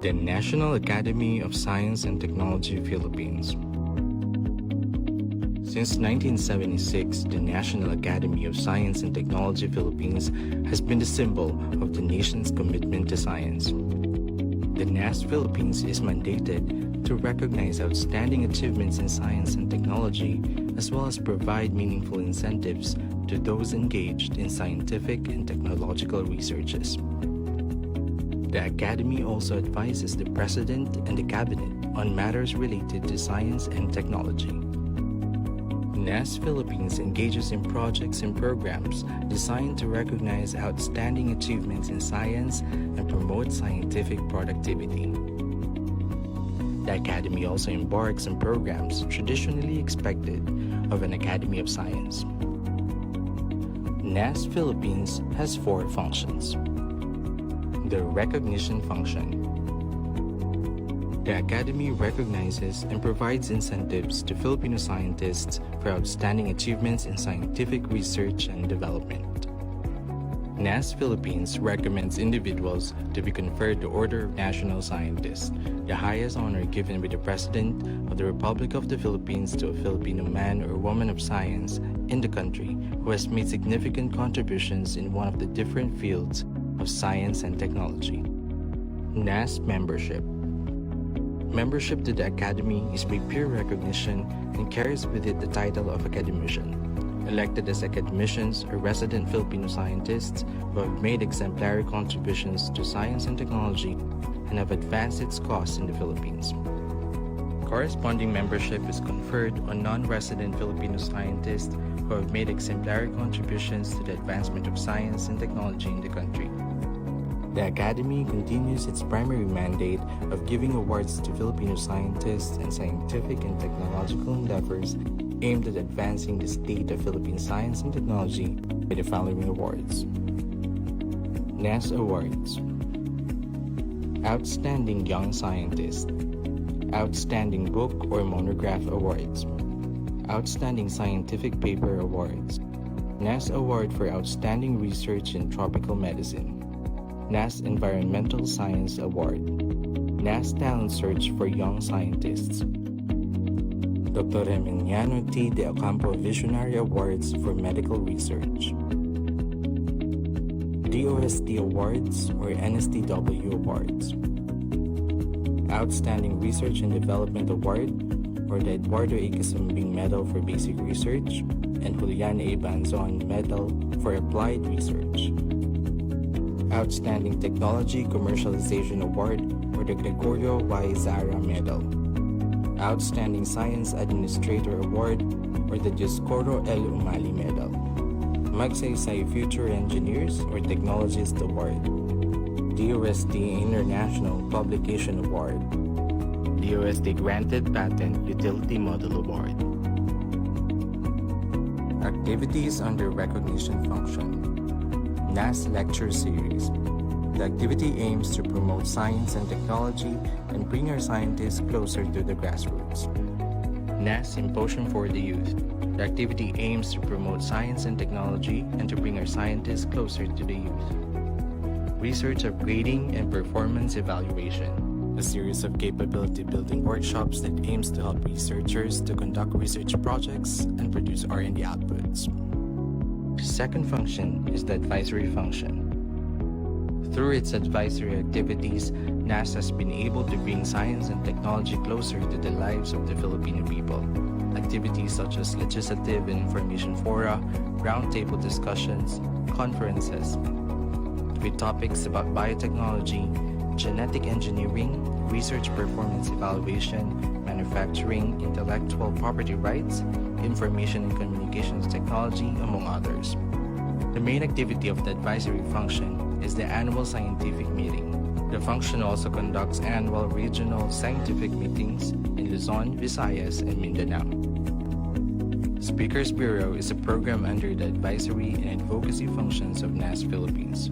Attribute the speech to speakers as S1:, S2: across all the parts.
S1: The National Academy of Science and Technology Philippines. Since 1976, the National Academy of Science and Technology Philippines has been the symbol of the nation's commitment to science. The NAST Philippines is mandated to recognize outstanding achievements in science and technology, as well as provide meaningful incentives to those engaged in scientific and technological researches. The Academy also advises the President and the Cabinet on matters related to science and technology. NAST Philippines engages in projects and programs designed to recognize outstanding achievements in science and promote scientific productivity. The Academy also embarks on programs traditionally expected of an Academy of Science. NAST Philippines has 4 functions. The recognition function. The Academy recognizes and provides incentives to Filipino scientists for outstanding achievements in scientific research and development. NAST Philippines recommends individuals to be conferred the Order of National Scientist, the highest honor given by the President of the Republic of the Philippines to a Filipino man or woman of science in the country who has made significant contributions in one of the different fields of science and technology. NAST membership. Membership to the Academy is by peer recognition and carries with it the title of academician. Elected as academicians are resident Filipino scientists who have made exemplary contributions to science and technology and have advanced its cause in the Philippines. Corresponding membership is conferred on non-resident Filipino scientists who have made exemplary contributions to the advancement of science and technology in the country. The Academy continues its primary mandate of giving awards to Filipino scientists and scientific and technological endeavors aimed at advancing the state of Philippine science and technology by the following awards. NAST Awards. Outstanding Young Scientist. Outstanding Book or Monograph Awards. Outstanding Scientific Paper Awards. NAST Award for Outstanding Research in Tropical Medicine. NAST Environmental Science Award. NAST Talent Search for Young Scientists. Dr. Emiliano T. de Ocampo Visionary Awards for Medical Research. DOST Awards or NSTW Awards. Outstanding Research and Development Award or the Eduardo A. Casumbing Medal for Basic Research and Julian A. Banzon Medal for Applied Research. Outstanding Technology Commercialization Award or the Gregorio Y. Zara Medal. Outstanding Science Administrator Award or the Dioscoro L. Umali Medal. Magsaysay Future Engineers or Technologist Award. DOST International Publication Award. DOST Granted Patent Utility Model Award. Activities under Recognition Function. NAST Lecture Series. The activity aims to promote science and technology and bring our scientists closer to the grassroots. NAST Symposium for the Youth. The activity aims to promote science and technology and to bring our scientists closer to the youth. Research Upgrading and Performance Evaluation. A series of capability-building workshops that aims to help researchers to conduct research projects and produce R&D outputs. The second function is the advisory function. Through its advisory activities, NAST has been able to bring science and technology closer to the lives of the Filipino people. Activities such as legislative and information fora, roundtable discussions, conferences, with topics about biotechnology, genetic engineering, research performance evaluation, manufacturing, intellectual property rights, information and communications technology, among others. The main activity of the advisory function is the annual scientific meeting. The function also conducts annual regional scientific meetings in Luzon, Visayas, and Mindanao. Speakers Bureau is a program under the advisory and advocacy functions of NAST Philippines.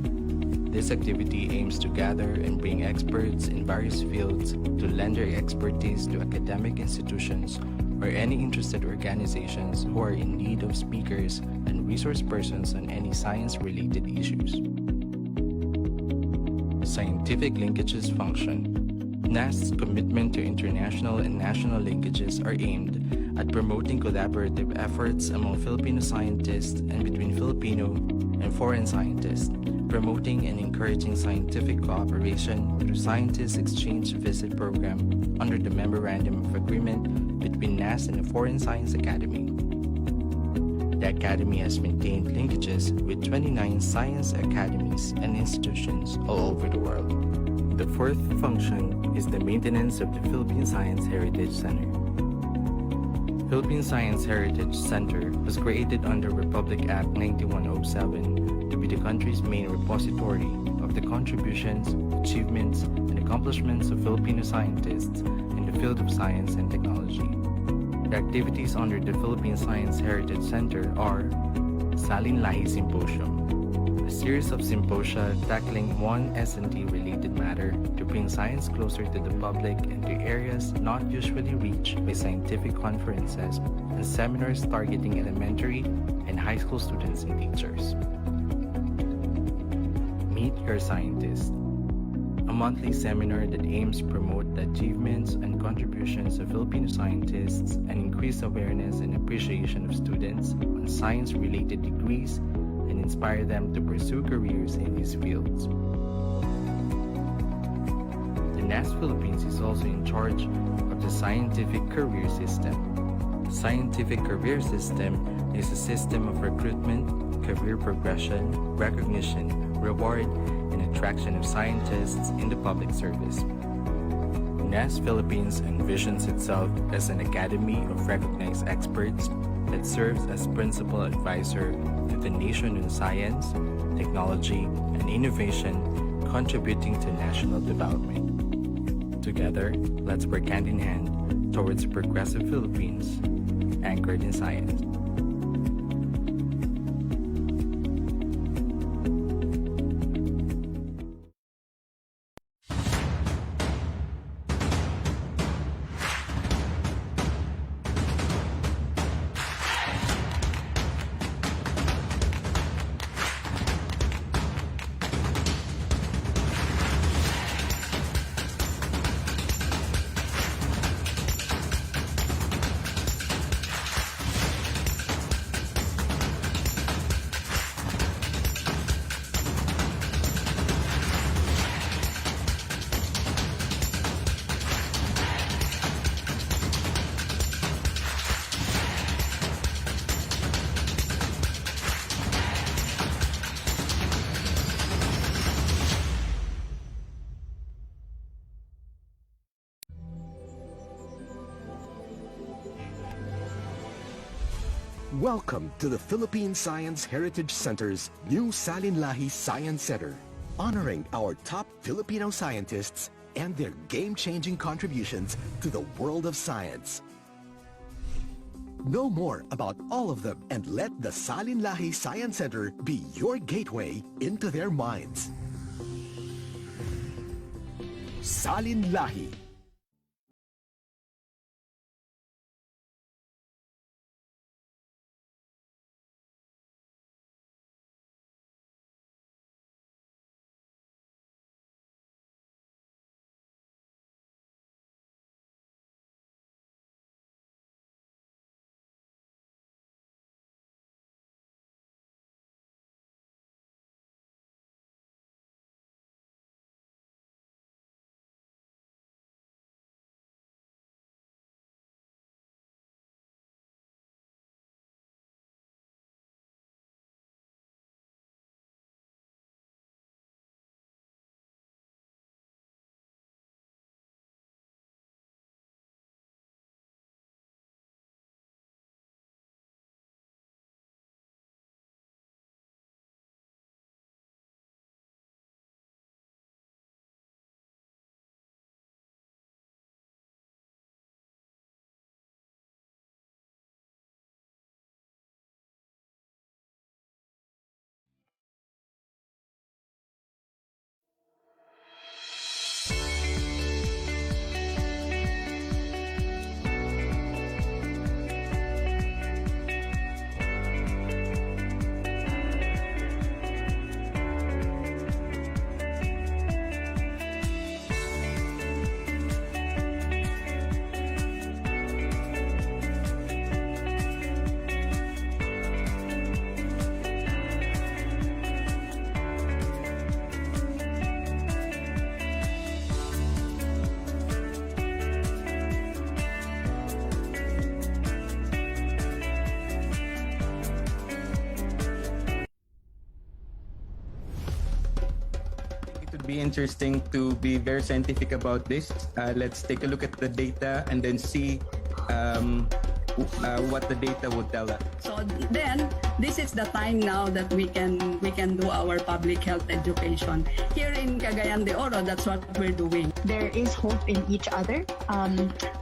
S1: This activity aims to gather and bring experts in various fields to lend their expertise to academic institutions or any interested organizations who are in need of speakers and resource persons on any science-related issues. Scientific linkages function. NAST's commitment to international and national linkages are aimed at promoting collaborative efforts among Filipino scientists and between Filipino and foreign scientists, promoting and encouraging scientific cooperation through Scientist Exchange Visit Program under the Memorandum of Agreement between NAST and the Foreign Science Academy. The Academy has maintained linkages with 29 science academies and institutions all over the world. The fourth function is the maintenance of the Philippine Science Heritage Center. Philippine Science Heritage Center was created under Republic Act 9107 to be the country's main repository of the contributions, achievements, and accomplishments of Filipino scientists in the field of science and technology. The activities under the Philippine Science Heritage Center are Salin-Lahi Symposium, a series of symposia tackling one S&T related matter to bring science closer to the public and to areas not usually reached by scientific conferences and seminars targeting elementary and high school students and teachers. Meet Your Scientist, a monthly seminar that aims to promote the achievements and contributions of Filipino scientists and increase awareness and appreciation of students on science-related degrees and inspire them to pursue careers in these fields. The NAST Philippines is also in charge of the Scientific Career System. The Scientific Career System is a system of recruitment, career progression, recognition, reward, and attraction of scientists in the public service. NAST Philippines envisions itself as an academy of recognized experts that serves as principal advisor to the nation in science, technology, and innovation, contributing to national development. Together, let's work hand in hand towards a progressive Philippines anchored in science.
S2: Welcome to the Philippine Science Heritage Center's new Salin-Lahi Science Center, honoring our top Filipino scientists and their game-changing contributions to the world of science. Know more about all of them and let the Salin-Lahi Science Center be your gateway into their minds. Salin-Lahi.
S3: be interesting to be very scientific about this. Let's take a look at the data and then see what the data would tell us.
S4: So then, this is the time now that we can do our public health education. Here in Cagayan de Oro, that's what we're doing.
S5: There is hope in each other.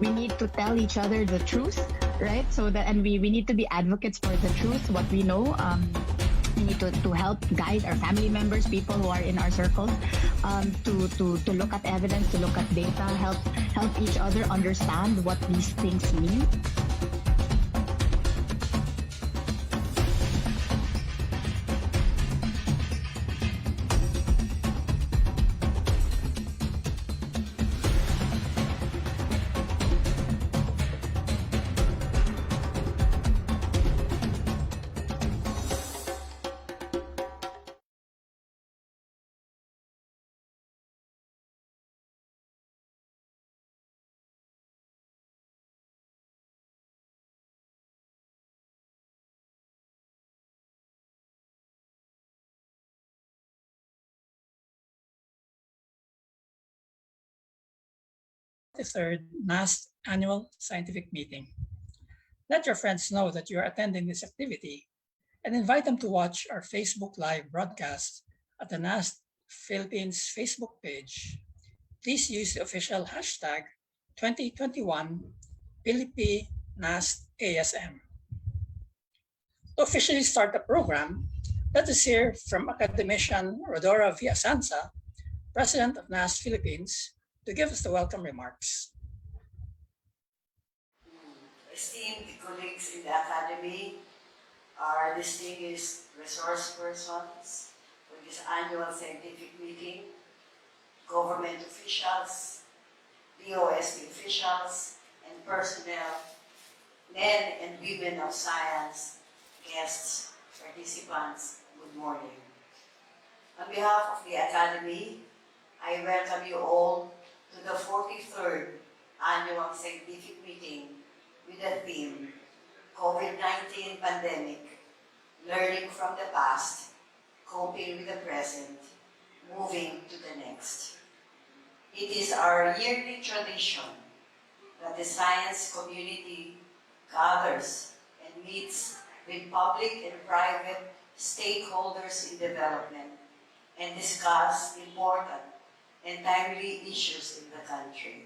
S5: We need to tell each other the truth, right? And we need to be advocates for the truth, what we know. We need to help guide our family members, people who are in our circles, to look at evidence, to look at data, help each other understand what these things mean.
S6: The third NAST Annual Scientific Meeting. Let your friends know that you are attending this activity and invite them to watch our Facebook Live broadcast at the DOST-Philippines Facebook page. Please use the official hashtag 2021 Philippine NAST ASM. To officially start the program, let us hear from academician Rodora Villasanza, President of NAST Philippines, to give us the welcome remarks.
S7: Esteemed colleagues in the Academy, our distinguished resource persons for this annual scientific meeting, government officials, DOST officials, and personnel, men and women of science, guests, participants, good morning. On behalf of the Academy, I welcome you all to the 43rd Annual Scientific Meeting with the theme, COVID-19 Pandemic, Learning from the Past, Coping with the Present, Moving to the Next. It is our yearly tradition that the science community gathers and meets with public and private stakeholders in development and discuss important and timely issues in the country.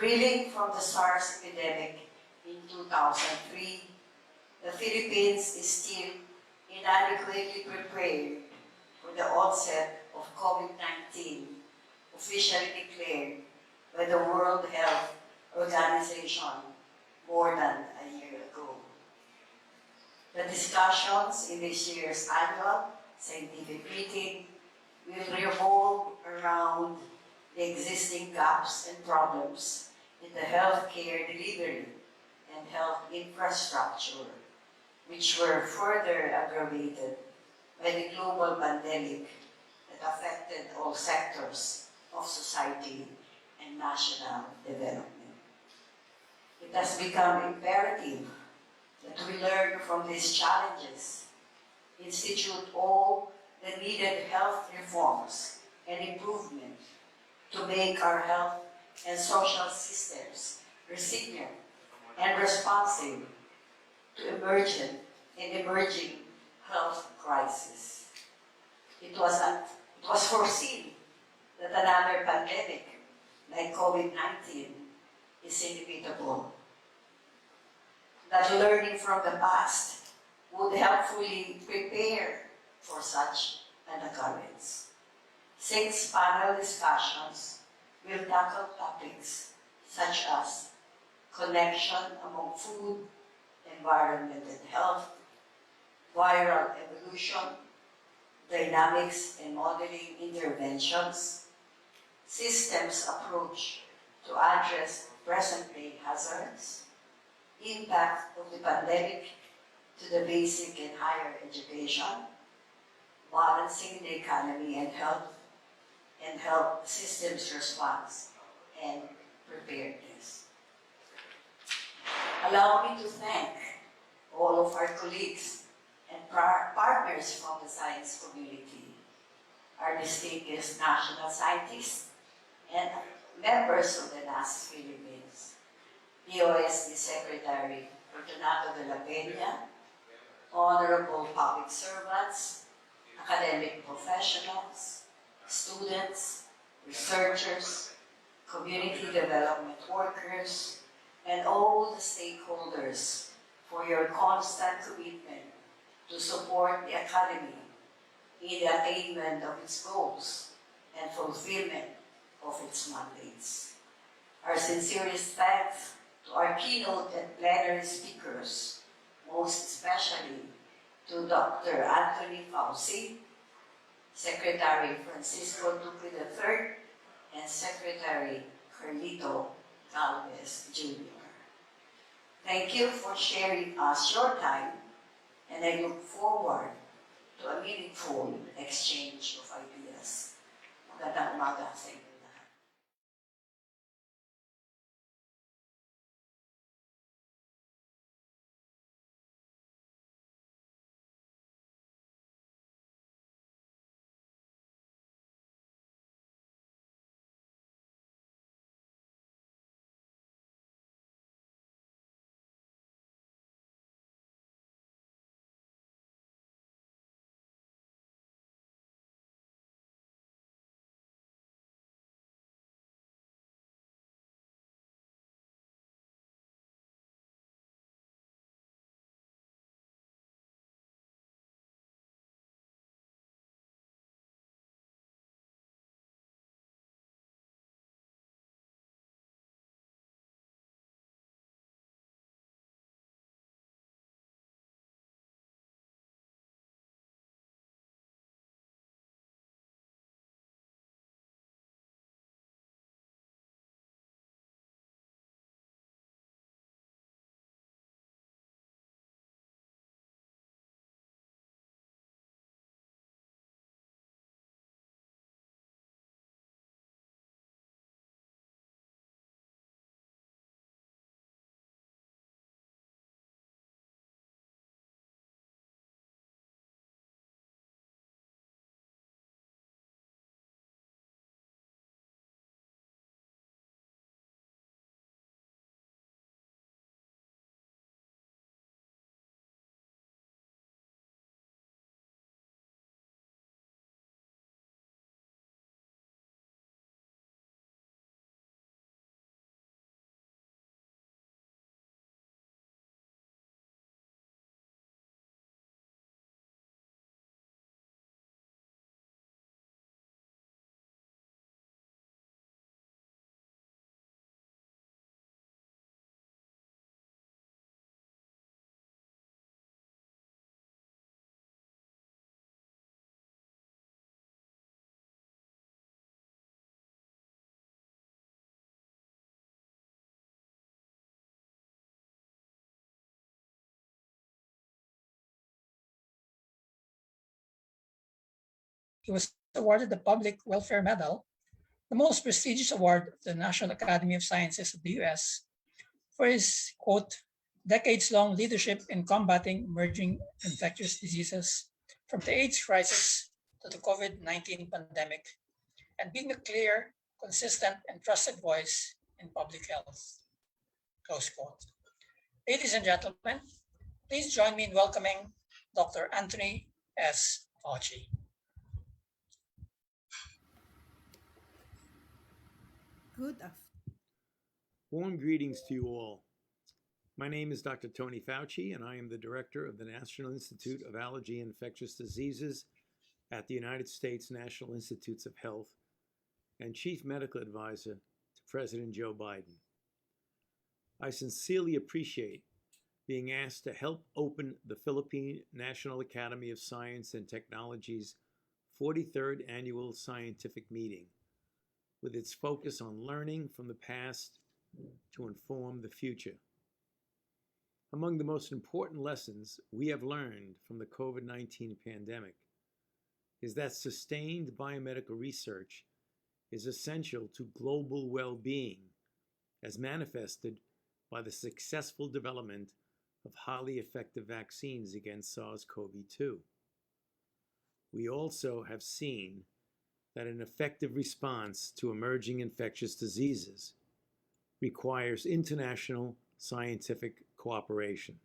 S7: Reeling from the SARS epidemic in 2003, the Philippines is still inadequately prepared for the onset of COVID-19, officially declared by the World Health Organization more than a year ago. The discussions in this year's annual scientific meeting will revolve around the existing gaps and problems in the healthcare delivery and health infrastructure, which were further aggravated by the global pandemic that affected all sectors of society and national development. It has become imperative that we learn from these challenges, institute all the needed health reforms and improvement to make our health and social systems resilient and responsive to emerging health crisis. It was foreseen that another pandemic like COVID-19 is inevitable. That learning from the past would helpfully prepare for such an occurrence. 6 panel discussions will tackle topics such as connection among food, environment and health, viral evolution, dynamics and modeling interventions, systems approach to address present-day hazards, impact of the pandemic to the basic and higher education, balancing the economy and health systems response and preparedness. Allow me to thank all of our colleagues and partners from the science community our distinguished national scientists, and members of the DOST-Philippines, DOST Secretary Fortunato de la Peña, honorable public servants, academic professionals, students, researchers, community development workers, and all the stakeholders for your constant commitment to support the Academy in the attainment of its goals and fulfillment of its mandates. Our sincerest thanks to our keynote and plenary speakers, most especially to Dr. Anthony Fauci, Secretary Francisco Duque III, and Secretary Carlito Galvez Jr. Thank you for sharing us your time, and I look forward to a meaningful exchange of ideas. Magandang umaga sa inyo lahat.
S6: He was awarded the Public Welfare Medal, the most prestigious award of the National Academy of Sciences of the US, for his, quote, decades-long leadership in combating emerging infectious diseases from the AIDS crisis to the COVID-19 pandemic, and being a clear, consistent, and trusted voice in public health, close quote. Ladies and gentlemen, please join me in welcoming Dr. Anthony S. Fauci.
S8: Good afternoon.
S9: Warm greetings to you all. My name is Dr. Tony Fauci, and I am the director of the National Institute of Allergy and Infectious Diseases at the United States National Institutes of Health and chief medical advisor to President Joe Biden. I sincerely appreciate being asked to help open the Philippine National Academy of Science and Technology's 43rd annual scientific meeting, with its focus on learning from the past to inform the future. Among the most important lessons we have learned from the COVID-19 pandemic is that sustained biomedical research is essential to global well-being, as manifested by the successful development of highly effective vaccines against SARS-CoV-2. We also have seen that an effective response to emerging infectious diseases requires international scientific cooperation.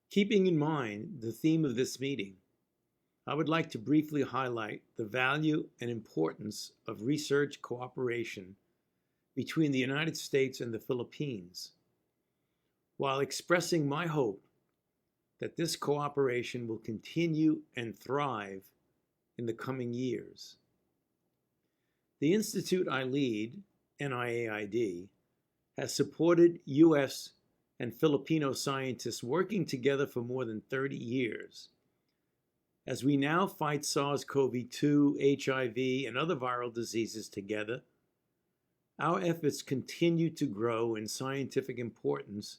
S9: Keeping in mind the theme of this meeting, I would like to briefly highlight the value and importance of research cooperation between the United States and the Philippines, while expressing my hope that this cooperation will continue and thrive in the coming years. The institute I lead, NIAID, has supported U.S. and Filipino scientists working together for more than 30 years. As we now fight SARS-CoV-2, HIV, and other viral diseases together, our efforts continue to grow in scientific importance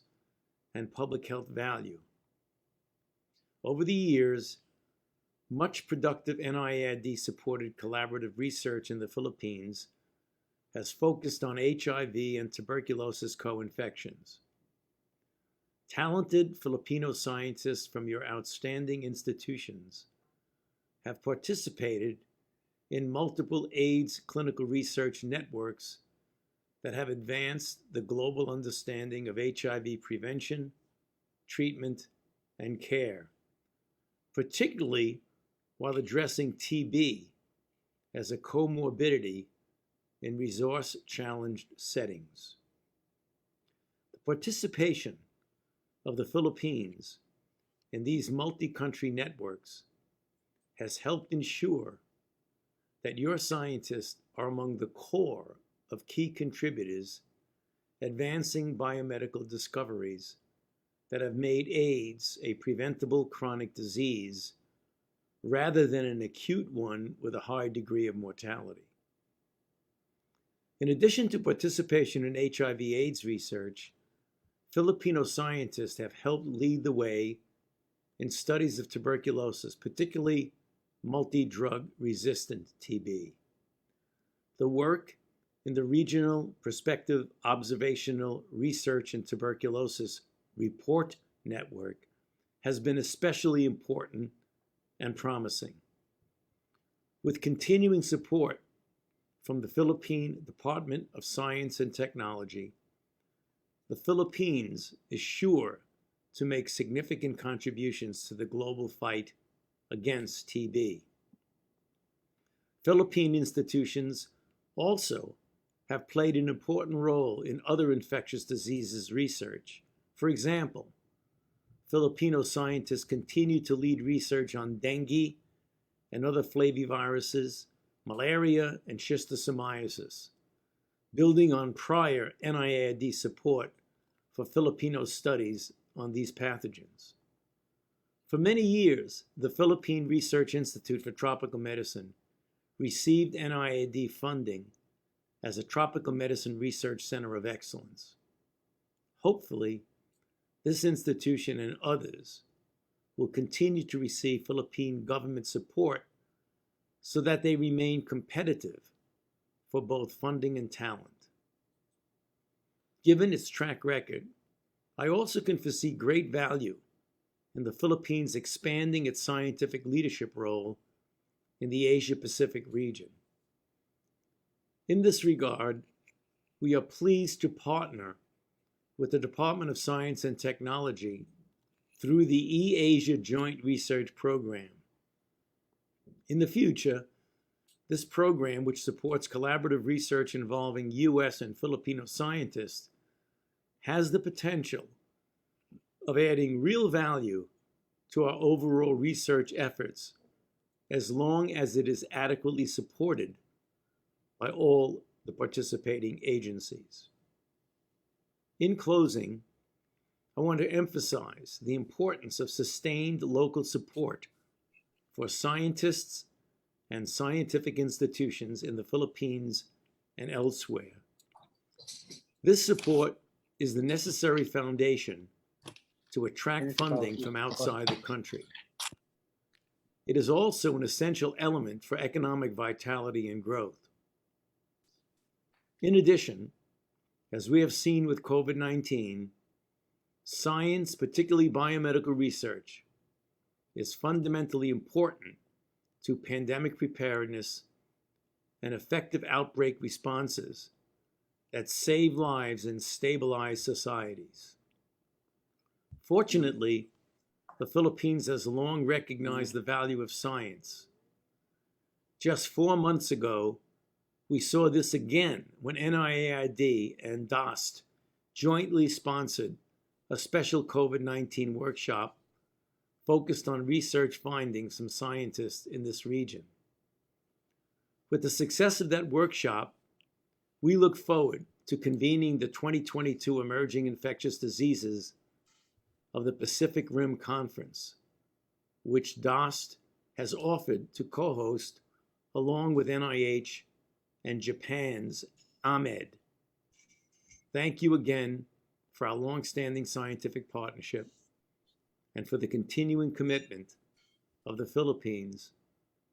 S9: and public health value. Over the years, much productive NIAID-supported collaborative research in the Philippines has focused on HIV and tuberculosis co-infections. Talented Filipino scientists from your outstanding institutions have participated in multiple AIDS clinical research networks that have advanced the global understanding of HIV prevention, treatment, and care, particularly while addressing TB as a comorbidity in resource-challenged settings. The participation of the Philippines in these multi-country networks has helped ensure that your scientists are among the core of key contributors advancing biomedical discoveries that have made AIDS a preventable chronic disease rather than an acute one with a high degree of mortality. In addition to participation in HIV/AIDS research, Filipino scientists have helped lead the way in studies of tuberculosis, particularly multi-drug resistant TB. The work in the Regional Prospective Observational Research in Tuberculosis Report Network has been especially important and promising. With continuing support from the Philippine Department of Science and Technology, the Philippines is sure to make significant contributions to the global fight against TB. Philippine institutions also have played an important role in other infectious diseases research. For example, Filipino scientists continue to lead research on dengue and other flaviviruses, malaria, and schistosomiasis, building on prior NIAID support for Filipino studies on these pathogens. For many years, the Philippine Research Institute for Tropical Medicine received NIAID funding as a tropical medicine research center of excellence. Hopefully, this institution and others will continue to receive Philippine government support so that they remain competitive for both funding and talent. Given its track record, I also can foresee great value in the Philippines expanding its scientific leadership role in the Asia-Pacific region. In this regard, we are pleased to partner with the Department of Science and Technology through the E-Asia Joint Research Program. In the future, this program, which supports collaborative research involving U.S. and Filipino scientists, has the potential of adding real value to our overall research efforts as long as it is adequately supported by all the participating agencies. In closing, I want to emphasize the importance of sustained local support for scientists and scientific institutions in the Philippines and elsewhere. This support is the necessary foundation to attract funding from outside the country. It is also an essential element for economic vitality and growth. In addition, as we have seen with COVID-19, science, particularly biomedical research, is fundamentally important to pandemic preparedness and effective outbreak responses that save lives and stabilize societies. Fortunately, the Philippines has long recognized the value of science. Just 4 months ago, we saw this again when NIAID and DOST jointly sponsored a special COVID-19 workshop focused on research findings from scientists in this region. With the success of that workshop, we look forward to convening the 2022 Emerging Infectious Diseases of the Pacific Rim Conference, which DOST has offered to co-host along with NIH and Japan's AMED. Thank you again for our long-standing scientific partnership and for the continuing commitment of the Philippines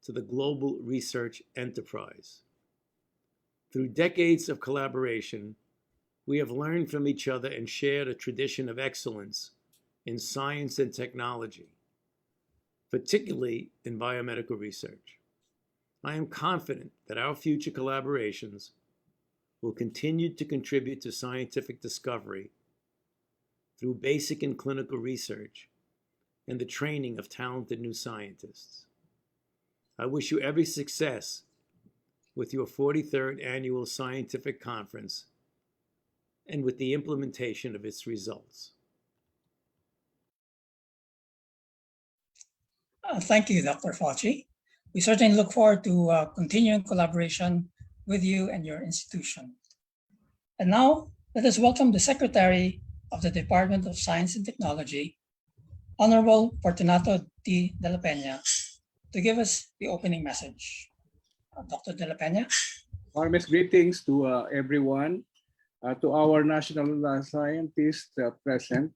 S9: to the global research enterprise. Through decades of collaboration, we have learned from each other and shared a tradition of excellence in science and technology, particularly in biomedical research. I am confident that our future collaborations will continue to contribute to scientific discovery through basic and clinical research and the training of talented new scientists. I wish you every success with your 43rd Annual Scientific Conference and with the implementation of its results.
S6: Thank you, Dr. Fauci. We certainly look forward to continuing collaboration with you and your institution. And now, let us welcome the Secretary of the Department of Science and Technology, Honorable Fortunato D. de la Peña, to give us the opening message. Dr. de la Peña.
S10: Warmest greetings to everyone, to our national scientists present,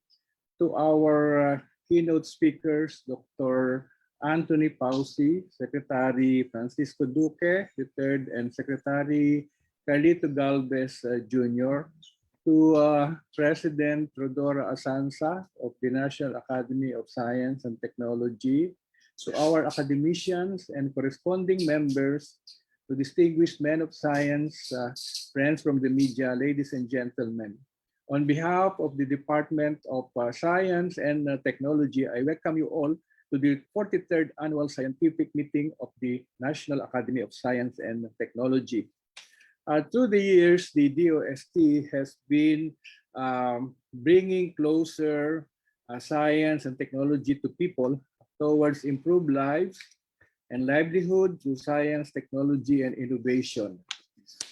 S10: to our keynote speakers, Dr. Anthony Pauci, Secretary Francisco Duque III, and Secretary Carlito Galvez Jr., to President Rodora Asansa of the National Academy of Science and Technology, to our academicians and corresponding members, to distinguished men of science, friends from the media, ladies and gentlemen. On behalf of the Department of Science and Technology, I welcome you all to the 43rd Annual Scientific Meeting of the National Academy of Science and Technology. Through the years, the DOST has been bringing closer science and technology to people towards improved lives and livelihood through science, technology, and innovation.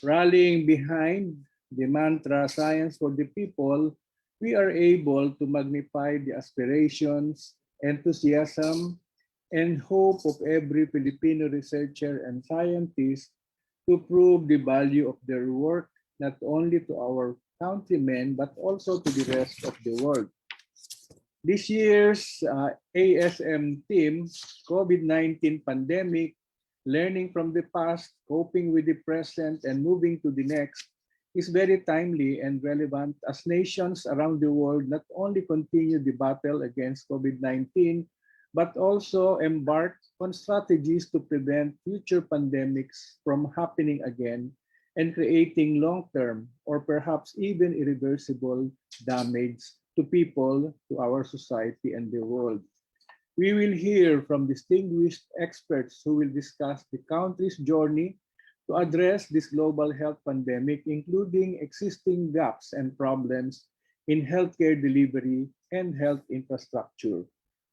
S10: Rallying behind the mantra, science for the people, we are able to magnify the aspirations, enthusiasm, and hope of every Filipino researcher and scientist to prove the value of their work, not only to our countrymen, but also to the rest of the world. This year's ASM theme, COVID-19 pandemic, learning from the past, coping with the present, and moving to the next, is very timely and relevant as nations around the world not only continue the battle against COVID-19, but also embark on strategies to prevent future pandemics from happening again and creating long-term or perhaps even irreversible damage to people, to our society, and the world. We will hear from distinguished experts who will discuss the country's journey to address this global health pandemic, including existing gaps and problems in healthcare delivery and health infrastructure.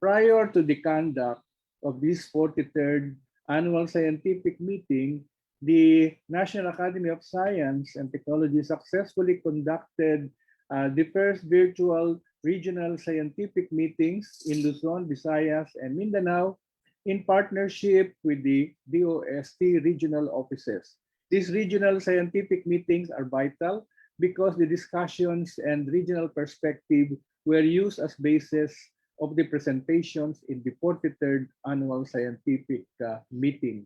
S10: Prior to the conduct of this 43rd Annual Scientific Meeting, the National Academy of Science and Technology successfully conducted the first virtual regional scientific meetings in Luzon, Visayas, and Mindanao in partnership with the DOST regional offices. These regional scientific meetings are vital because the discussions and regional perspective were used as basis of the presentations in the 43rd Annual Scientific Meeting.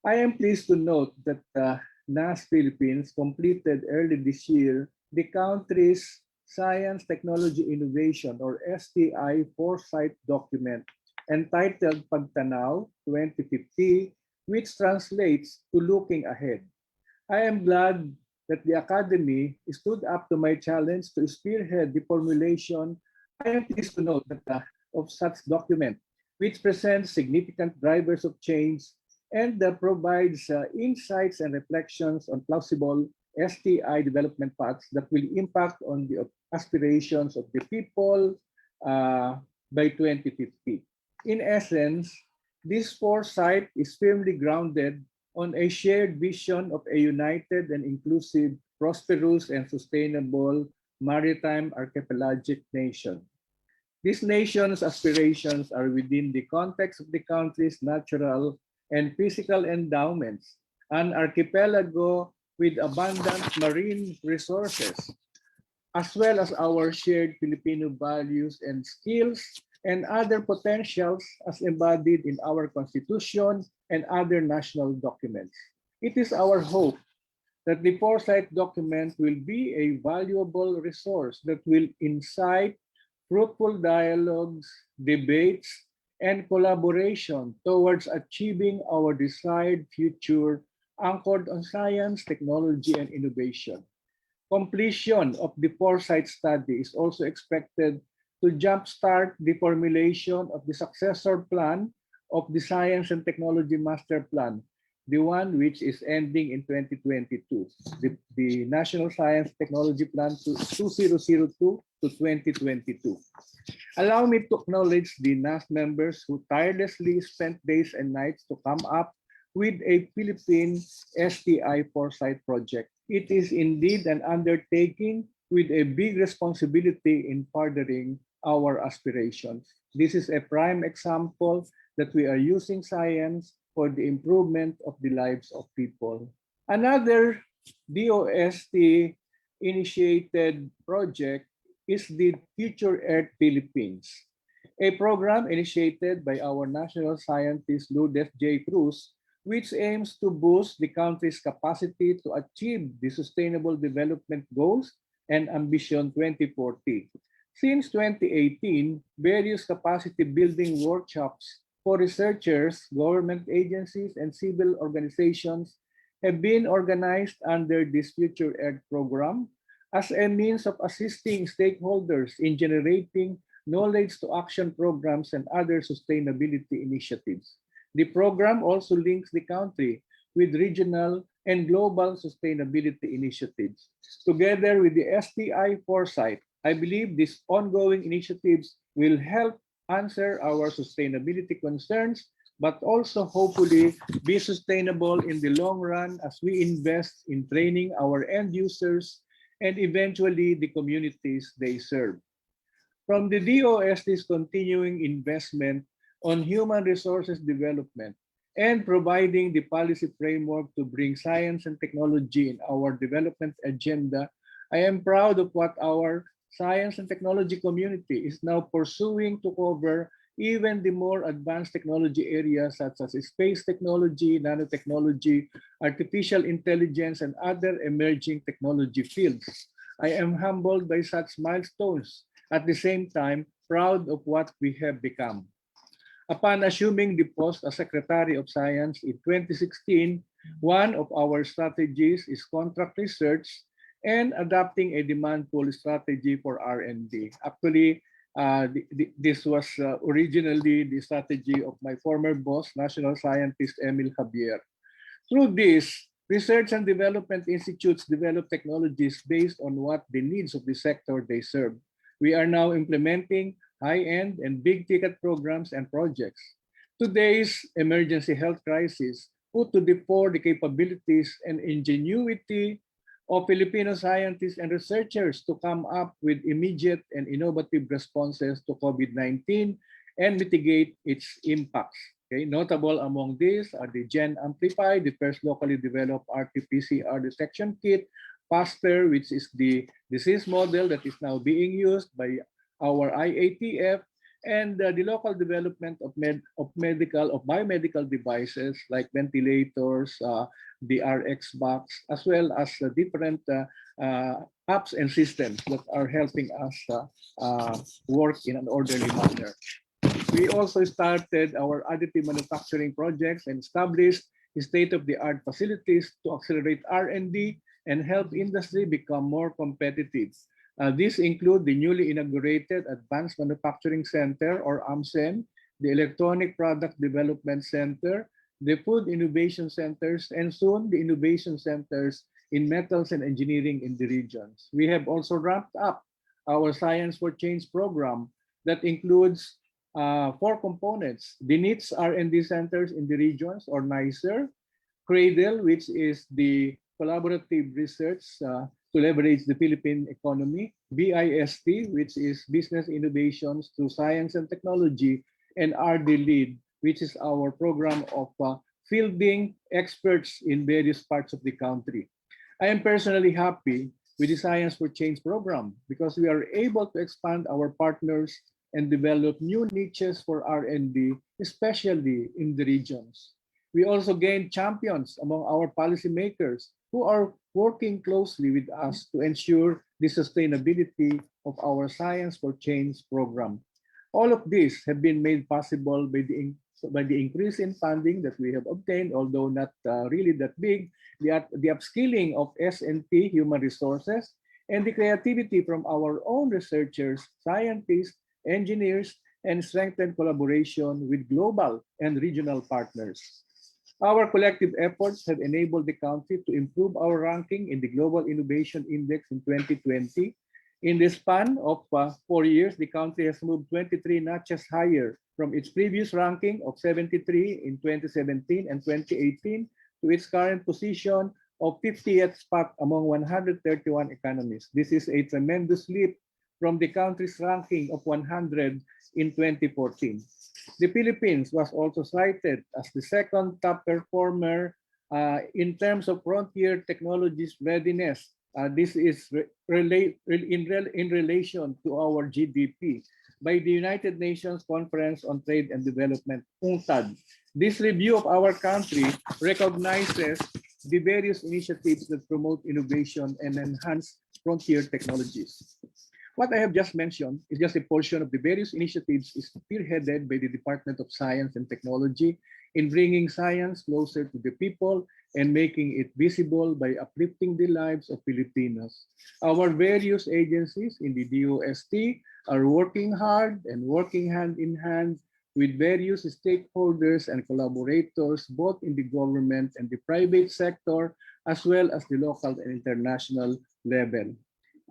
S10: I am pleased to note that NAST Philippines completed early this year the country's Science, Technology, Innovation, or STI foresight document entitled Pagtanaw 2050, which translates to looking ahead. I am glad that the Academy stood up to my challenge to spearhead the formulation. I am pleased to note that of such document, which presents significant drivers of change and provides insights and reflections on plausible STI development paths that will impact on the aspirations of the people by 2050. In essence, this foresight is firmly grounded on a shared vision of a united and inclusive, prosperous and sustainable maritime archipelagic nation. This nation's aspirations are within the context of the country's natural and physical endowments, an archipelago with abundant marine resources, as well as our shared Filipino values and skills and other potentials as embodied in our Constitution and other national documents. It is our hope that the foresight document will be a valuable resource that will incite fruitful dialogues, debates, and collaboration towards achieving our desired future anchored on science, technology, and innovation. Completion of the foresight study is also expected to jumpstart the formulation of the successor plan of the Science and Technology Master Plan, the one which is ending in 2022, the National Science Technology Plan to 2002 to 2022. Allow me to acknowledge the NAST members who tirelessly spent days and nights to come up with a Philippine STI foresight project. It is indeed an undertaking with a big responsibility in furthering our aspirations. This is a prime example that we are using science for the improvement of the lives of people. Another DOST initiated project is the Future Earth Philippines, a program initiated by our national scientist Lourdes J. Cruz, which aims to boost the country's capacity to achieve the Sustainable Development Goals and Ambition 2040. Since 2018, various capacity building workshops for researchers, government agencies, and civil organizations have been organized under this Future Earth program as a means of assisting stakeholders in generating knowledge to action programs and other sustainability initiatives. The program also links the country with regional and global sustainability initiatives. Together with the STI foresight, I believe these ongoing initiatives will help answer our sustainability concerns, but also hopefully be sustainable in the long run as we invest in training our end users and eventually the communities they serve. From the DOST's continuing investment on human resources development and providing the policy framework to bring science and technology in our development agenda, I am proud of what our science and technology community is now pursuing to cover even the more advanced technology areas such as space technology, nanotechnology, artificial intelligence, and other emerging technology fields. I am humbled by such milestones, at the same time proud of what we have become. Upon assuming the post as Secretary of Science in 2016, one of our strategies is contract research and adopting a demand pull strategy for R&D. Actually, this was originally the strategy of my former boss, National Scientist Emil Javier. Through this, research and development institutes develop technologies based on what the needs of the sector they serve. We are now implementing high-end and big-ticket programs and projects. Today's emergency health crisis put to the fore the capabilities and ingenuity of Filipino scientists and researchers to come up with immediate and innovative responses to COVID-19 and mitigate its impacts. Okay, notable among these are the Gen Amplify, the first locally developed RT-PCR detection kit, PASTER, which is the disease model that is now being used by our IATF, and the local development of biomedical devices like ventilators, the RX box, as well as different apps and systems that are helping us work in an orderly manner. We also started our additive manufacturing projects and established state-of-the-art facilities to accelerate R&D and help industry become more competitive. These include the newly inaugurated Advanced Manufacturing Center, or AMCEN, the Electronic Product Development Center, the Food Innovation Centers, and soon the Innovation Centers in Metals and Engineering in the regions. We have also ramped up our Science for Change program that includes 4 components: the NITS R&D centers in the regions, or NICER; CRADLE, which is the collaborative research to leverage the Philippine economy; BIST, which is business innovations through science and technology; and RD Lead, which is our program of fielding experts in various parts of the country. I am personally happy with the Science for Change program because we are able to expand our partners and develop new niches for R&D, especially in the regions. We also gained champions among our policymakers who are working closely with us to ensure the sustainability of our Science for Change program. All of these have been made possible by the increase in funding that we have obtained, although not really that big, the upskilling of S&T human resources, and the creativity from our own researchers, scientists, engineers, and strengthened collaboration with global and regional partners. Our collective efforts have enabled the country to improve our ranking in the Global Innovation Index in 2020. In the span of 4 years, the country has moved 23 notches higher from its previous ranking of 73 in 2017 and 2018 to its current position of 50th spot among 131 economies. This is a tremendous leap from the country's ranking of 100 in 2014. The Philippines was also cited as the second top performer in terms of frontier technologies readiness. This is in relation to our GDP by the United Nations Conference on Trade and Development, UNCTAD. This review of our country recognizes the various initiatives that promote innovation and enhance frontier technologies. What I have just mentioned is just a portion of the various initiatives spearheaded by the Department of Science and Technology in bringing science closer to the people and making it visible by uplifting the lives of Filipinos. Our various agencies in the DOST are working hard and working hand in hand with various stakeholders and collaborators, both in the government and the private sector, as well as the local and international level.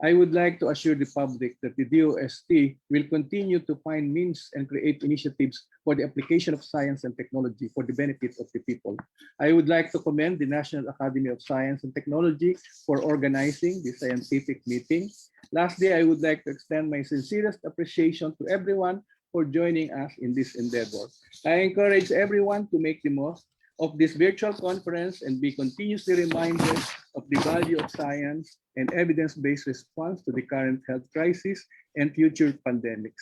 S10: I would like to assure the public that the DOST will continue to find means and create initiatives for the application of science and technology for the benefit of the people. I would like to commend the National Academy of Science and Technology for organizing this scientific meeting. Lastly, I would like to extend my sincerest appreciation to everyone for joining us in this endeavor. I encourage everyone to make the most of this virtual conference and be continuously reminded of the value of science and evidence-based response to the current health crisis and future pandemics.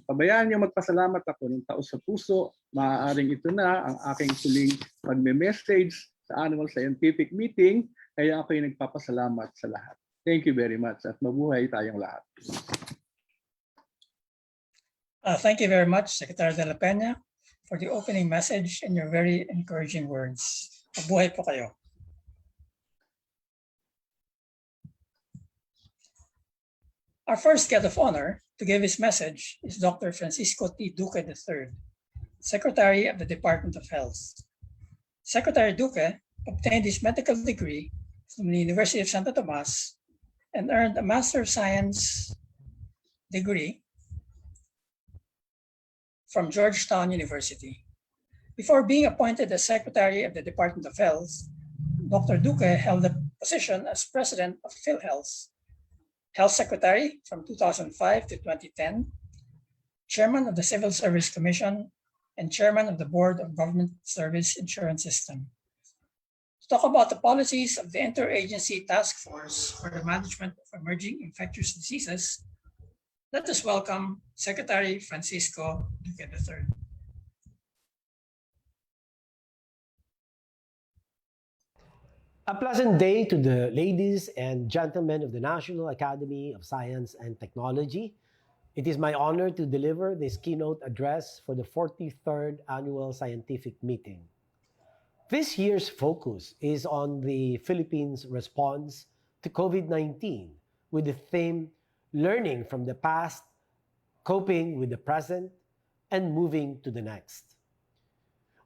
S10: Pabayaan niyo magpasalamat ako ng taos sa puso. Maaaring ito na ang aking huling magme-message sa annual scientific meeting, kaya ako ay nagpapasalamat sa lahat. Thank you very much at mabuhay tayong lahat.
S6: Thank you very much, Secretary de la Peña, for the opening message and your very encouraging words. Mabuhay po kayo. Our first guest of honor to give his message is Dr. Francisco T. Duque III, Secretary of the Department of Health. Secretary Duque obtained his medical degree from the University of Santo Tomas and earned a Master of Science degree from Georgetown University. Before being appointed as Secretary of the Department of Health, Dr. Duque held the position as President of PhilHealth, Health Secretary from 2005 to 2010, Chairman of the Civil Service Commission, and Chairman of the Board of Government Service Insurance System. To talk about the policies of the Interagency Task Force for the Management of Emerging Infectious Diseases, let us welcome Secretary Francisco Duque III.
S11: A pleasant day to the ladies and gentlemen of the National Academy of Science and Technology. It is my honor to deliver this keynote address for the 43rd Annual Scientific Meeting. This year's focus is on the Philippines' response to COVID-19 with the theme Learning from the Past, Coping with the Present, and Moving to the Next.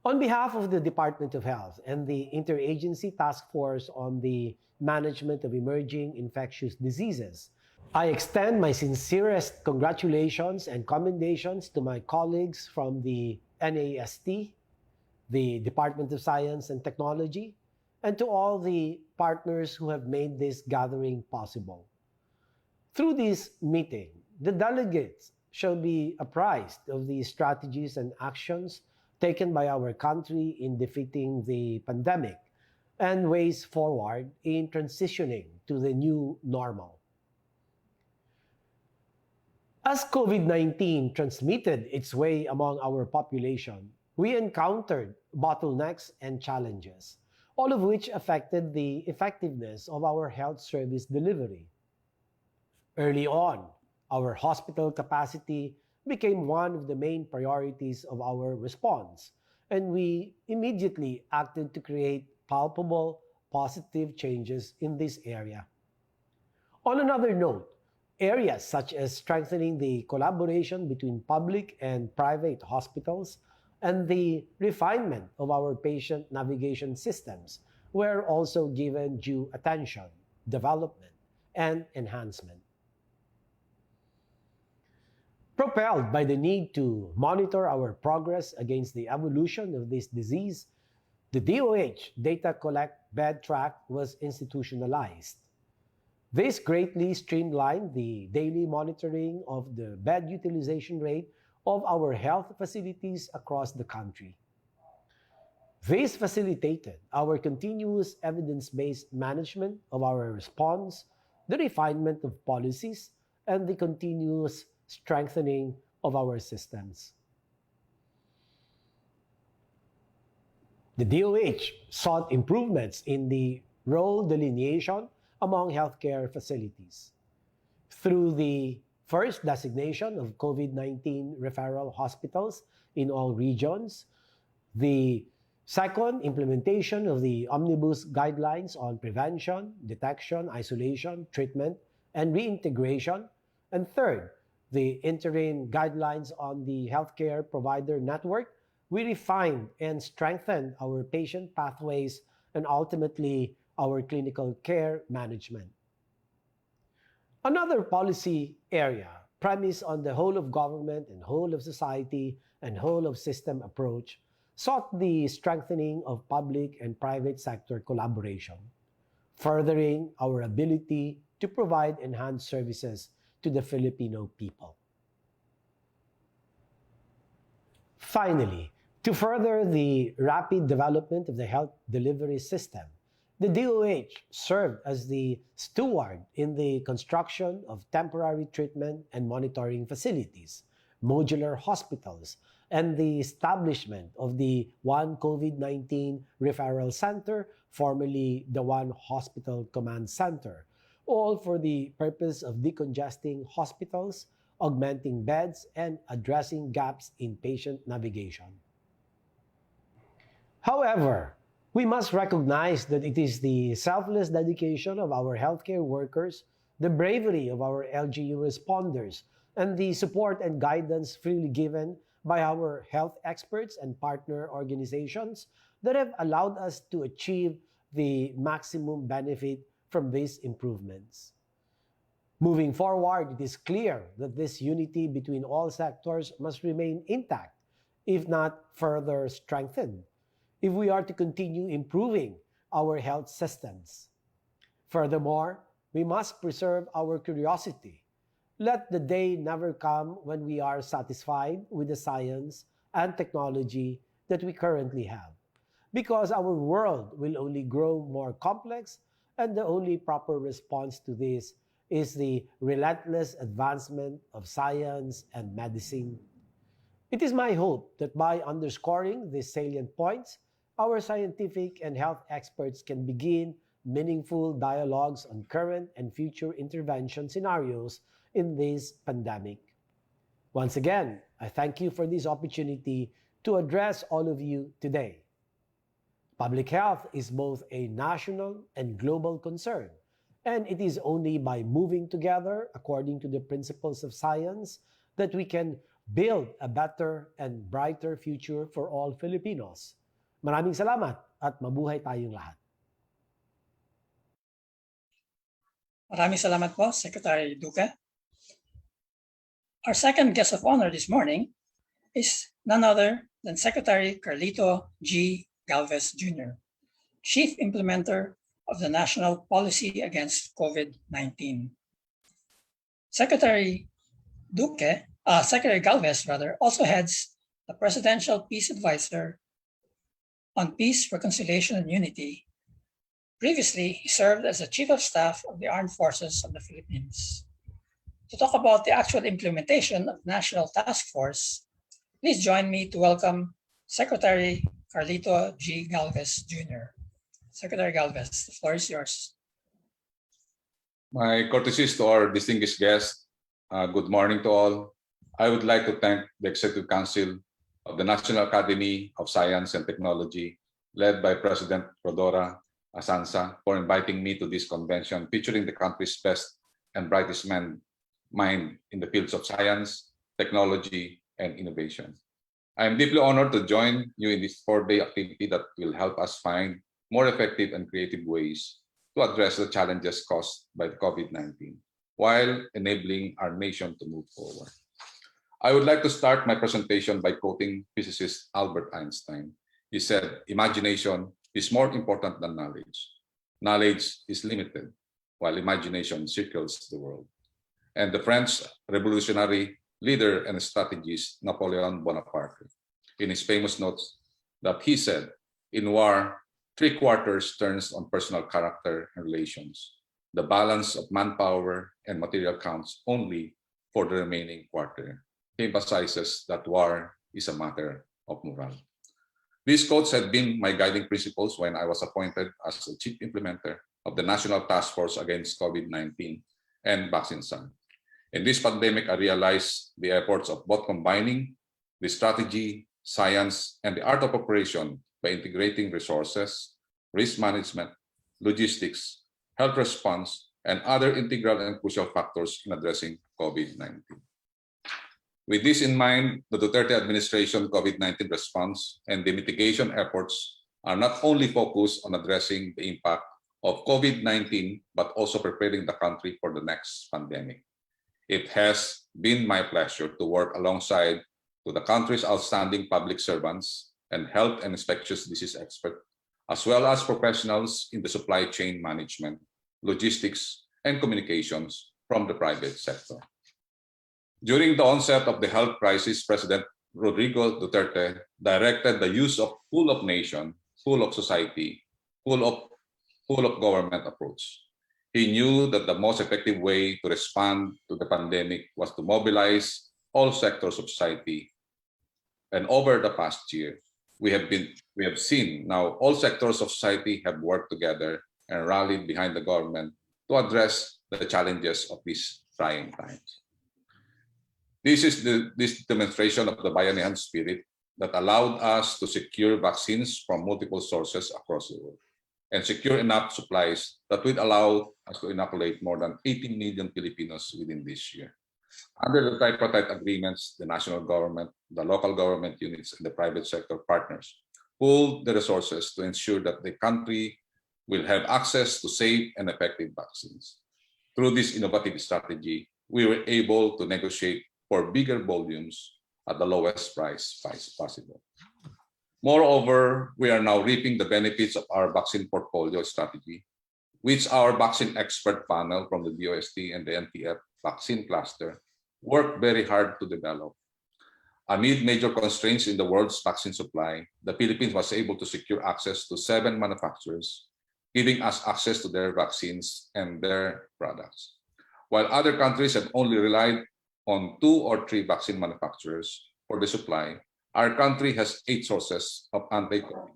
S11: On behalf of the Department of Health and the Interagency Task Force on the Management of Emerging Infectious Diseases, I extend my sincerest congratulations and commendations to my colleagues from the NAST, the Department of Science and Technology, and to all the partners who have made this gathering possible. Through this meeting, the delegates shall be apprised of the strategies and actions taken by our country in defeating the pandemic and ways forward in transitioning to the new normal. As COVID-19 transmitted its way among our population, we encountered bottlenecks and challenges, all of which affected the effectiveness of our health service delivery. Early on, our hospital capacity became one of the main priorities of our response, and we immediately acted to create palpable, positive changes in this area. On another note, areas such as strengthening the collaboration between public and private hospitals and the refinement of our patient navigation systems were also given due attention, development, and enhancement. Propelled by the need to monitor our progress against the evolution of this disease, the DOH Data Collect Bed Track was institutionalized. This greatly streamlined the daily monitoring of the bed utilization rate of our health facilities across the country. This facilitated our continuous evidence-based management of our response, the refinement of policies, and the continuous strengthening of our systems. The DOH sought improvements in the role delineation among healthcare facilities. Through the first designation of COVID-19 referral hospitals in all regions, the second, implementation of the Omnibus Guidelines on Prevention, Detection, Isolation, Treatment, and Reintegration, and third, the interim guidelines on the healthcare provider network, we refined and strengthened our patient pathways and ultimately our clinical care management. Another policy area premised on the whole of government and whole of society and whole of system approach sought the strengthening of public and private sector collaboration, furthering our ability to provide enhanced services to the Filipino people. Finally, to further the rapid development of the health delivery system, the DOH served as the steward in the construction of temporary treatment and monitoring facilities, modular hospitals, and the establishment of the One COVID-19 Referral Center, formerly the One Hospital Command Center, all for the purpose of decongesting hospitals, augmenting beds, and addressing gaps in patient navigation. However, we must recognize that it is the selfless dedication of our healthcare workers, the bravery of our LGU responders, and the support and guidance freely given by our health experts and partner organizations that have allowed us to achieve the maximum benefit from these improvements. Moving forward, it is clear that this unity between all sectors must remain intact, if not further strengthened, if we are to continue improving our health systems. Furthermore, we must preserve our curiosity. Let the day never come when we are satisfied with the science and technology that we currently have, because our world will only grow more complex, and the only proper response to this is the relentless advancement of science and medicine. It is my hope that by underscoring these salient points, our scientific and health experts can begin meaningful dialogues on current and future intervention scenarios in this pandemic. Once again, I thank you for this opportunity to address all of you today. Public health is both a national and global concern, and it is only by moving together according to the principles of science that we can build a better and brighter future for all Filipinos. Maraming salamat at mabuhay tayong lahat.
S6: Maraming salamat po, Secretary Duque. Our second guest of honor this morning is none other than Secretary Carlito G. Galvez Jr., Chief Implementer of the National Policy Against COVID-19. Secretary Galvez also heads the Presidential Peace Advisor on Peace, Reconciliation, and Unity. Previously, he served as the Chief of Staff of the Armed Forces of the Philippines. To talk about the actual implementation of National Task Force, please join me to welcome Secretary Carlito G. Galvez Jr. Secretary Galvez, the floor is yours.
S12: My courtesies to our distinguished guests. Good morning to all. I would like to thank the Executive Council of the National Academy of Science and Technology, led by President Rodora Asansa, for inviting me to this convention featuring the country's best and brightest mind in the fields of science, technology, and innovation. I am deeply honored to join you in this 4-day activity that will help us find more effective and creative ways to address the challenges caused by COVID-19 while enabling our nation to move forward. I would like to start my presentation by quoting physicist Albert Einstein. He said, "Imagination is more important than knowledge. Knowledge is limited, while imagination circles the world." And the French revolutionary leader and strategist Napoleon Bonaparte, in his famous notes, that he said, "In war, 3/4 turns on personal character and relations. The balance of manpower and material counts only for the remaining quarter." He emphasizes that war is a matter of morale. These quotes had been my guiding principles when I was appointed as the Chief Implementer of the National Task Force Against COVID-19 and Vaccine Sun. In this pandemic, I realized the efforts of both combining the strategy, science, and the art of operation by integrating resources, risk management, logistics, health response, and other integral and crucial factors in addressing COVID-19. With this in mind, the Duterte administration COVID-19 response and the mitigation efforts are not only focused on addressing the impact of COVID-19, but also preparing the country for the next pandemic. It has been my pleasure to work alongside to the country's outstanding public servants and health and infectious disease experts, as well as professionals in the supply chain management, logistics, and communications from the private sector. During the onset of the health crisis, President Rodrigo Duterte directed the use of full of nation, full of society, full of government approach. He knew that the most effective way to respond to the pandemic was to mobilize all sectors of society. And over the past year, we have seen now all sectors of society have worked together and rallied behind the government to address the challenges of these trying times. This is this demonstration of the Bayanihan spirit that allowed us to secure vaccines from multiple sources across the world and secure enough supplies that would allow us to inoculate more than 18 million Filipinos within this year. Under the tripartite agreements, the national government, the local government units, and the private sector partners pooled the resources to ensure that the country will have access to safe and effective vaccines. Through this innovative strategy, we were able to negotiate for bigger volumes at the lowest price possible. Moreover, we are now reaping the benefits of our vaccine portfolio strategy, which our vaccine expert panel from the DOST and the NTF vaccine cluster worked very hard to develop. Amid major constraints in the world's vaccine supply, the Philippines was able to secure access to 7 manufacturers, giving us access to their vaccines and their products. While other countries have only relied on 2 or 3 vaccine manufacturers for the supply, our country has 8 sources of anti-COVID,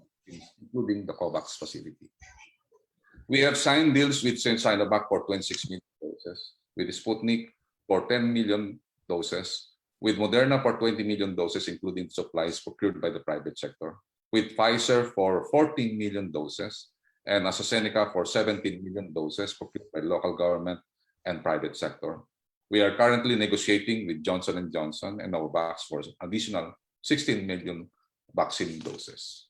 S12: including the COVAX facility. We have signed deals with Sinovac for 26 million doses, with Sputnik for 10 million doses, with Moderna for 20 million doses, including supplies procured by the private sector, with Pfizer for 14 million doses and AstraZeneca for 17 million doses procured by local government and private sector. We are currently negotiating with Johnson & Johnson and Novavax for additional 16 million vaccine doses.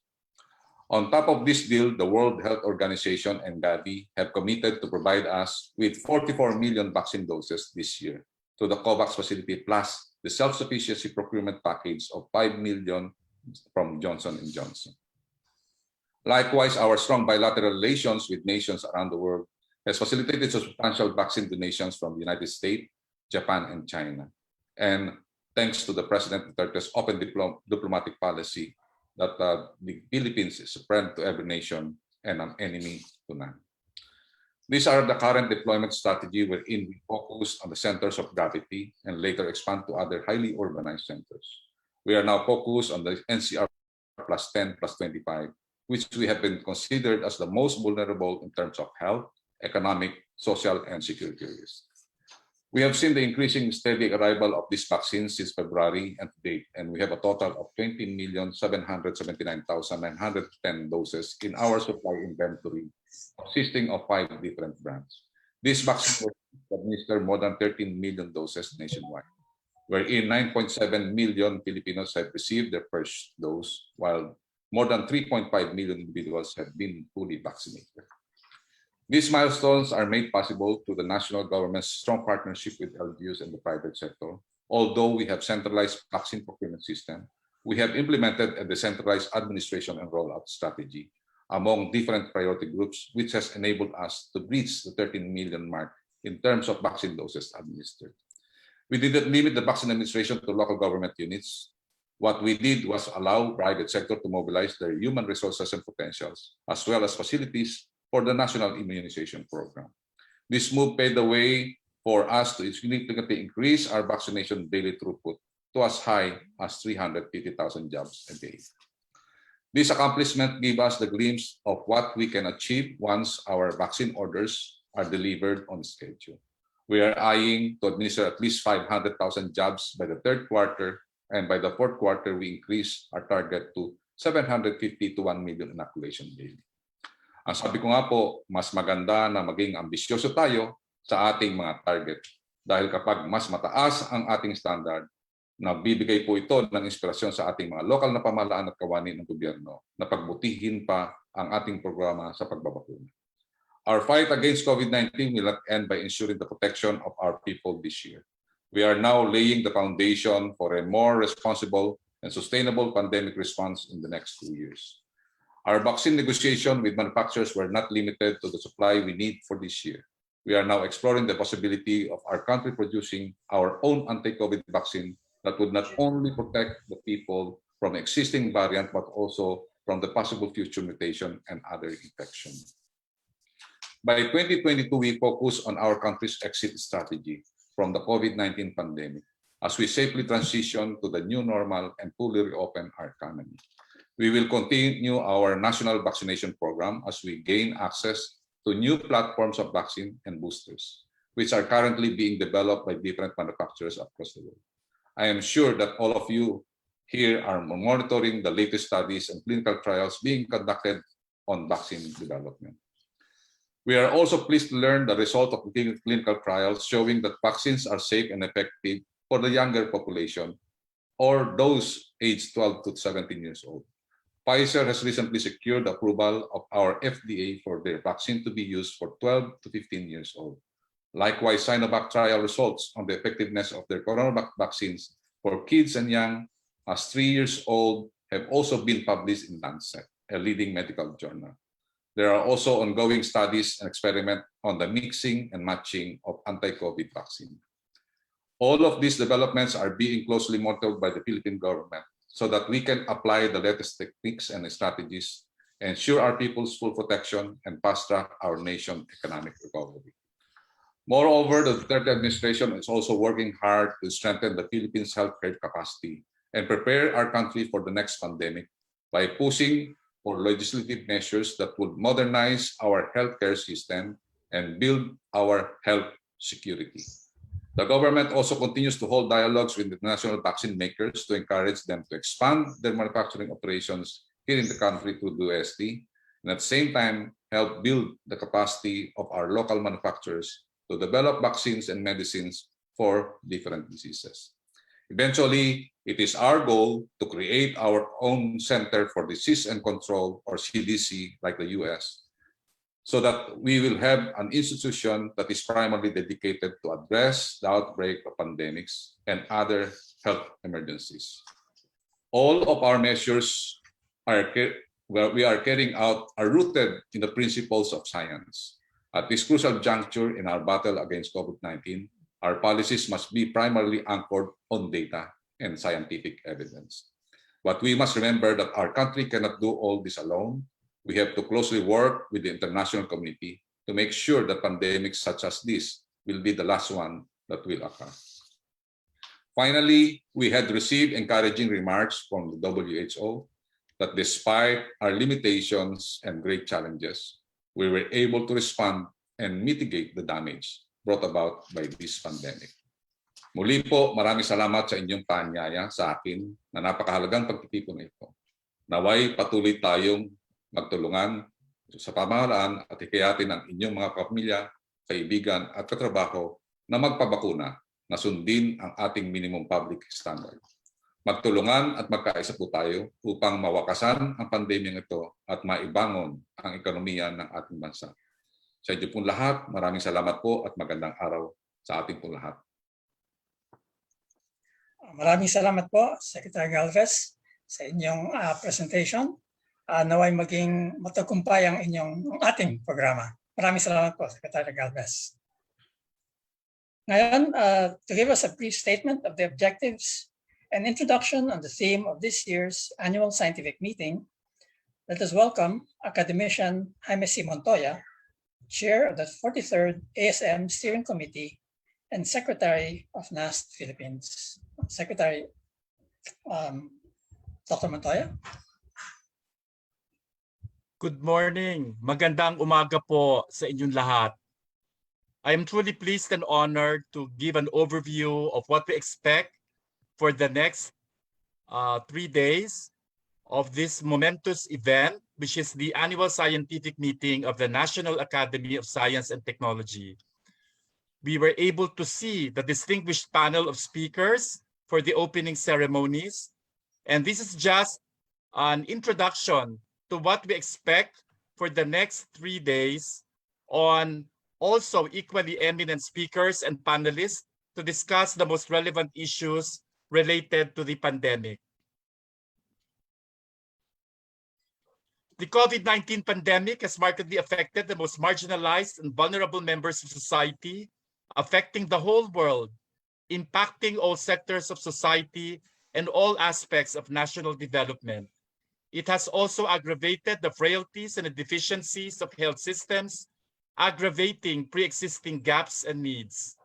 S12: On top of this deal, the World Health Organization and Gavi have committed to provide us with 44 million vaccine doses this year to the COVAX facility, plus the self-sufficiency procurement package of 5 million from Johnson & Johnson. Likewise, our strong bilateral relations with nations around the world has facilitated substantial vaccine donations from the United States, Japan, and China. And thanks to the President Duterte's open diplomatic policy, that the Philippines is a friend to every nation and an enemy to none. These are the current deployment strategy wherein we focus on the centers of gravity and later expand to other highly urbanized centers. We are now focused on the NCR plus 10 plus 25, which we have been considered as the most vulnerable in terms of health, economic, social, and security risks. We have seen the increasing steady arrival of these vaccines since February and to date, and we have a total of 20,779,910 doses in our supply inventory, consisting of 5 different brands. These vaccines were administered more than 13 million doses nationwide, wherein 9.7 million Filipinos have received their first dose, while more than 3.5 million individuals have been fully vaccinated. These milestones are made possible through the national government's strong partnership with LGUs and the private sector. Although we have centralized vaccine procurement system, we have implemented a decentralized administration and rollout strategy among different priority groups, which has enabled us to reach the 13 million mark in terms of vaccine doses administered. We didn't limit the vaccine administration to local government units. What we did was allow private sector to mobilize their human resources and potentials, as well as facilities for the national immunization program. This move paved the way for us to significantly increase our vaccination daily throughput to as high as 350,000 jobs a day. This accomplishment gives us the glimpse of what we can achieve once our vaccine orders are delivered on schedule. We are eyeing to administer at least 500,000 jobs by the third quarter, and by the fourth quarter, we increase our target to 750 to 1 million inoculation daily. Ang sabi ko nga po, mas maganda na maging ambisyoso tayo sa ating mga target. Dahil kapag mas mataas ang ating standard, nagbibigay po ito ng inspirasyon sa ating mga lokal na pamahalaan at kawani ng gobyerno na pagbutihin pa ang ating programa sa pagbabakuna. Our fight against COVID-19 will not end by ensuring the protection of our people this year. We are now laying the foundation for a more responsible and sustainable pandemic response in the next 2 years. Our vaccine negotiation with manufacturers were not limited to the supply we need for this year. We are now exploring the possibility of our country producing our own anti-COVID vaccine that would not only protect the people from existing variant, but also from the possible future mutation and other infection. By 2022, we focus on our country's exit strategy from the COVID-19 pandemic as we safely transition to the new normal and fully reopen our economy. We will continue our national vaccination program as we gain access to new platforms of vaccine and boosters, which are currently being developed by different manufacturers across the world. I am sure that all of you here are monitoring the latest studies and clinical trials being conducted on vaccine development. We are also pleased to learn the result of clinical trials showing that vaccines are safe and effective for the younger population or those aged 12 to 17 years old. Pfizer has recently secured approval of our FDA for their vaccine to be used for 12 to 15 years old. Likewise, Sinovac trial results on the effectiveness of their coronavac vaccines for kids and young as 3 years old have also been published in Lancet, a leading medical journal. There are also ongoing studies and experiments on the mixing and matching of anti-COVID vaccine. All of these developments are being closely monitored by the Philippine government, so that we can apply the latest techniques and strategies, ensure our people's full protection, and fast-track our nation's economic recovery. Moreover, the Duterte administration is also working hard to strengthen the Philippines' healthcare capacity and prepare our country for the next pandemic by pushing for legislative measures that would modernize our healthcare system and build our health security. The government also continues to hold dialogues with international vaccine makers to encourage them to expand their manufacturing operations here in the country through DOST, and at the same time help build the capacity of our local manufacturers to develop vaccines and medicines for different diseases. Eventually, it is our goal to create our own Center for Disease and Control, or CDC, like the US, so that we will have an institution that is primarily dedicated to address the outbreak of pandemics and other health emergencies. All of our measures we are carrying out are rooted in the principles of science. At this crucial juncture in our battle against COVID-19, our policies must be primarily anchored on data and scientific evidence. But we must remember that our country cannot do all this alone. We have to closely work with the international community to make sure that pandemics such as this will be the last one that will occur. Finally, we had received encouraging remarks from the WHO that despite our limitations and great challenges, we were able to respond and mitigate the damage brought about by this pandemic. Muli po, maraming salamat sa inyong paanyaya sa akin na napakahalagang pagtitipon na ito. Naway patuloy tayong magtulungan sa pamahalaan at hikayatin ang inyong mga kapamilya, kaibigan at katrabaho na magpabakuna na sundin ang ating minimum public standard. Magtulungan at magkaisa po tayo upang mawakasan ang pandemyang ito at maibangon ang ekonomiya ng ating bansa. Sa inyo pong lahat, maraming salamat po at magandang araw sa ating pong lahat.
S6: Maraming salamat po, Secretary Galvez, sa inyong presentation. Naway maging matagumpay ang ating programa. Maraming salamat po, Secretary Galvez. Ngayon, to give us a brief statement of the objectives and introduction on the theme of this year's annual scientific meeting, let us welcome Academician Jaime C. Montoya, Chair of the 43rd ASM Steering Committee and Secretary of NAST Philippines. Secretary Dr. Montoya.
S13: Good morning. Magandang umaga po sa inyong lahat. I am truly pleased and honored to give an overview of what we expect for the next 3 days of this momentous event, which is the annual scientific meeting of the National Academy of Science and Technology. We were able to see the distinguished panel of speakers for the opening ceremonies, and this is just an introduction to what we expect for the next 3 days on also equally eminent speakers and panelists to discuss the most relevant issues related to the pandemic. The COVID-19 pandemic has markedly affected the most marginalized and vulnerable members of society, affecting the whole world, impacting all sectors of society and all aspects of national development. It has also aggravated the frailties and the deficiencies of health systems, aggravating pre-existing gaps and needs.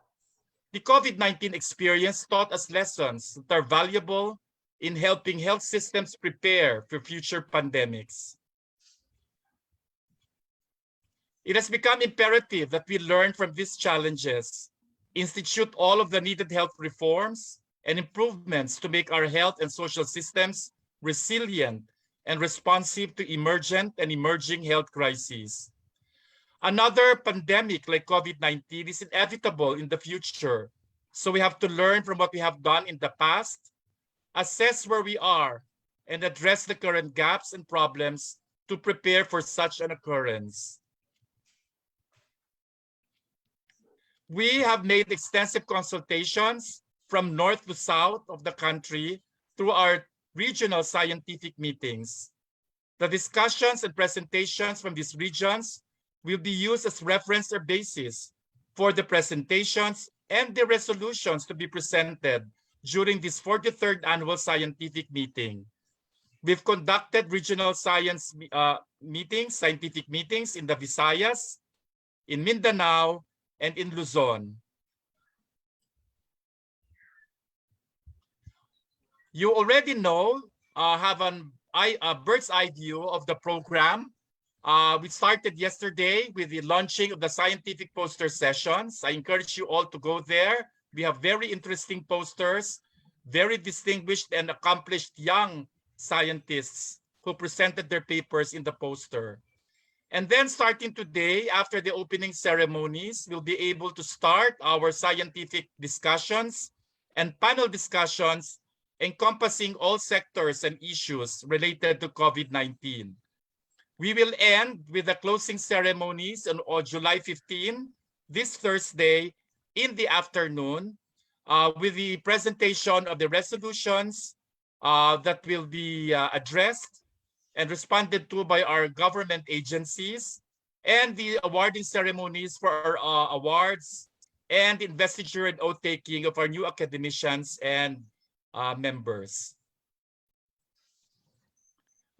S13: The COVID-19 experience taught us lessons that are valuable in helping health systems prepare for future pandemics. It has become imperative that we learn from these challenges, institute all of the needed health reforms and improvements to make our health and social systems resilient and responsive to emergent and emerging health crises. Another pandemic like COVID-19 is inevitable in the future, so we have to learn from what we have done in the past, assess where we are, and address the current gaps and problems to prepare for such an occurrence. We have made extensive consultations from north to south of the country through our regional scientific meetings. The discussions and presentations from these regions will be used as reference or basis for the presentations and the resolutions to be presented during this 43rd annual scientific meeting. We've conducted regional scientific meetings in the Visayas, in Mindanao, and in Luzon. You already know, have a bird's eye view of the program. We started yesterday with the launching of the scientific poster sessions. I encourage you all to go there. We have very interesting posters, very distinguished and accomplished young scientists who presented their papers in the poster. And then starting today, after the opening ceremonies, we'll be able to start our scientific discussions and panel discussions encompassing all sectors and issues related to COVID-19. We will end with the closing ceremonies on July 15, this Thursday in the afternoon, with the presentation of the resolutions that will be addressed and responded to by our government agencies, and the awarding ceremonies for our awards and investiture and oath-taking of our new academicians and members.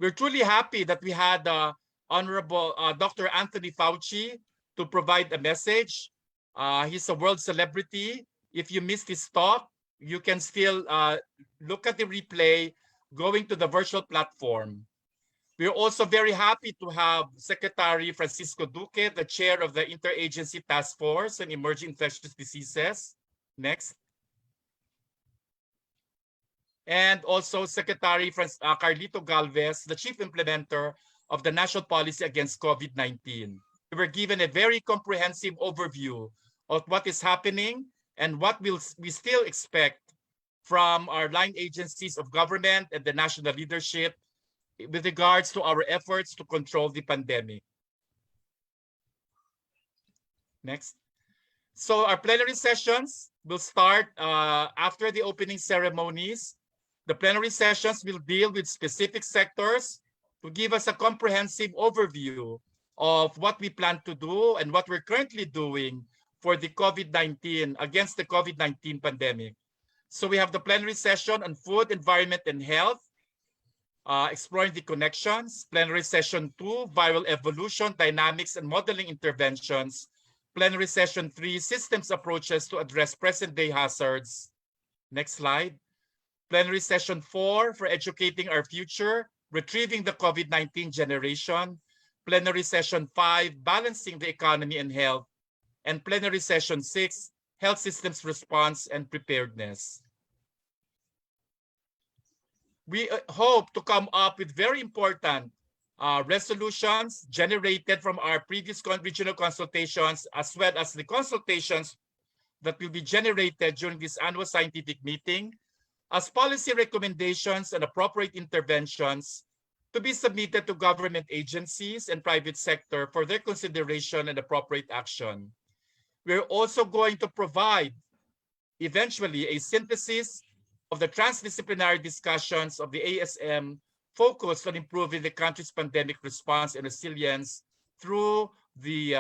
S13: We're truly happy that we had Honorable Dr. Anthony Fauci to provide a message. He's a world celebrity. If you missed his talk, you can still look at the replay going to the virtual platform. We're also very happy to have Secretary Francisco Duque, the chair of the Interagency Task Force on Emerging Infectious Diseases. Next. And also Secretary Carlito Galvez, the chief implementer of the National Policy Against COVID-19. We were given a very comprehensive overview of what is happening and what we still expect from our line agencies of government and the national leadership with regards to our efforts to control the pandemic. Next. So our plenary sessions will start after the opening ceremonies. The plenary sessions will deal with specific sectors to give us a comprehensive overview of what we plan to do and what we're currently doing for the COVID-19, against the COVID-19 pandemic. So we have the plenary session on food, environment, and health, exploring the connections. Plenary session 2, viral evolution, dynamics, and modeling interventions. Plenary session 3, systems approaches to address present-day hazards. Next slide. Plenary session 4, for educating our future, retrieving the COVID-19 generation. Plenary session 5, balancing the economy and health. And plenary session 6, health systems response and preparedness. We hope to come up with very important resolutions generated from our previous regional consultations, as well as the consultations that will be generated during this annual scientific meeting, as policy recommendations and appropriate interventions to be submitted to government agencies and private sector for their consideration and appropriate action. We're also going to provide eventually a synthesis of the transdisciplinary discussions of the ASM focused on improving the country's pandemic response and resilience through the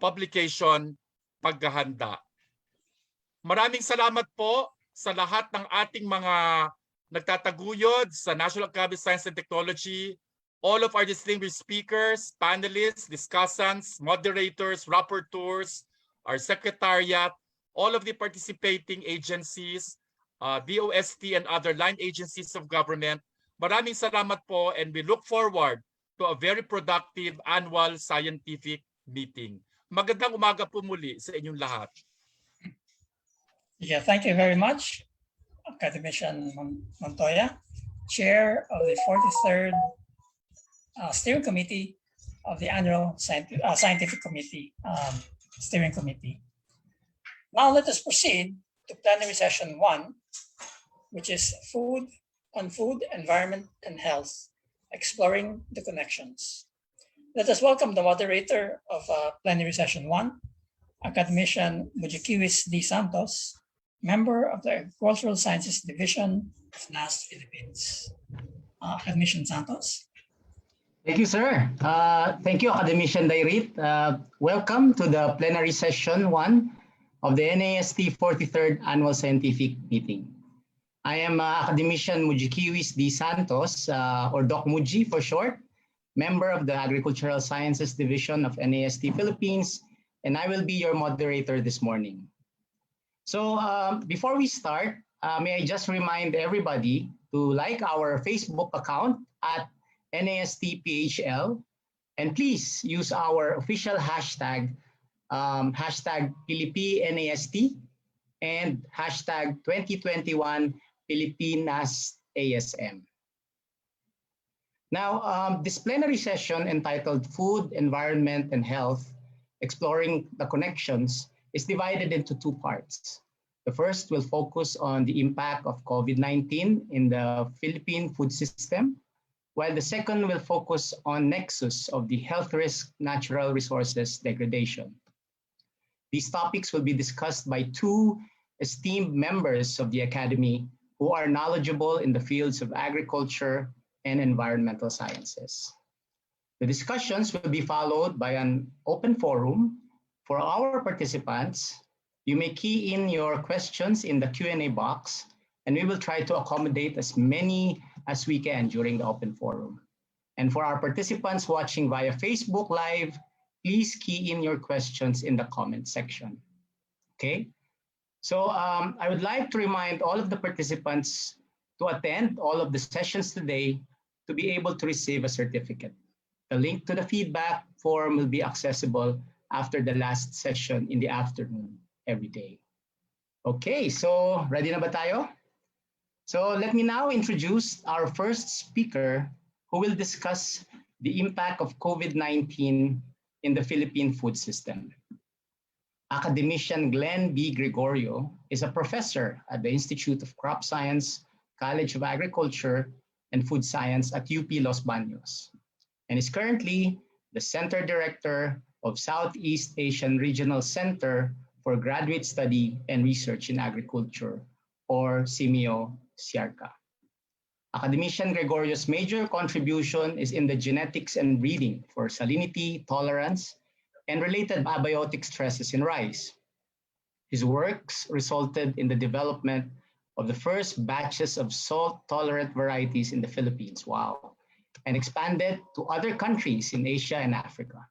S13: publication Paghahanda. Maraming salamat po sa lahat ng ating mga nagtataguyod sa National Academy of Science and Technology, all of our distinguished speakers, panelists, discussants, moderators, rapporteurs, our secretariat, all of the participating agencies, DOST and other line agencies of government. Maraming salamat po, and we look forward to a very productive annual scientific meeting. Magandang umaga po muli sa inyong lahat.
S6: Yeah, thank you very much, Academician Montoya, Chair of the 43rd Steering Committee of the Annual Scientific Committee, Steering Committee. Now let us proceed to plenary session 1, which is food, environment, and health, exploring the connections. Let us welcome the moderator of plenary session 1, Academician Mujikiwis D. Santos, member of the Agricultural Sciences Division of NAST Philippines. Academician Santos.
S14: Thank you, sir. Thank you, Academician Dairit. Welcome to the plenary session 1 of the NAST 43rd Annual Scientific Meeting. I am Academician Mujikiwis D. Santos, or Doc Muji for short, member of the Agricultural Sciences Division of NAST Philippines, and I will be your moderator this morning. So before we start, may I just remind everybody to like our Facebook account at NASTPHL, and please use our official hashtag, hashtag PhilippineNAST and hashtag 2021 Philippine NAST ASM. Now, this plenary session entitled Food, Environment, and Health, Exploring the Connections, is divided into two parts. The first will focus on the impact of COVID-19 in the Philippine food system, while the second will focus on nexus of the health risk natural resources degradation. These topics will be discussed by two esteemed members of the Academy who are knowledgeable in the fields of agriculture and environmental sciences. The discussions will be followed by an open forum. For our participants, you may key in your questions in the Q&A box, and we will try to accommodate as many as we can during the open forum. And for our participants watching via Facebook Live, please key in your questions in the comment section. Okay? So I would like to remind all of the participants to attend all of the sessions today to be able to receive a certificate. The link to the feedback form will be accessible after the last session in the afternoon every day. Okay, so ready na ba tayo? So let me now introduce our first speaker who will discuss the impact of COVID-19 in the Philippine food system. Academician Glenn B. Gregorio is a professor at the Institute of Crop Science, College of Agriculture, and Food Science at UP Los Baños, and is currently the Center Director of Southeast Asian Regional Center for Graduate Study and Research in Agriculture, or CIMIO-SIARCA. Academician Gregorio's major contribution is in the genetics and breeding for salinity, tolerance, and related abiotic stresses in rice. His works resulted in the development of the first batches of salt-tolerant varieties in the Philippines, wow, and expanded to other countries in Asia and Africa.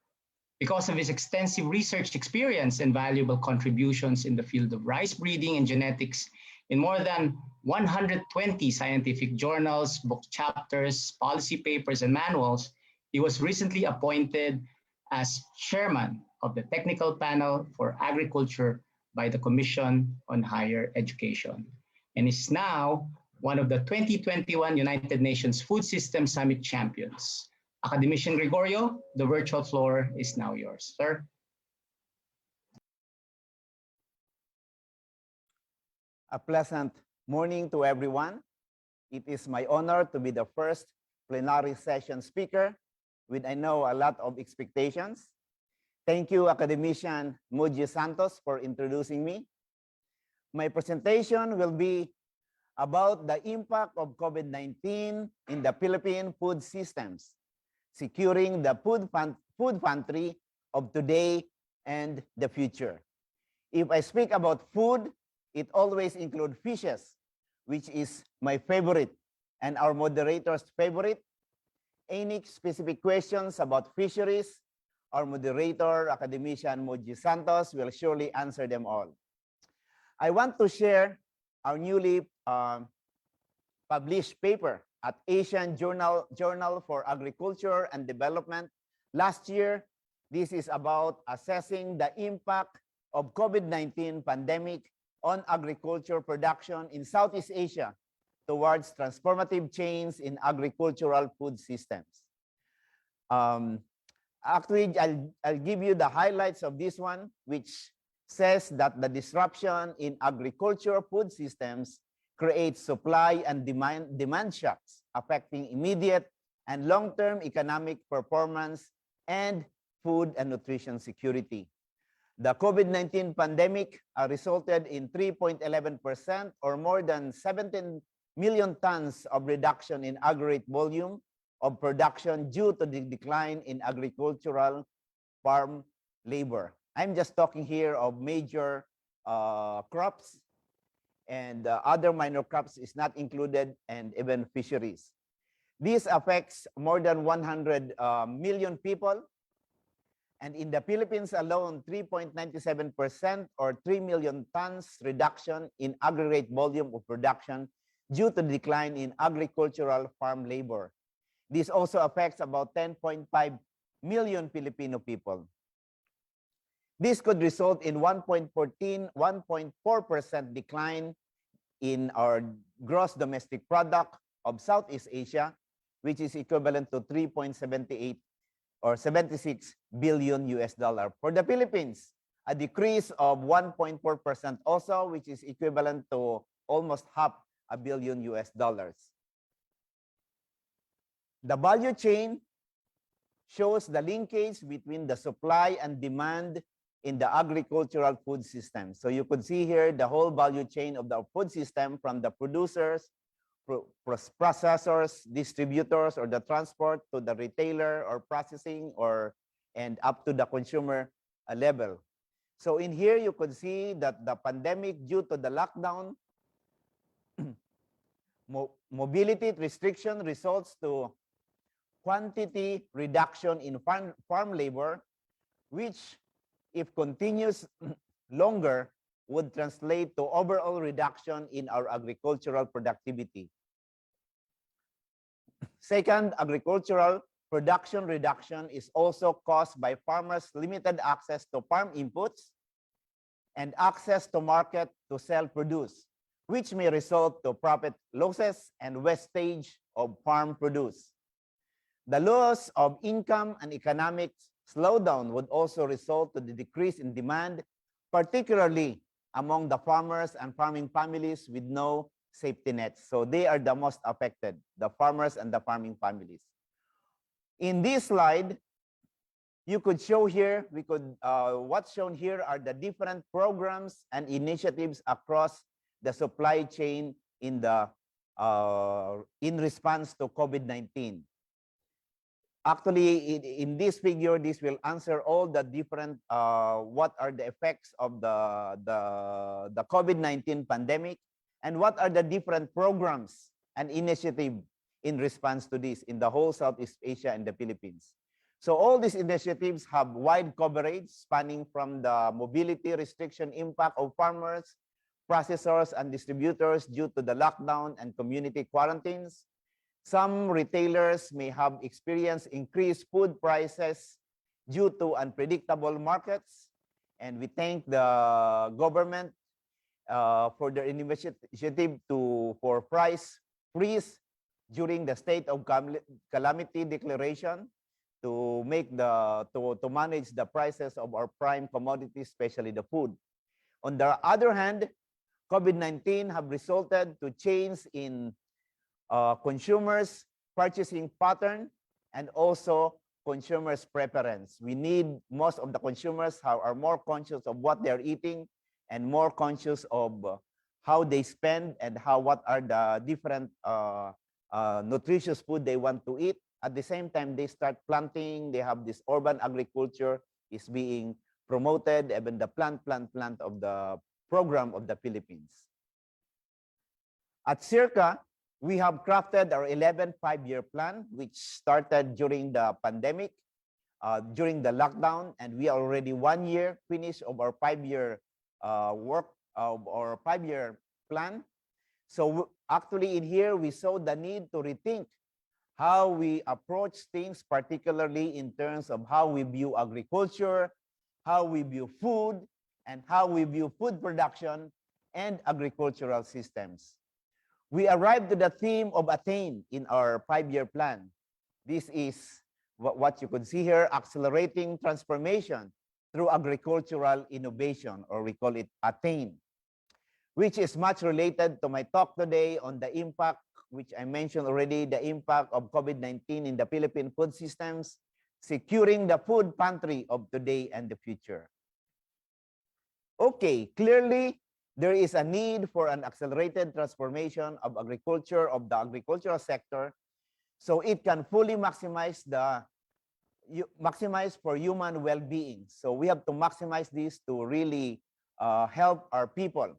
S14: Because of his extensive research experience and valuable contributions in the field of rice breeding and genetics in more than 120 scientific journals, book chapters, policy papers, and manuals, he was recently appointed as chairman of the Technical Panel for Agriculture by the Commission on Higher Education, and is now one of the 2021 United Nations Food System Summit champions. Academician Gregorio, the virtual floor is now yours, sir.
S15: A pleasant morning to everyone. It is my honor to be the first plenary session speaker with, I know, a lot of expectations. Thank you, Academician Muji Santos, for introducing me. My presentation will be about the impact of COVID-19 in the Philippine food systems, securing the food pantry of today and the future. If I speak about food, it always includes fishes, which is my favorite and our moderator's favorite. Any specific questions about fisheries, our moderator, Academician Muji Santos, will surely answer them all. I want to share our newly published paper at Asian Journal for Agriculture and Development last year. This is about assessing the impact of COVID-19 pandemic on agriculture production in Southeast Asia towards transformative change in agricultural food systems. Actually, I'll give you the highlights of this one, which says that the disruption in agriculture food systems creates supply and demand shocks, affecting immediate and long-term economic performance and food and nutrition security. The COVID-19 pandemic resulted in 3.11% or more than 17 million tons of reduction in aggregate volume of production due to the decline in agricultural farm labor. I'm just talking here of major crops, and other minor crops is not included, and even fisheries. This affects more than 100 million people. And in the Philippines alone, 3.97% or 3 million tons reduction in aggregate volume of production due to decline in agricultural farm labor. This also affects about 10.5 million Filipino people. This could result in 1.4% decline in our gross domestic product of Southeast Asia, which is equivalent to 3.78 or 76 billion US dollar. For the Philippines, a decrease of 1.4% also, which is equivalent to almost half a billion US dollars. The value chain shows the linkage between the supply and demand in the agricultural food system. So you could see here the whole value chain of the food system, from the producers, processors, distributors, or the transport, to the retailer or processing, and up to the consumer level. So in here you could see that the pandemic, due to the lockdown, mobility restriction results to quantity reduction in farm labor, which, if continues longer, would translate to overall reduction in our agricultural productivity. Second, agricultural production reduction is also caused by farmers' limited access to farm inputs and access to market to sell produce, which may result to profit losses and wastage of farm produce. The loss of income and economic slowdown would also result to the decrease in demand, particularly among the farmers and farming families with no safety nets. So they are the most affected, the farmers and the farming families. In this slide, you could show here, what's shown here are the different programs and initiatives across the supply chain in response to COVID-19. Actually, in this figure, this will answer all the different, what are the effects of the COVID-19 pandemic, and what are the different programs and initiatives in response to this in the whole Southeast Asia and the Philippines. So all these initiatives have wide coverage, spanning from the mobility restriction impact of farmers, processors, and distributors due to the lockdown and community quarantines. Some retailers may have experienced increased food prices due to unpredictable markets, and we thank the government for their initiative for price freeze during the state of calamity declaration to manage the prices of our prime commodities, especially the food. On the other hand, COVID-19 have resulted to change in consumers' purchasing pattern and also consumers' preference. We need most of the consumers are more conscious of what they're eating and more conscious of how they spend and what are the different nutritious food they want to eat. At the same time, they start planting. They have this urban agriculture is being promoted, even the plant of the program of the Philippines. At Circa, we have crafted our 11th five-year plan, which started during the pandemic, during the lockdown, and we are already 1 year finished of our five-year work of our five-year plan. So actually in here, we saw the need to rethink how we approach things, particularly in terms of how we view agriculture, how we view food, and how we view food production and agricultural systems. We arrived to the theme of attain in our five-year plan. This is what you could see here, accelerating transformation through agricultural innovation, or we call it attain, which is much related to my talk today on the impact, which I mentioned already, the impact of COVID-19 in the Philippine food systems, securing the food pantry of today and the future. Okay, clearly, there is a need for an accelerated transformation of agriculture, of the agricultural sector, so it can fully maximize for human well-being. So we have to maximize this to really help our people.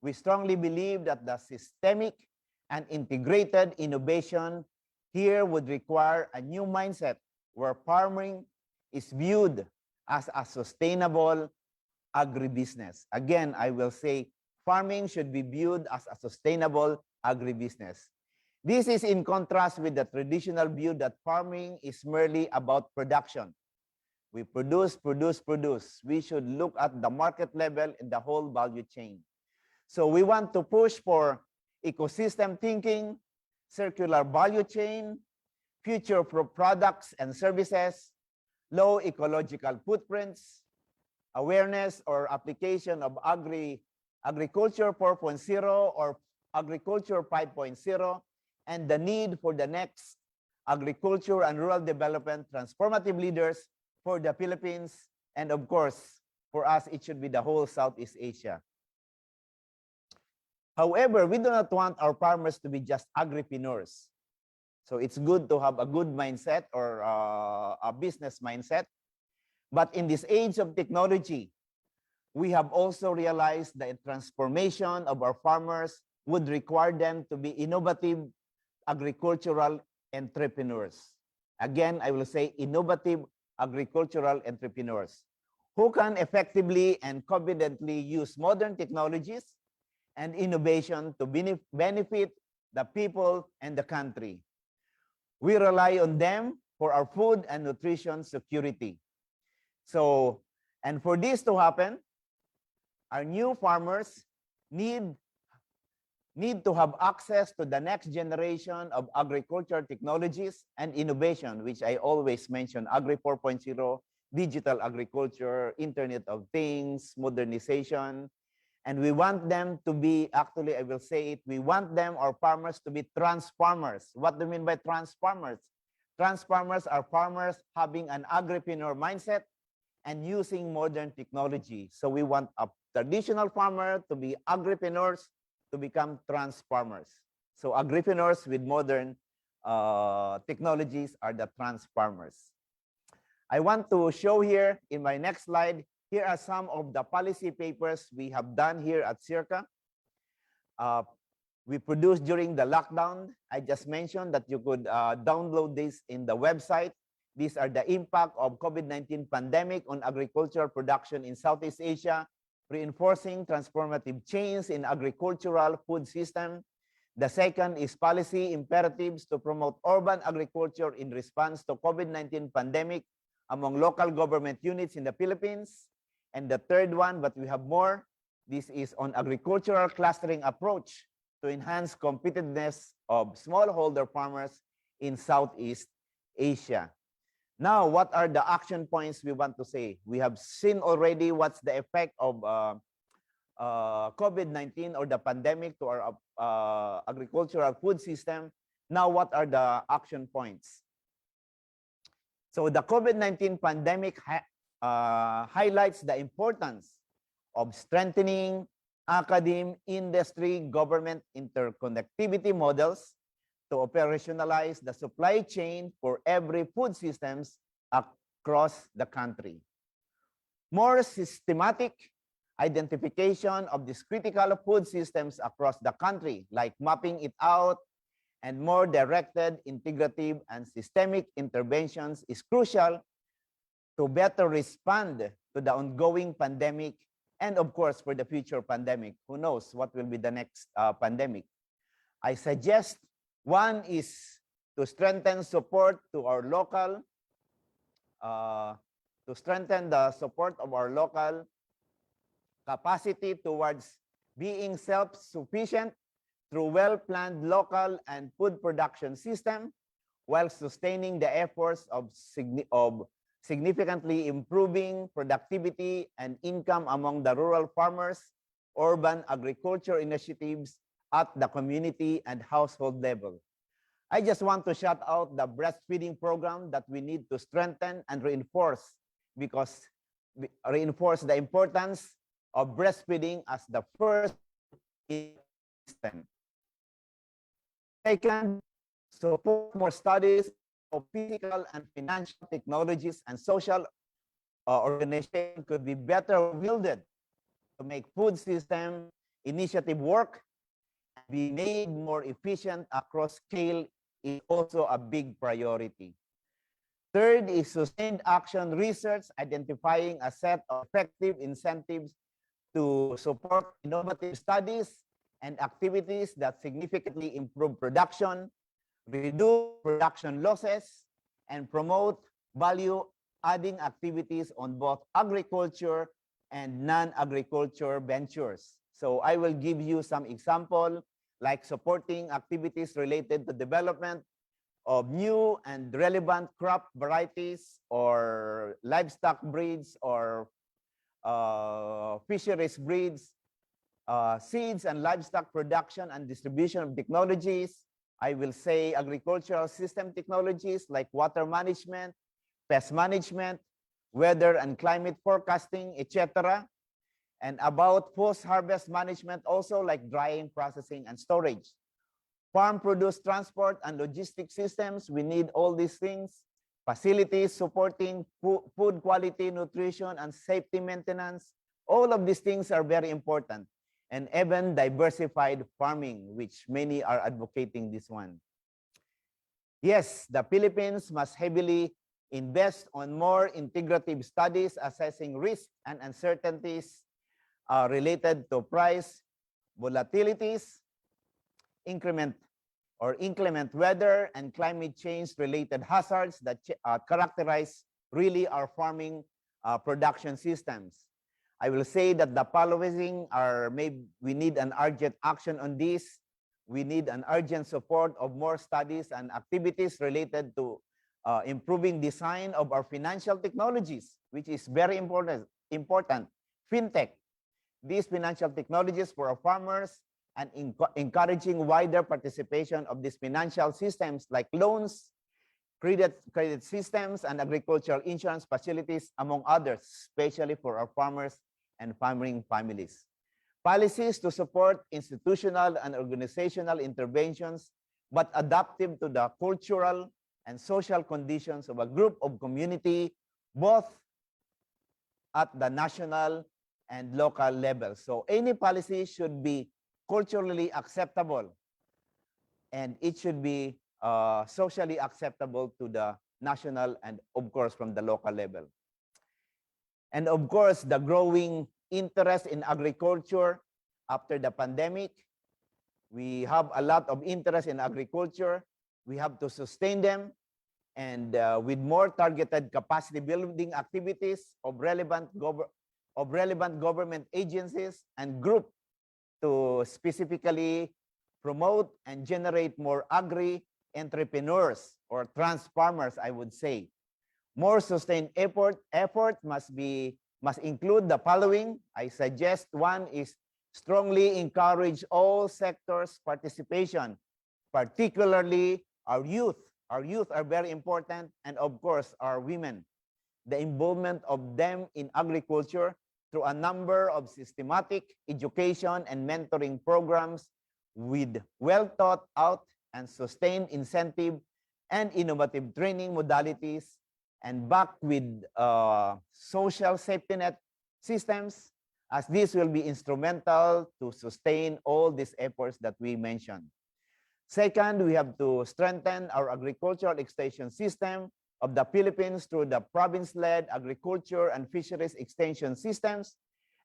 S15: We strongly believe that the systemic and integrated innovation here would require a new mindset where farming is viewed as a sustainable agribusiness. Again, I will say farming should be viewed as a sustainable agribusiness. This is in contrast with the traditional view that farming is merely about production. We produce. We should look at the market level in the whole value chain. So we want to push for ecosystem thinking, circular value chain, future products and services, low ecological footprints, awareness or application of agriculture 4.0 or agriculture 5.0, and the need for the next agriculture and rural development transformative leaders for the Philippines, and of course, for us, it should be the whole Southeast Asia. However, we do not want our farmers to be just agripreneurs. So it's good to have a good mindset or a business mindset. But in this age of technology, we have also realized that transformation of our farmers would require them to be innovative agricultural entrepreneurs. Again, I will say innovative agricultural entrepreneurs who can effectively and confidently use modern technologies and innovation to benefit the people and the country. We rely on them for our food and nutrition security. So, and for this to happen, our new farmers need to have access to the next generation of agriculture technologies and innovation, which I always mention, Agri 4.0, digital agriculture, Internet of Things, modernization. And we want them to be, actually, I will say it, we want them, our farmers, to be trans-farmers. What do you mean by trans-farmers? Trans-farmers are farmers having an agripreneur mindset and using modern technology. So we want a traditional farmer to be agripreneurs to become trans-farmers. So agripreneurs with modern technologies are the trans-farmers. I want to show here in my next slide, here are some of the policy papers we have done here at CIRCA. We produced during the lockdown. I just mentioned that you could download this in the website. These are the impact of COVID-19 pandemic on agricultural production in Southeast Asia, reinforcing transformative change in agricultural food system. The second is policy imperatives to promote urban agriculture in response to COVID-19 pandemic among local government units in the Philippines. And the third one, but we have more, this is on agricultural clustering approach to enhance competitiveness of smallholder farmers in Southeast Asia. Now, what are the action points we want to say? We have seen already what's the effect of COVID-19 or the pandemic to our agricultural food system. Now, what are the action points? So the COVID-19 pandemic highlights the importance of strengthening academe, industry, government interconnectivity models to operationalize the supply chain for every food systems across the country. More systematic identification of these critical food systems across the country, like mapping it out, and more directed, integrative, and systemic interventions is crucial to better respond to the ongoing pandemic and, of course, for the future pandemic. Who knows what will be the next pandemic? I suggest one is to strengthen support to our local, to strengthen the support of our local capacity towards being self-sufficient through well-planned local and food production system, while sustaining the efforts of significantly improving productivity and income among the rural farmers, urban agriculture initiatives at the community and household level. I just want to shout out the breastfeeding program that we need to strengthen and reinforce, because reinforce the importance of breastfeeding as the first system. Second, support more studies of physical and financial technologies and social organization could be better wielded to make food system initiative work and be made more efficient across scale is also a big priority. Third is sustained action research, identifying a set of effective incentives to support innovative studies and activities that significantly improve production, reduce production losses, and promote value-adding activities on both agriculture and non-agriculture ventures. So I will give you some example, like supporting activities related to development of new and relevant crop varieties or livestock breeds or fisheries breeds, seeds and livestock production and distribution of technologies. I will say agricultural system technologies like water management, pest management, weather and climate forecasting, etc. And about post-harvest management also like drying, processing, and storage. Farm produce transport and logistic systems, we need all these things. Facilities supporting food quality, nutrition, and safety maintenance. All of these things are very important. And even diversified farming, which many are advocating this one. Yes, the Philippines must heavily invest on more integrative studies assessing risk and uncertainties related to price volatilities, inclement weather, and climate change related hazards that characterize really our farming production systems. I will say that the following are we need an urgent action on this. We need an urgent support of more studies and activities related to improving design of our financial technologies, which is very important. Fintech, these financial technologies for our farmers, and encouraging wider participation of these financial systems like loans, credit systems, and agricultural insurance facilities, among others, especially for our farmers and farming families. Policies to support institutional and organizational interventions, but adaptive to the cultural and social conditions of a group of community, both at the national and local level. So any policy should be culturally acceptable, and it should be socially acceptable to the national and, of course, from the local level. And of course, the growing interest in agriculture after the pandemic. We have a lot of interest in agriculture. We have to sustain them, and with more targeted capacity building activities of relevant government agencies and groups to specifically promote and generate more agri-entrepreneurs or trans-farmers, I would say. More sustained effort must include the following. I suggest one is strongly encourage all sectors' participation, particularly our youth. Our youth are very important, and of course, our women. The involvement of them in agriculture through a number of systematic education and mentoring programs with well thought out and sustained incentive and innovative training modalities, and backed with social safety net systems, as this will be instrumental to sustain all these efforts that we mentioned. Second, we have to strengthen our agricultural extension system of the Philippines through the province-led agriculture and fisheries extension systems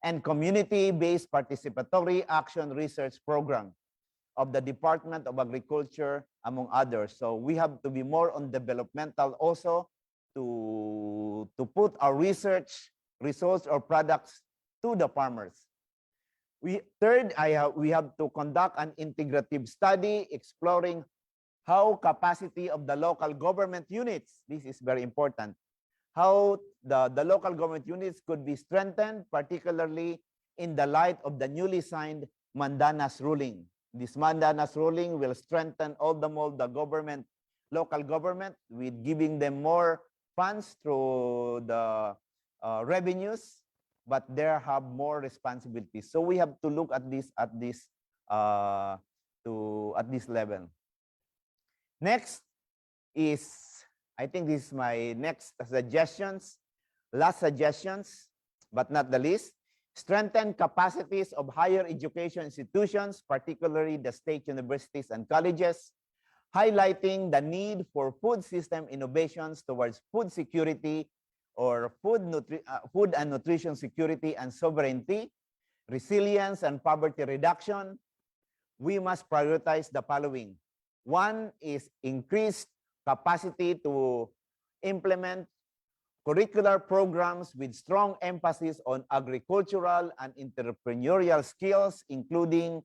S15: and community-based participatory action research program of the Department of Agriculture, among others. So we have to be more on developmental also to put our research results or products to the farmers. Third, we have to conduct an integrative study exploring how capacity of the local government units, this is very important, how the local government units could be strengthened, particularly in the light of the newly signed Mandanas ruling. This Mandanas ruling will strengthen all the more the government, local government, with giving them more funds through the revenues, but they have more responsibilities. So we have to look at this level. Next is, I think this is my next suggestions, last suggestions, but not the least. Strengthen capacities of higher education institutions, particularly the state universities and colleges, highlighting the need for food system innovations towards food security or food and nutrition security and sovereignty, resilience and poverty reduction. We must prioritize the following. One is increased capacity to implement curricular programs with strong emphasis on agricultural and entrepreneurial skills, including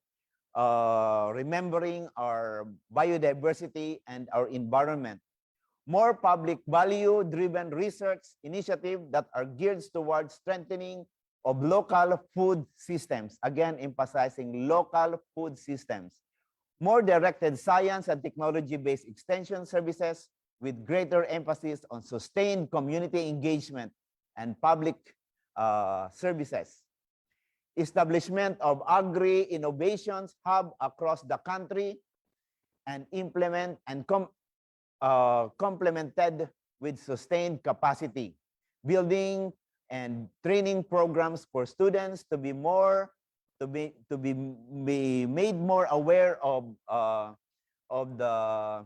S15: remembering our biodiversity and our environment. More public value-driven research initiatives that are geared towards strengthening of local food systems. Again, emphasizing local food systems. More directed science and technology-based extension services with greater emphasis on sustained community engagement and public services. Establishment of agri-innovations hub across the country and implement and complemented with sustained capacity. Building and training programs for students to be made more aware of the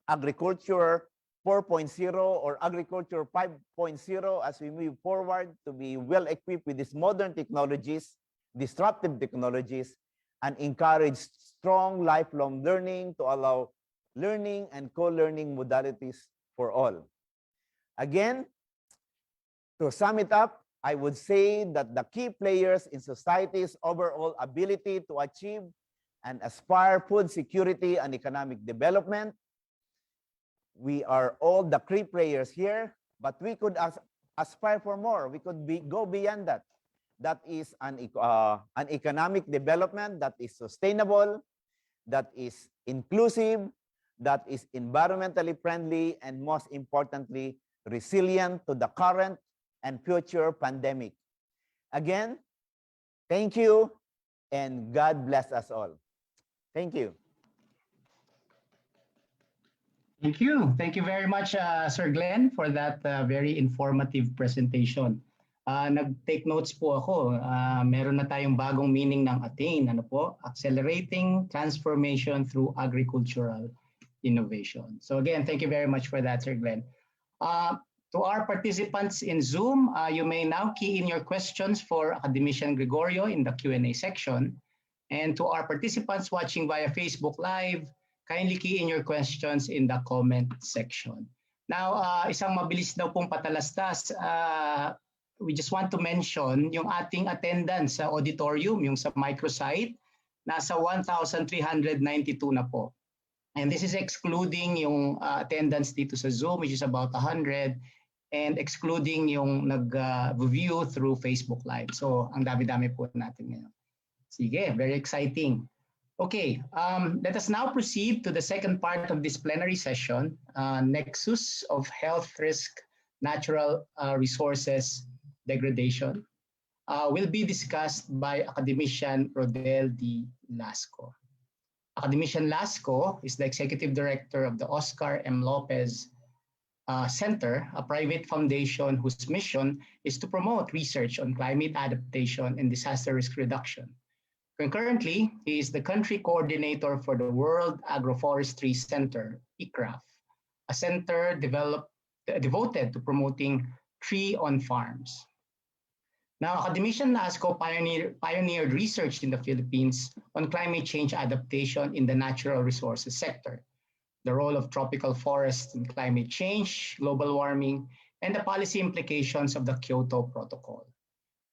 S15: agriculture 4.0 or agriculture 5.0 as we move forward, to be well equipped with these modern technologies, disruptive technologies, and encourage strong lifelong learning to allow learning and co-learning modalities for all. Again, to sum it up, I would say that the key players in society's overall ability to achieve and aspire food security and economic development, we are all the key players here, but we could aspire for more. We could go beyond that. That is an economic development that is sustainable, that is inclusive, that is environmentally friendly, and most importantly, resilient to the current and future pandemic. Again, thank you, and God bless us all. Thank you.
S14: Thank you. Thank you very much, Sir Glenn, for that very informative presentation. Nag-take notes po ako. Meron na tayong bagong meaning ng attain. Ano po? Accelerating transformation through agricultural innovation. So again, thank you very much for that, Sir Glenn. To our participants in Zoom, you may now key in your questions for Academician Gregorio in the Q&A section. And to our participants watching via Facebook Live, kindly key in your questions in the comment section. Now, isang mabilis daw pong patalastas. We just want to mention yung ating attendance sa auditorium, yung sa microsite, nasa 1,392 na po. And this is excluding yung attendance dito sa Zoom, which is about 100, and excluding yung nag-view through Facebook Live. So, ang dami-dami po natin ngayon. Sige, very exciting. Okay, let us now proceed to the second part of this plenary session, Nexus of Health Risk, Natural Resources Degradation, will be discussed by Academician Rodel D. Lasco. Academician Lasco is the Executive Director of the Oscar M. Lopez Center, a private foundation whose mission is to promote research on climate adaptation and disaster risk reduction. Concurrently, he is the country coordinator for the World Agroforestry Center, ICRAF, a center devoted to promoting tree on farms. Now, Academician Lasco pioneered research in the Philippines on climate change adaptation in the natural resources sector, the role of tropical forests in climate change, global warming, and the policy implications of the Kyoto Protocol.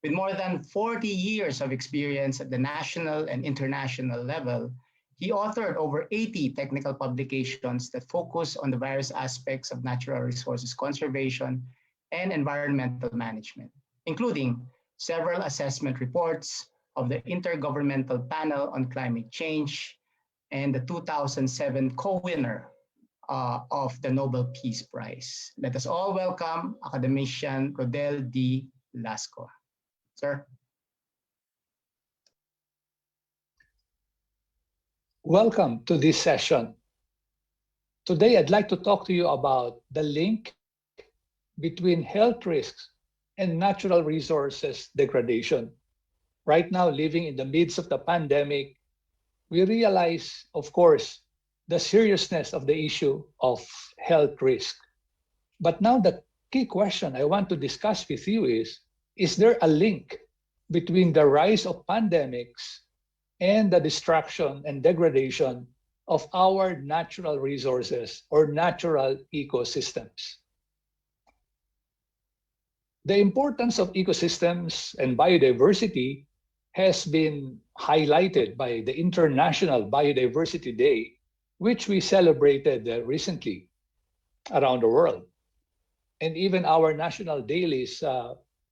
S14: With more than 40 years of experience at the national and international level, he authored over 80 technical publications that focus on the various aspects of natural resources conservation and environmental management, including several assessment reports of the Intergovernmental Panel on Climate Change and the 2007 co-winner of the Nobel Peace Prize. Let us all welcome Academician Rodel D. Lasco. Sir.
S16: Welcome to this session. Today, I'd like to talk to you about the link between health risks and natural resources degradation. Right now, living in the midst of the pandemic, we realize, of course, the seriousness of the issue of health risk. But now the key question I want to discuss with you is there a link between the rise of pandemics and the destruction and degradation of our natural resources or natural ecosystems? The importance of ecosystems and biodiversity has been highlighted by the International Biodiversity Day, which we celebrated recently around the world. And even our national dailies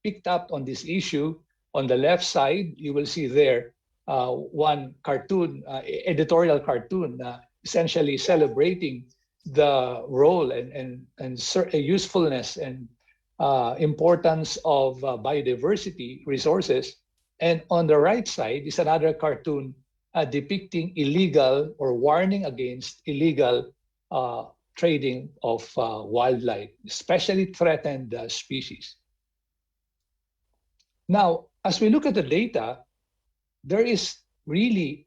S16: picked up on this issue. On the left side, you will see there one cartoon, editorial cartoon, essentially celebrating the role and usefulness and importance of biodiversity resources. And on the right side is another cartoon depicting illegal or warning against illegal trading of wildlife, especially threatened species. Now, as we look at the data, there is really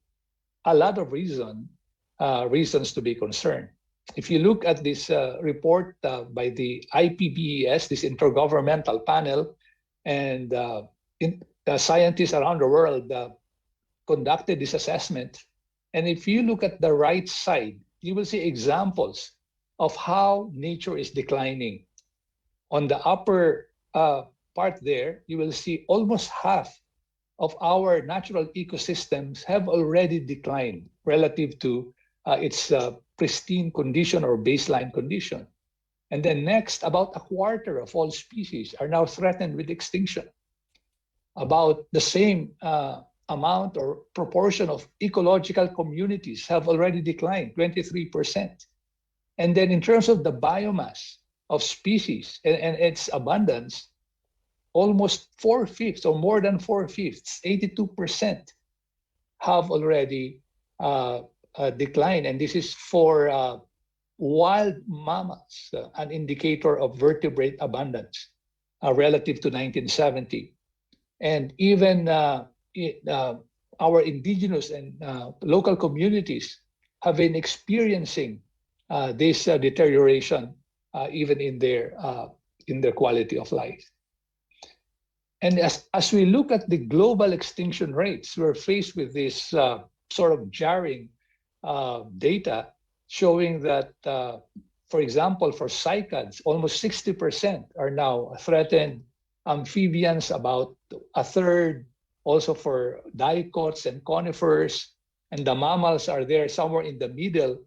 S16: a lot of reasons to be concerned. If you look at this report by the IPBES, this intergovernmental panel, and scientists around the world conducted this assessment, and if you look at the right side, you will see examples of how nature is declining. On the upper part there, you will see almost half of our natural ecosystems have already declined relative to its pristine condition or baseline condition. And then next, about a quarter of all species are now threatened with extinction. About the same amount or proportion of ecological communities have already declined, 23%. And then in terms of the biomass of species and its abundance, almost 4/5 or more than 4/5, 82% have already declined. And this is for wild mammals, an indicator of vertebrate abundance relative to 1970. And even our indigenous and local communities have been experiencing this deterioration even in their quality of life. And as we look at the global extinction rates, we're faced with this sort of jarring data showing that, for example, for cycads, almost 60% are now threatened. Amphibians, about a third, also for dicots and conifers, and the mammals are there somewhere in the middle.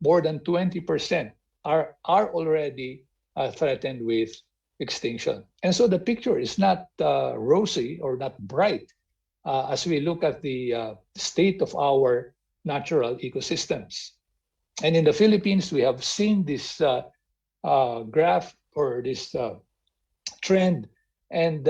S16: More than 20% are already threatened with extinction. And so the picture is not rosy or not bright as we look at the state of our natural ecosystems. And in the Philippines, we have seen this graph or this trend, and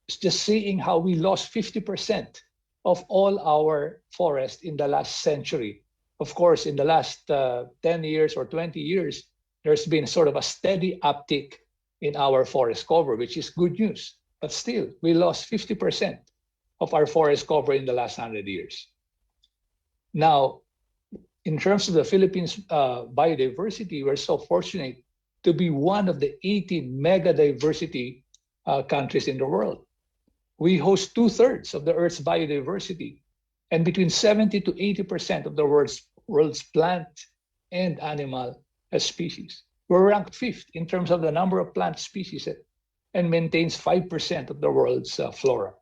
S16: just seeing how we lost 50% of all our forest in the last century. Of course, in the last 10 years or 20 years, there's been sort of a steady uptick in our forest cover, which is good news. But still, we lost 50% of our forest cover in the last 100 years. Now, in terms of the Philippines biodiversity, we're so fortunate to be one of the 18 mega diversity countries in the world. We host 2/3 of the Earth's biodiversity, and between 70 to 80% of the world's plant and animal species. We're ranked 5th in terms of the number of plant species and maintains 5% of the world's flora.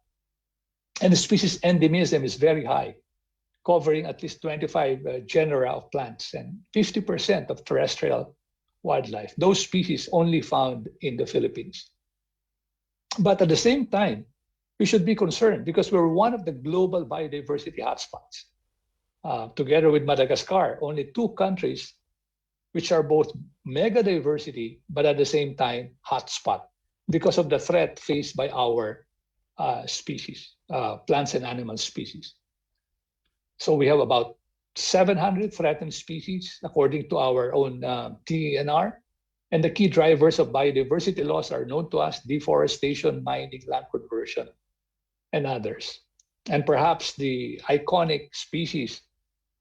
S16: And the species endemism is very high, covering at least 25 genera of plants and 50% of terrestrial wildlife. Those species only found in the Philippines. But at the same time, we should be concerned because we're one of the global biodiversity hotspots. Together with Madagascar, only 2 countries which are both mega diversity, but at the same time hotspot because of the threat faced by our species, plants and animal species. So we have about 700 threatened species according to our own TNR. And the key drivers of biodiversity loss are known to us: deforestation, mining, land conversion, and others. And perhaps the iconic species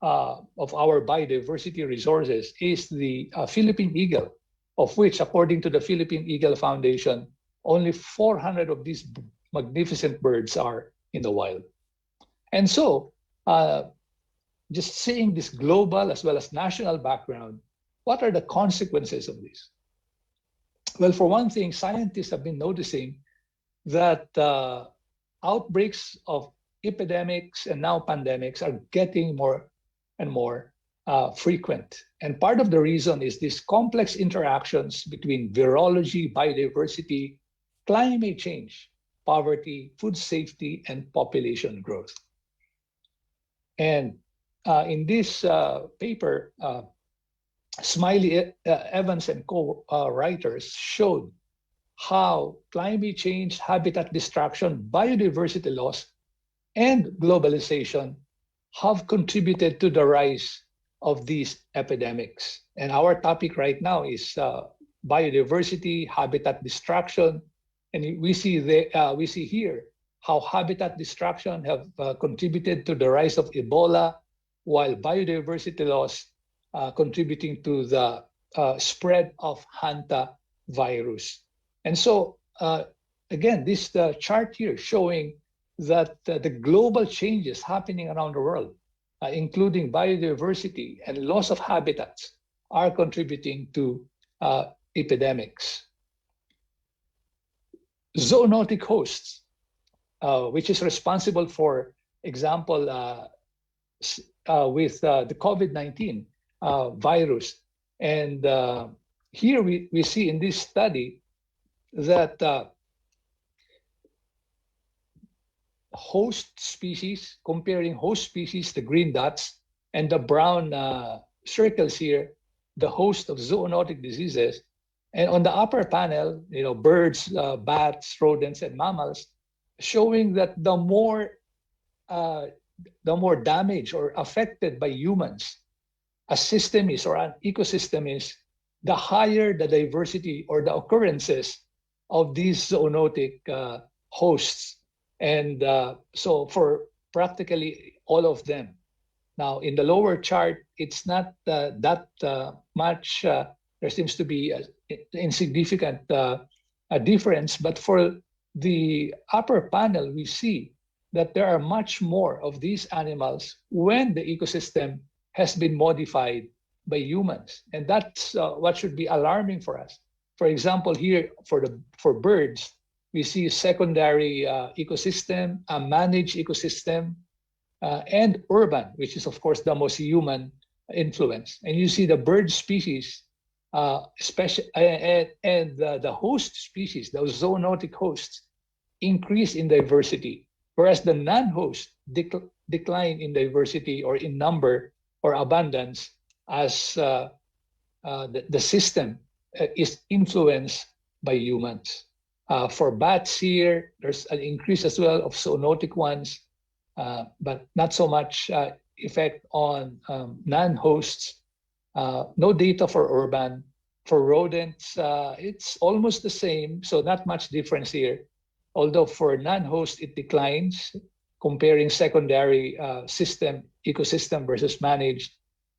S16: of our biodiversity resources is the Philippine eagle, of which, according to the Philippine Eagle Foundation, only 400 of these magnificent birds are in the wild. And so, just seeing this global as well as national background, what are the consequences of this? Well, for one thing, scientists have been noticing that outbreaks of epidemics and now pandemics are getting more and more frequent. And part of the reason is these complex interactions between virology, biodiversity, climate change, poverty, food safety, and population growth. And in this paper, Smiley, Evans, and co-writers showed how climate change, habitat destruction, biodiversity loss, and globalization have contributed to the rise of these epidemics. And our topic right now is biodiversity, habitat destruction, and we see here how habitat destruction have contributed to the rise of Ebola, while biodiversity loss contributing to the spread of hantavirus. And so, again, this chart here showing that the global changes happening around the world, including biodiversity and loss of habitats, are contributing to epidemics. Zoonotic hosts, which is responsible for example, with the COVID-19 virus. And here we see in this study that host species, comparing host species, the green dots, and the brown circles here, the host of zoonotic diseases. And on the upper panel, birds, bats, rodents, and mammals, showing that the more damaged or affected by humans a system is or an ecosystem is, the higher the diversity or the occurrences of these zoonotic hosts. And so for practically all of them. Now, in the lower chart, it's not that much, there seems to be an insignificant difference, but for the upper panel, we see that there are much more of these animals when the ecosystem has been modified by humans. And that's what should be alarming for us. For example, here for birds, we see secondary ecosystem, a managed ecosystem, and urban, which is of course the most human influence. And you see the bird species, especially and the host species, those zoonotic hosts, increase in diversity, whereas the non-host decline in diversity or in number or abundance as the system is influenced by humans. For bats here, there's an increase as well of zoonotic ones, but not so much effect on non-hosts. No data for urban. For rodents, it's almost the same, so not much difference here. Although for non-host, it declines, comparing secondary ecosystem versus managed.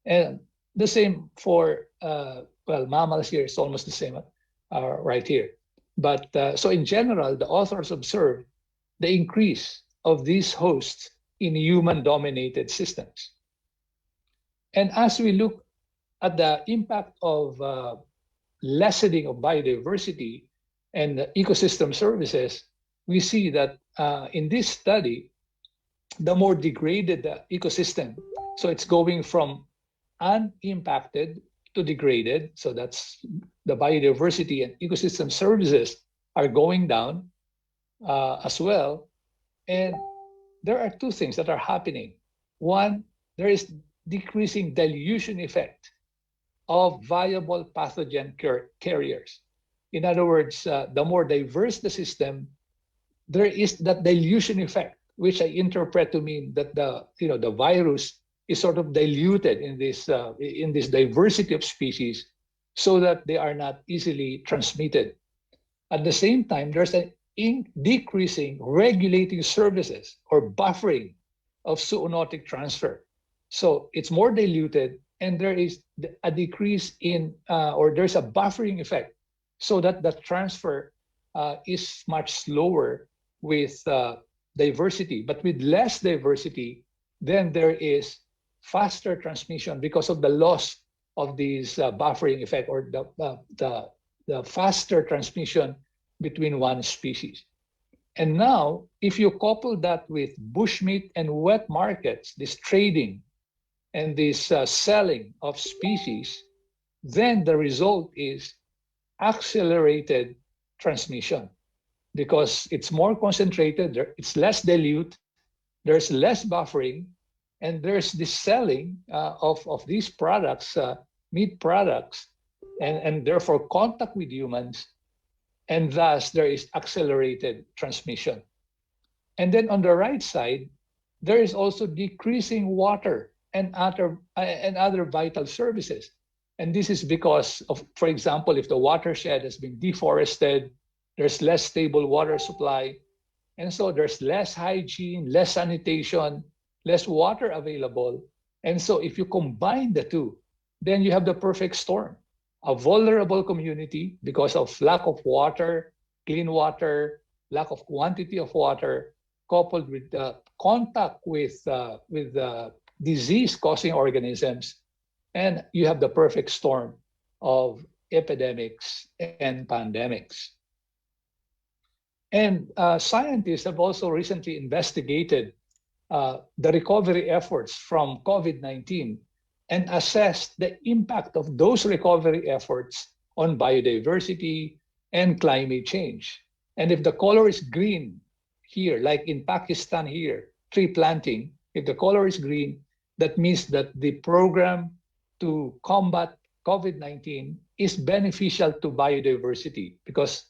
S16: And the same for, mammals here, it's almost the same right here. But so in general, the authors observed the increase of these hosts in human-dominated systems. And as we look at the impact of lessening of biodiversity and ecosystem services, we see that in this study, the more degraded the ecosystem, so it's going from unimpacted to degraded, so that's the biodiversity and ecosystem services are going down as well. And there are two things that are happening. One, there is decreasing dilution effect of viable pathogen carriers. In other words, the more diverse the system, there is that dilution effect, which I interpret to mean that the virus is sort of diluted in this diversity of species, so that they are not easily transmitted. At the same time, there's an decreasing regulating services or buffering of zoonotic transfer. So it's more diluted, and there is a decrease in, or there's a buffering effect, so that the transfer is much slower with diversity. But with less diversity, then there is faster transmission because of the loss of these buffering effect, or the faster transmission between one species. And now, if you couple that with bushmeat and wet markets, this trading and this selling of species, then the result is accelerated transmission because it's more concentrated, it's less dilute, there's less buffering, and there's this selling of these products, meat products, and therefore contact with humans, and thus there is accelerated transmission. And then on the right side, there is also decreasing water and other vital services. And this is because of, for example, if the watershed has been deforested, there's less stable water supply. And so there's less hygiene, less sanitation, less water available. And so if you combine the two, then you have the perfect storm. A vulnerable community because of lack of water, clean water, lack of quantity of water, coupled with contact with disease-causing organisms, and you have the perfect storm of epidemics and pandemics. And scientists have also recently investigated the recovery efforts from COVID-19 and assessed the impact of those recovery efforts on biodiversity and climate change. And if the color is green here, like in Pakistan here, tree planting, if the color is green, that means that the program to combat COVID-19 is beneficial to biodiversity because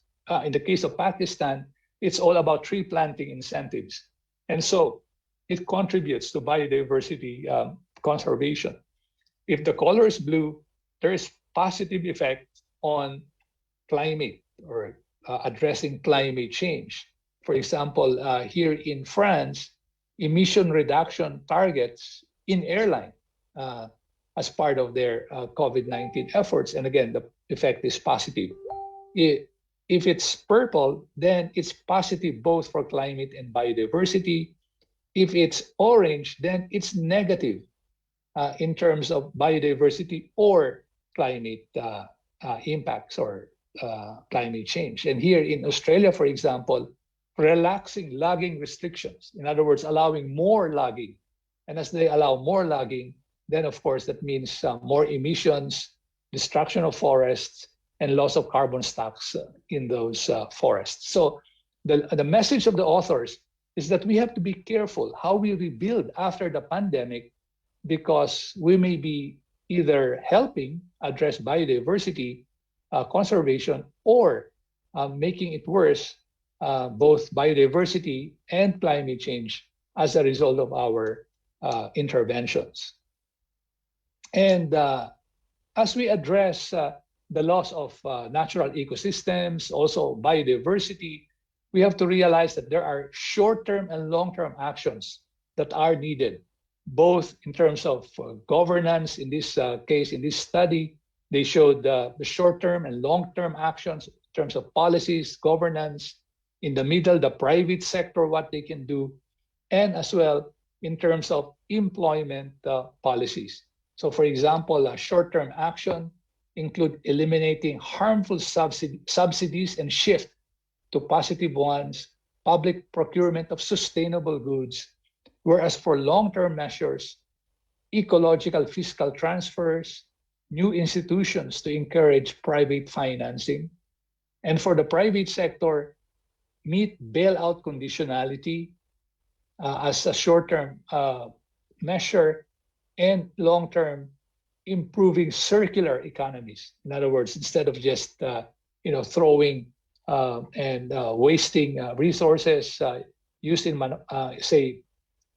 S16: in the case of Pakistan, it's all about tree planting incentives. And so it contributes to biodiversity conservation. If the color is blue, there is positive effect on climate or addressing climate change. For example, here in France, emission reduction targets in airline as part of their COVID-19 efforts. And again, the effect is positive. If it's purple, then it's positive both for climate and biodiversity. If it's orange, then it's negative in terms of biodiversity or climate impacts or climate change. And here in Australia, for example, relaxing logging restrictions, in other words, allowing more logging. And as they allow more logging, then of course that means more emissions, destruction of forests, and loss of carbon stocks in those forests. So the message of the authors is that we have to be careful how we rebuild after the pandemic, because we may be either helping address biodiversity conservation or making it worse, both biodiversity and climate change as a result of our interventions. And as we address the loss of natural ecosystems, also biodiversity, we have to realize that there are short-term and long-term actions that are needed, both in terms of governance. In this case, in this study, they showed the short-term and long-term actions in terms of policies, governance, in the middle, the private sector, what they can do, and as well in terms of employment policies. So for example, a short-term action include eliminating harmful subsidies and shift to positive ones, public procurement of sustainable goods, whereas for long-term measures, ecological fiscal transfers, new institutions to encourage private financing, and for the private sector, meet bailout conditionality as a short-term measure, and long-term improving circular economies. In other words, instead of just throwing and wasting resources used in say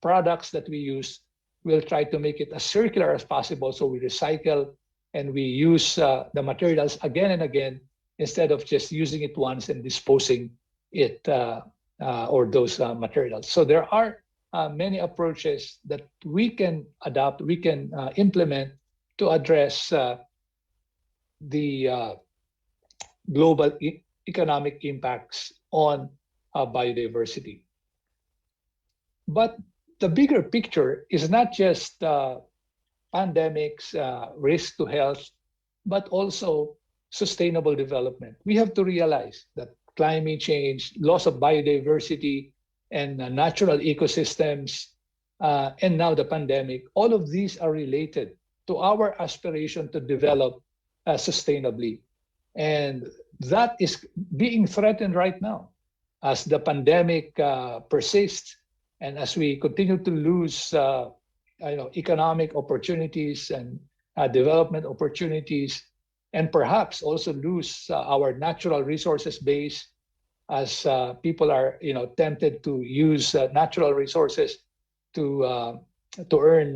S16: products that we use, we'll try to make it as circular as possible. So we recycle and we use the materials again and again instead of just using it once and disposing it or those materials. So there are many approaches that we can adopt, we can implement to address the global economic impacts on biodiversity. But the bigger picture is not just pandemics, risk to health, but also sustainable development. We have to realize that climate change, loss of biodiversity, and natural ecosystems, and now the pandemic, all of these are related to our aspiration to develop sustainably. And that is being threatened right now as the pandemic persists and as we continue to lose economic opportunities and development opportunities, and perhaps also lose our natural resources base as people are tempted to use natural resources to earn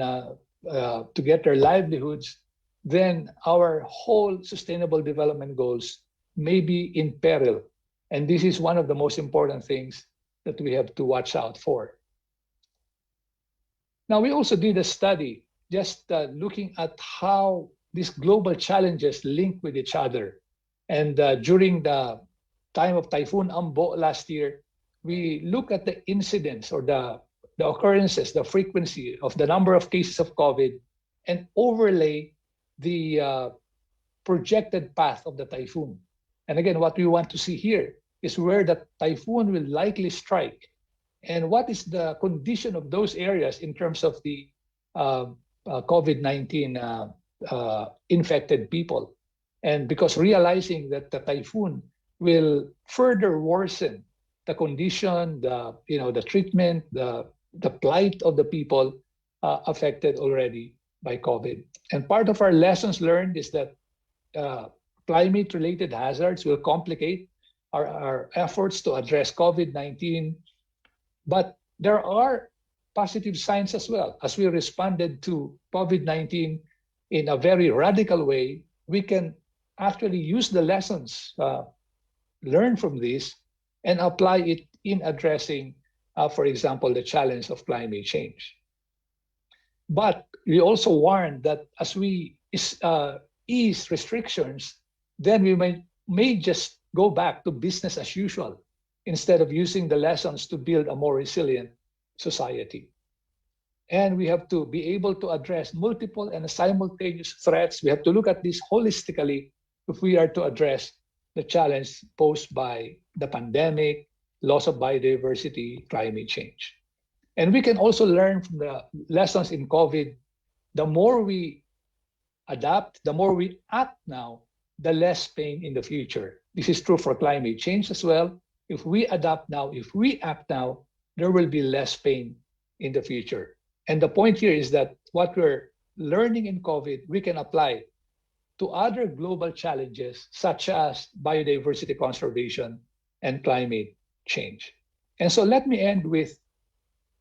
S16: to get their livelihoods, then our whole sustainable development goals may be in peril. And this is one of the most important things that we have to watch out for. Now, we also did a study just looking at how these global challenges link with each other. And during the time of Typhoon Ambo last year, we look at the incidence or the occurrences, the frequency of the number of cases of COVID, and overlay the projected path of the typhoon. And again, what we want to see here is where the typhoon will likely strike and what is the condition of those areas in terms of the COVID-19 infected people. And because realizing that the typhoon will further worsen the condition, the treatment, the plight of the people affected already by COVID. And part of our lessons learned is that climate-related hazards will complicate our efforts to address COVID-19. But there are positive signs as well. As we responded to COVID-19 in a very radical way, we can actually use the lessons learned from this and apply it in addressing, for example, the challenge of climate change. But we also warned that as we ease restrictions, then we may just go back to business as usual instead of using the lessons to build a more resilient society. And we have to be able to address multiple and simultaneous threats. We have to look at this holistically if we are to address the challenge posed by the pandemic, loss of biodiversity, climate change. And we can also learn from the lessons in COVID. The more we adapt, the more we act now, the less pain in the future. This is true for climate change as well. If we adapt now, if we act now, there will be less pain in the future. And the point here is that what we're learning in COVID, we can apply to other global challenges, such as biodiversity conservation and climate change. And so let me end with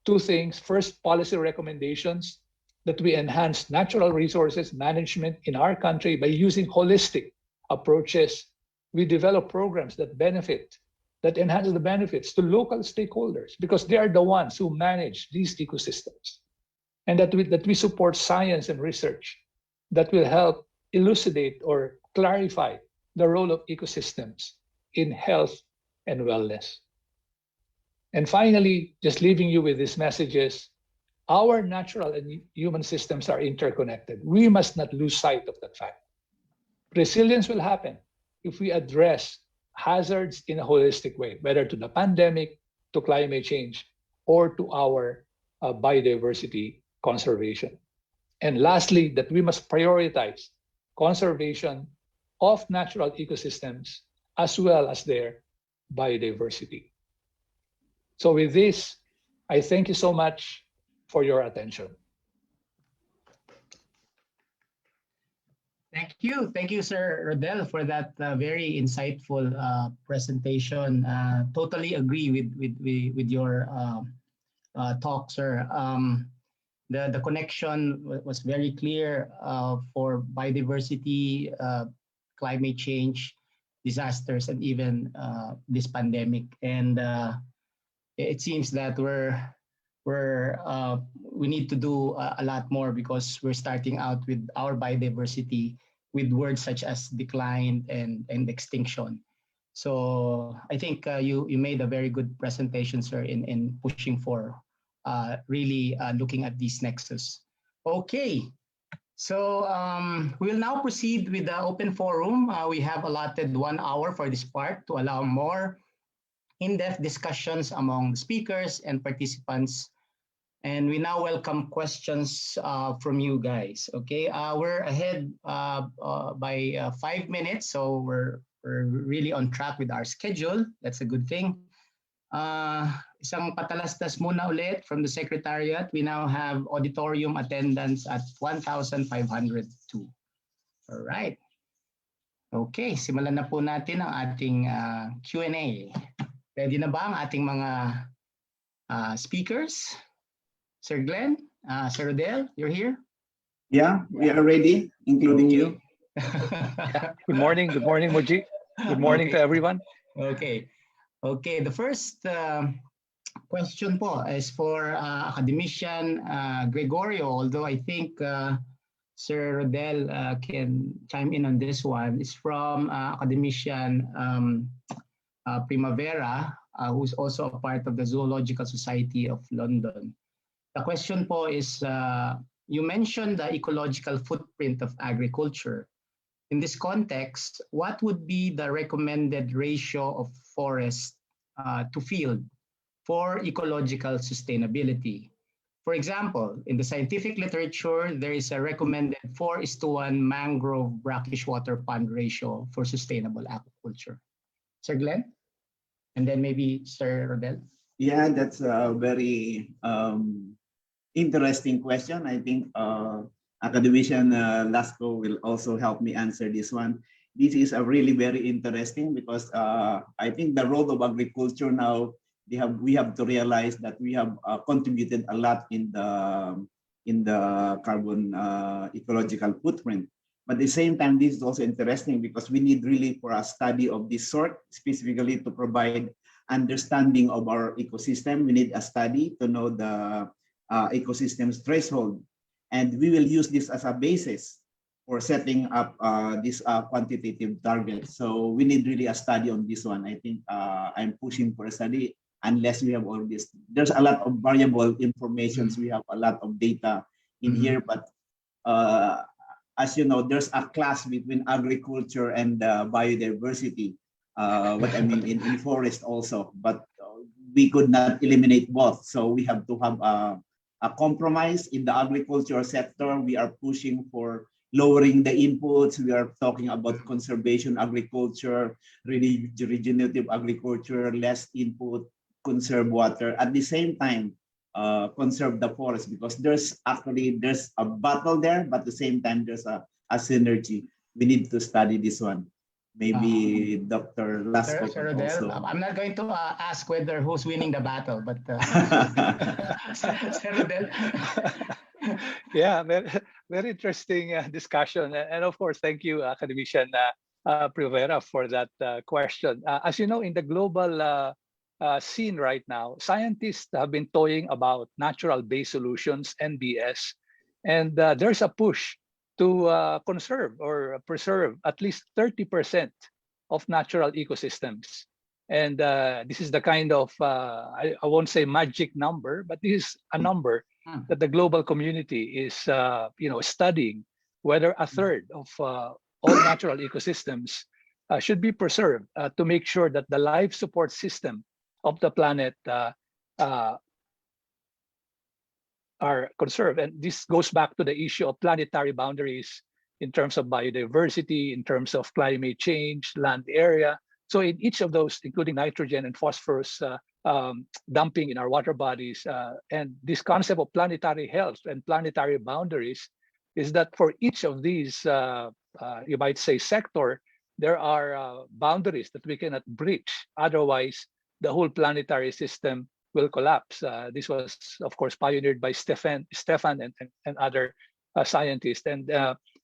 S16: two things. First, policy recommendations that we enhance natural resources management in our country by using holistic approaches. We develop programs that enhance the benefits to local stakeholders because they are the ones who manage these ecosystems. And that we support science and research that will help elucidate or clarify the role of ecosystems in health and wellness. And finally, just leaving you with these messages, our natural and human systems are interconnected. We must not lose sight of that fact. Resilience will happen if we address hazards in a holistic way, whether to the pandemic, to climate change, or to our biodiversity conservation. And lastly, that we must prioritize conservation of natural ecosystems as well as their biodiversity. So with this, I thank you so much for your attention.
S14: Thank you, Sir Rodel, for that very insightful presentation. Totally agree with your talk, sir. The connection was very clear for biodiversity, climate change, disasters, and even this pandemic. And it seems that we need to do a lot more because we're starting out with our biodiversity with words such as decline and extinction. So I think you made a very good presentation, sir, in pushing for really looking at these nexus. Okay, so we'll now proceed with the open forum. We have allotted 1 hour for this part to allow more in-depth discussions among speakers and participants. And we now welcome questions from you guys. Okay, we're ahead by 5 minutes, so we're really on track with our schedule. That's a good thing. Isang patalastas muna ulit from the Secretariat. We now have auditorium attendance at 1,502. All right. Okay, simulan na po natin ang ating Q&A. Ready na ba ang ating mga speakers? Sir Glenn, Sir Rodel, you're here?
S17: Yeah, we are ready, including you.
S16: Good morning, Moji. Good morning to everyone.
S14: Okay. Okay, the first question po is for academician Gregorio, although I think Sir Rodel can chime in on this one. It's from academician Primavera, who's also a part of the Zoological Society of London. The question po is, you mentioned the ecological footprint of agriculture. In this context, what would be the recommended ratio of forest to field for ecological sustainability? For example, in the scientific literature, there is a recommended 4:1 mangrove brackish water pond ratio for sustainable aquaculture. Sir Glenn? And then maybe Sir Rodel?
S17: Yeah, that's a very interesting question. I think academician Lasco will also help me answer this one. This is a really very interesting because I think the role of agriculture now, we have to realize that we have contributed a lot in the carbon ecological footprint. But at the same time, this is also interesting because we need really for a study of this sort, specifically to provide understanding of our ecosystem. We need a study to know the ecosystem's threshold. And we will use this as a basis for setting up this quantitative target. So we need really a study on this one. I think I'm pushing for a study unless we have all this. There's a lot of variable informations. We have a lot of data in here, but as you know, there's a clash between agriculture and biodiversity. What I mean in forest also, but we could not eliminate both. So we have to have a compromise in the agriculture sector. We are pushing for lowering the inputs. We are talking about conservation agriculture, really regenerative agriculture, less input, conserve water. At the same time, conserve the forest because there's a battle there, but at the same time there's a synergy. We need to study this one. Maybe Dr. Lasco
S14: Sir
S17: also.
S14: Rodel, I'm not going to ask whether who's winning the battle, but Sir Rodel.
S16: Yeah, very interesting discussion. And of course, thank you, academician Primavera, for that question. As you know, in the global scene right now, scientists have been toying about natural-based solutions, NBS, and there's a push to conserve or preserve at least 30% of natural ecosystems. And this is the kind of, I won't say magic number, but this is a number that the global community is studying whether a third of all natural ecosystems should be preserved to make sure that the life support system of the planet are conserved. And this goes back to the issue of planetary boundaries in terms of biodiversity, in terms of climate change, land area. So in each of those, including nitrogen and phosphorus dumping in our water bodies, and this concept of planetary health and planetary boundaries is that for each of these, you might say, sector, there are boundaries that we cannot breach. Otherwise, the whole planetary system will collapse. This was, of course, pioneered by Stefan and other scientists. And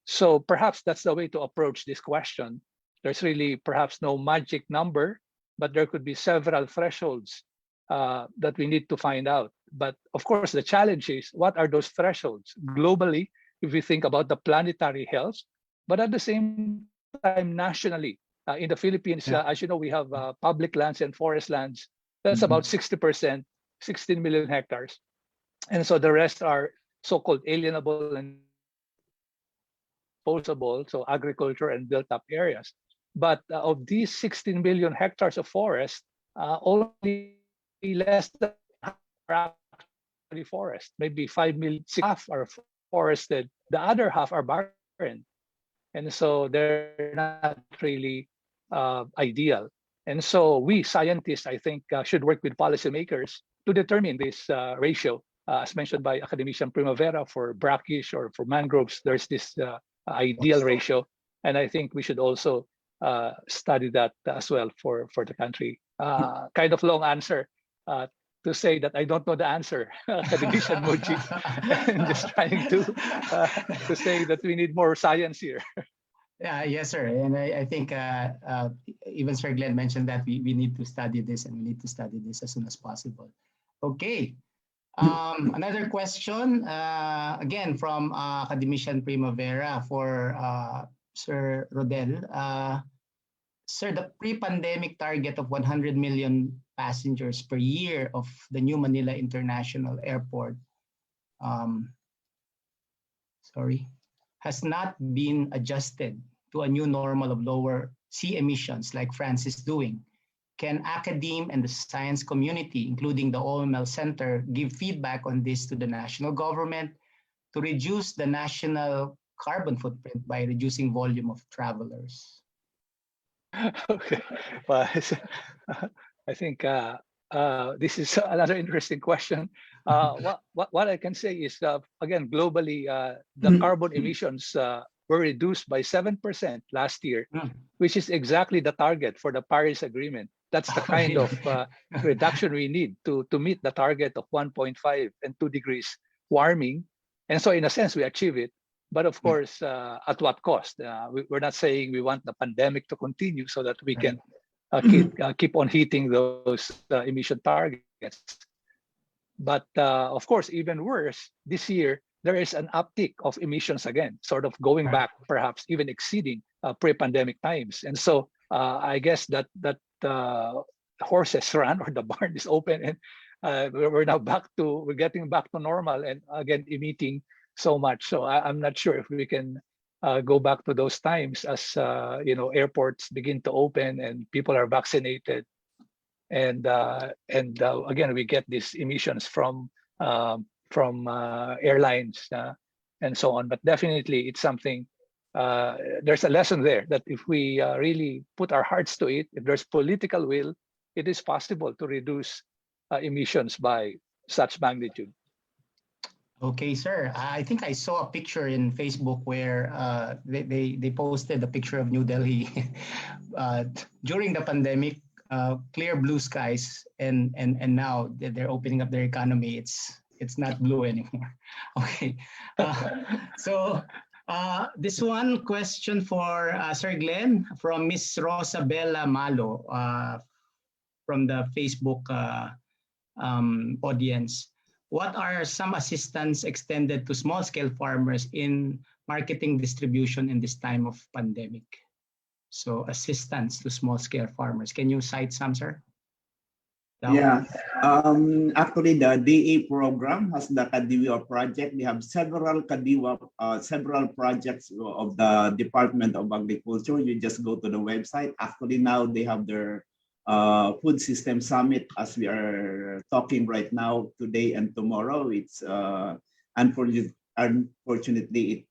S16: so perhaps that's the way to approach this question. There's really perhaps no magic number, but there could be several thresholds that we need to find out. But of course, the challenge is, what are those thresholds globally, if we think about the planetary health, but at the same time, nationally? In the Philippines, as you know, we have public lands and forest lands. That's about 60%, 16 million hectares. And so the rest are so-called alienable and disposable, so agriculture and built-up areas. But of these 16 million hectares of forest, only less than half are actually forest. Maybe 5 million, half are forested. The other half are barren. And so they're not really ideal. And so we scientists, I think, should work with policymakers to determine this ratio. As mentioned by academician Primavera, for brackish or for mangroves, there's this ideal ratio. And I think we should also study that as well for the country. Kind of long answer to say that I don't know the answer, academician Moji, and just trying to say that we need more science here.
S14: Yeah, yes, sir. And I think even Sir Glenn mentioned that we need to study this, and we need to study this as soon as possible. Okay. Another question, again, from academician Primavera for Sir Rodel. Sir, the pre-pandemic target of 100 million passengers per year of the new Manila International Airport, has not been adjusted to a new normal of lower sea emissions like France is doing. Can academe and the science community, including the OML Center, give feedback on this to the national government to reduce the national carbon footprint by reducing volume of travelers?
S16: Okay, well, I think this is another interesting question. What I can say is, again, globally, the carbon emissions were reduced by 7% last year, which is exactly the target for the Paris Agreement. That's the kind of reduction we need to meet the target of 1.5 and 2 degrees warming. And so in a sense, we achieve it. But of course, at what cost? We're not saying we want the pandemic to continue so that we can keep on hitting those emission targets. But of course, even worse, this year, there is an uptick of emissions again, sort of going back, perhaps even exceeding pre-pandemic times. And so I guess that horses run, or the barn is open, and we're getting back to normal, and again emitting so much. So I'm not sure if we can go back to those times as airports begin to open and people are vaccinated, and again we get these emissions from airlines and so on. But definitely it's something. There's a lesson there that if we really put our hearts to it, if there's political will, it is possible to reduce emissions by such magnitude.
S14: Okay, sir. I think I saw a picture in Facebook where they posted a picture of New Delhi during the pandemic, clear blue skies, and now that they're opening up their economy, it's not blue anymore. Okay, so this one question for Sir Glenn from Miss Rosabella Malo from the Facebook audience. What are some assistance extended to small-scale farmers in marketing distribution in this time of pandemic? So assistance to small-scale farmers. Can you cite some, sir?
S17: Yeah, actually the DA program has the Kadiwa project. We have several Kadiwa, several projects of the Department of Agriculture. You just go to the website. Actually now they have their food system summit as we are talking right now, today and tomorrow. It's unfortunately it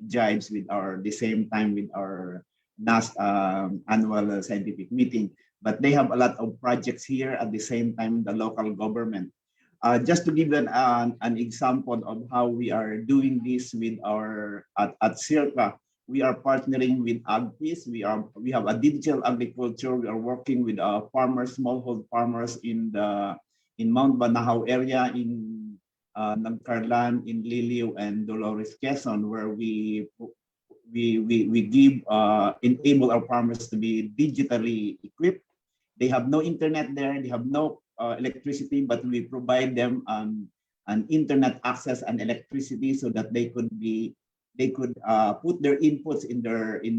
S17: jives with the same time with our NAST annual scientific meeting. But they have a lot of projects here at the same time, the local government. Just to give an example of how we are doing this with our at Circa. We are partnering with AgPeace. We have a digital agriculture. We are working with farmers, smallhold farmers in Mount Banahaw area, in Nagcarlan, in Liliw, and Dolores, Quezon, where we enable our farmers to be digitally equipped. They have no internet there. They have no electricity, but we provide them an internet access and electricity so that they could put their inputs in their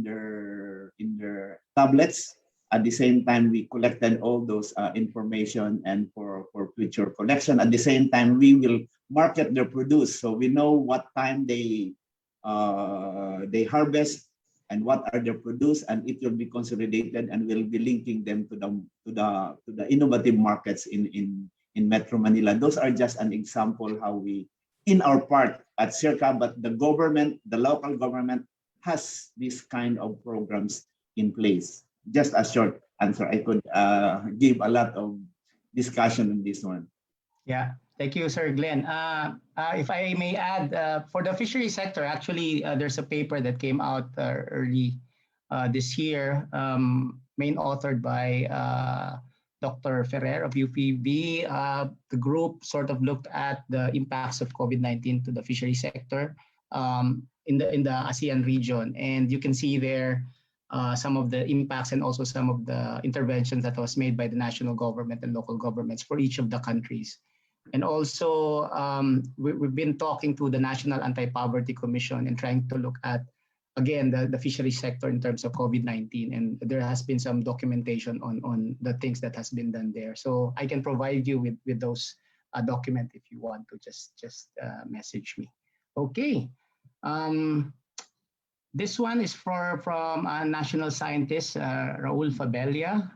S17: tablets. At the same time, we collected all those information and for future collection. At the same time, we will market their produce, so we know what time they harvest, and what are their produce, and it will be consolidated and will be linking them to the innovative markets in Metro Manila. Those are just an example how we, in our part at CIRCA, but the government, the local government has this kind of programs in place. Just a short answer. I could give a lot of discussion on this one.
S14: Yeah, thank you, Sir Glenn. If I may add, for the fishery sector, actually, there's a paper that came out early this year, main authored by Dr. Ferrer of UPB. The group sort of looked at the impacts of COVID-19 to the fishery sector in the ASEAN region, and you can see there some of the impacts and also some of the interventions that was made by the national government and local governments for each of the countries. And also, we've been talking to the National Anti-Poverty Commission and trying to look at, again, the fishery sector in terms of COVID-19. And there has been some documentation on the things that has been done there. So I can provide you with those documents if you want to just message me. Okay. This one is from a national scientist, Raul Fabella.